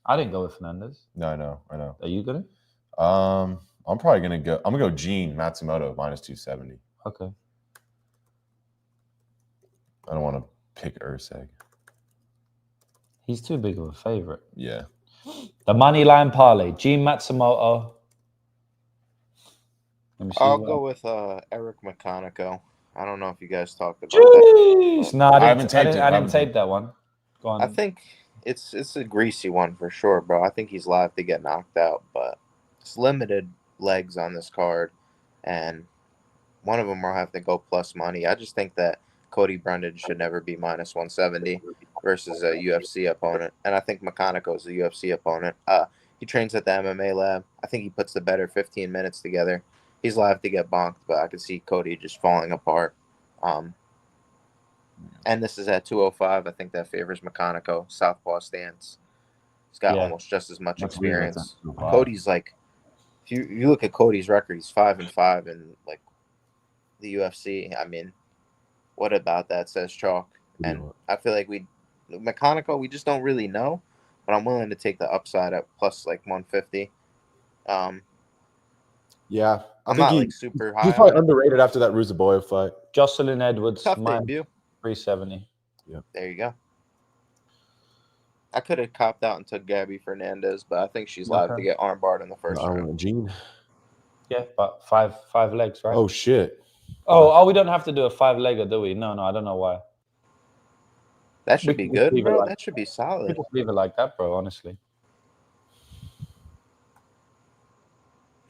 Speaker 2: I didn't go with Fernandes.
Speaker 3: no, I know.
Speaker 2: Are you going to?
Speaker 3: I'm probably going to go. I'm going to go Gene Matsumoto -270.
Speaker 2: Okay.
Speaker 3: I don't want to pick Erceg.
Speaker 2: He's too big of a favorite.
Speaker 3: Yeah.
Speaker 2: The money line parlay. Gene Matsumoto. Let me see.
Speaker 4: I'll go with Eric Mecanico. I don't know if you guys talked about that.
Speaker 2: No, I
Speaker 3: haven't taped it.
Speaker 2: I didn't tape that one. Go on.
Speaker 4: I think it's a greasy one for sure, bro. I think he's live to get knocked out, but it's limited legs on this card, and one of them will have to go plus money. I just think that Cody Brendan should never be -170 versus a UFC opponent, and I think Mecanico is a UFC opponent. He trains at the MMA lab. I think he puts the better 15 minutes together. He's live to get bonked, but I can see Cody just falling apart. And this is at 205. I think that favors Mecanico. Southpaw stance. He's got almost just as much
Speaker 3: That's weird.
Speaker 4: experience.
Speaker 3: That's 205.
Speaker 4: Cody's like, if you look at Cody's record, he's 5 and 5 in like the UFC. I mean, what about that says chalk? And I feel like Mecanico, we just don't really know, but I'm willing to take the upside at plus like 150.
Speaker 3: Yeah.
Speaker 4: I'm not like super high.
Speaker 3: He's probably underrated after that Ruzaboyev fight.
Speaker 2: Jocelyn Edwards,
Speaker 4: Tough debut.
Speaker 2: 370.
Speaker 4: There you go. I could have copped out and took Gabby Fernandez, but I think she's live to get armbarred in the first round.
Speaker 3: Gene.
Speaker 2: Yeah, but five legs, right?
Speaker 3: Oh, shit.
Speaker 2: Oh, we don't have to do a 5-legger, do we? No, I don't know why.
Speaker 4: That should be
Speaker 2: We can
Speaker 4: good,
Speaker 2: leave it
Speaker 4: bro.
Speaker 2: like-
Speaker 4: That should be
Speaker 2: We
Speaker 4: solid.
Speaker 2: just leave it like that, bro, honestly.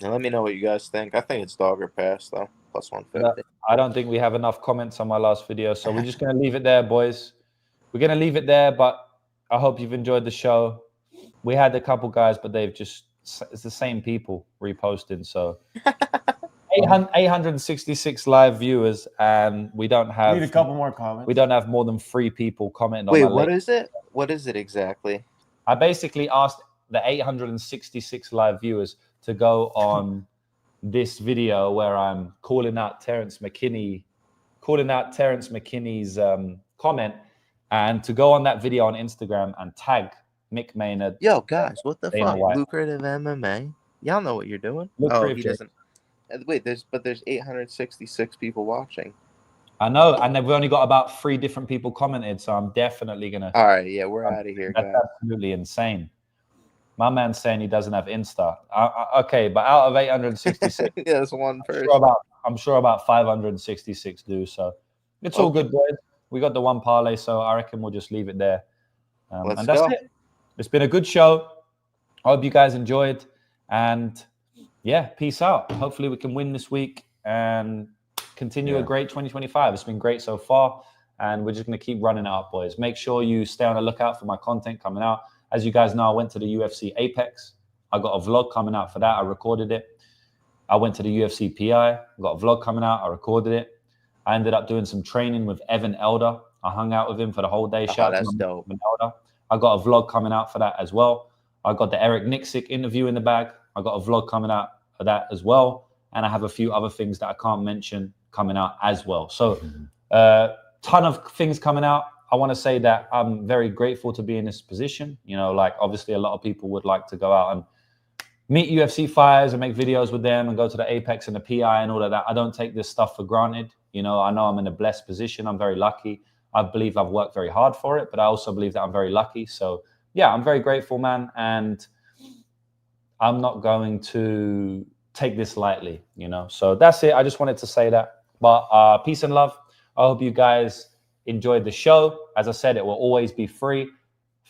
Speaker 4: Now, let me know what you guys think. I think it's dog or pass, though. Plus 150.
Speaker 2: I don't think we have enough comments on my last video, so we're just going to leave it there, boys. We're going to leave it there, but I hope you've enjoyed the show. We had a couple guys, but it's the same people reposting, so 866 live viewers, and we don't have
Speaker 3: Need a couple more comments.
Speaker 2: we don't have more than 3 people commenting
Speaker 4: Wait,
Speaker 2: on my
Speaker 4: what
Speaker 2: link.
Speaker 4: is it? What is it exactly?
Speaker 2: I basically asked the 866 live viewers to go on this video where I'm calling out Terrence McKinney's comment, and to go on that video on Instagram and tag Mick Maynard.
Speaker 4: Yo, guys, what the
Speaker 2: Dana
Speaker 4: fuck?
Speaker 2: White.
Speaker 4: Lucrative MMA? Y'all know what you're doing.
Speaker 2: Lucrative.
Speaker 4: He doesn't. Wait, there's 866 people watching.
Speaker 2: I know, and we've only got about 3 different people commented, so I'm definitely gonna.
Speaker 4: All right, yeah, we're out of here,
Speaker 2: That's
Speaker 4: guys.
Speaker 2: absolutely insane. My man's saying he doesn't have Insta. Okay, but out of 866,
Speaker 4: Yeah, that's one person.
Speaker 2: I'm sure about 566 do. So it's all good, boys. We got the one parlay, so I reckon we'll just leave it there.
Speaker 4: Let's
Speaker 2: and that's
Speaker 4: go.
Speaker 2: it. It's been a good show. I hope you guys enjoyed. And yeah, peace out. Hopefully we can win this week and continue a great 2025. It's been great so far. And we're just going to keep running it up, boys. Make sure you stay on the lookout for my content coming out. As you guys know, I went to the UFC Apex. I got a vlog coming out for that. I recorded it. I went to the UFC PI. Got a vlog coming out. I recorded it. I ended up doing some training with Evan Elder. I hung out with him for the whole day. Shout out
Speaker 4: that's
Speaker 2: to
Speaker 4: dope.
Speaker 2: Evan Elder. I got a vlog coming out for that as well. I got the Eric Nixick interview in the bag. I got a vlog coming out for that as well. And I have a few other things that I can't mention coming out as well. So ton of things coming out. I want to say that I'm very grateful to be in this position. You know, like obviously a lot of people would like to go out and meet UFC fighters and make videos with them and go to the Apex and the PI and all of that. I don't take this stuff for granted. You know, I know I'm in a blessed position. I'm very lucky. I believe I've worked very hard for it, but I also believe that I'm very lucky. So yeah, I'm very grateful, man. And I'm not going to take this lightly, you know. So that's it. I just wanted to say that. But peace and love. I hope you guys enjoyed the show. As I said, it will always be free.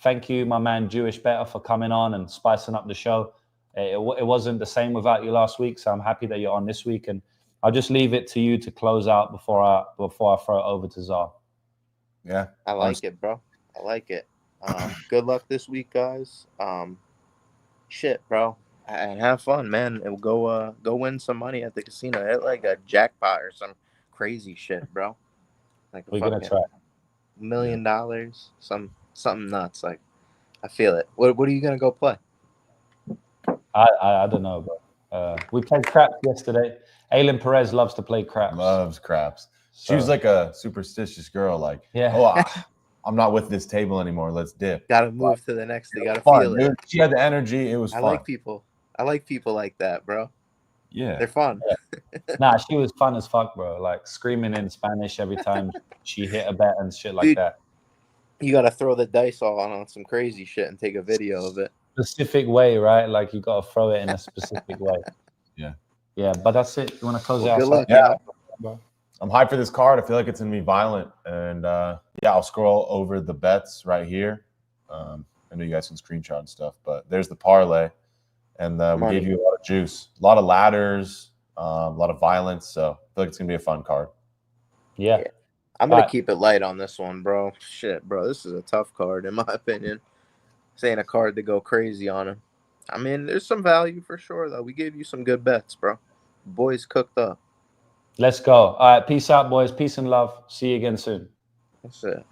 Speaker 2: Thank you, my man Jewish Better, for coming on and spicing up the show. It wasn't the same without you last week, so I'm happy that you're on this week. And I'll just leave it to you to close out before I throw it over to Czar.
Speaker 3: Yeah,
Speaker 4: I like it, bro. I like it. Good luck this week, guys. Shit, bro. And have fun, man. And go win some money at the casino. Hit like a jackpot or some crazy shit, bro. Like
Speaker 2: We're gonna try.
Speaker 4: $1 million, something nuts. Like, I feel it. What are you gonna go play?
Speaker 2: I don't know, bro. We played craps yesterday. Aylin Perez loves to play craps.
Speaker 3: Loves craps.
Speaker 2: So,
Speaker 3: She was like a superstitious girl. Like,
Speaker 2: yeah.
Speaker 3: I'm not with this table anymore. Let's dip.
Speaker 4: Gotta move to the next. You gotta
Speaker 3: Fun,
Speaker 4: feel
Speaker 3: dude.
Speaker 4: it.
Speaker 3: She had the energy. It was
Speaker 4: I
Speaker 3: fun.
Speaker 4: like people like that, bro.
Speaker 3: Yeah.
Speaker 4: They're fun.
Speaker 2: Nah, she was fun as fuck, bro. Like screaming in Spanish every time she hit a bet and shit like
Speaker 4: Dude,
Speaker 2: that.
Speaker 4: You gotta throw the dice on some crazy shit and take a video of it.
Speaker 2: Specific way, right? Like you gotta throw it in a specific way.
Speaker 3: Yeah.
Speaker 2: Yeah, but that's it. You want to close it out?
Speaker 4: Good luck,
Speaker 3: Yeah.
Speaker 2: Bro.
Speaker 3: I'm hyped for this card. I feel like it's gonna be violent, and yeah, I'll scroll over the bets right here. I know you guys can screenshot and stuff, but there's the parlay, and we gave you a lot of juice, a lot of ladders, a lot of violence. So I feel like it's gonna be a fun card.
Speaker 2: Yeah.
Speaker 4: I'm gonna keep it light on this one, bro. Shit, bro, this is a tough card in my opinion. This ain't a card to go crazy on him. I mean, there's some value for sure, though. We gave you some good bets, bro. Boys cooked up.
Speaker 2: Let's go. All right. Peace out, boys. Peace and love. See you again soon.
Speaker 4: That's it.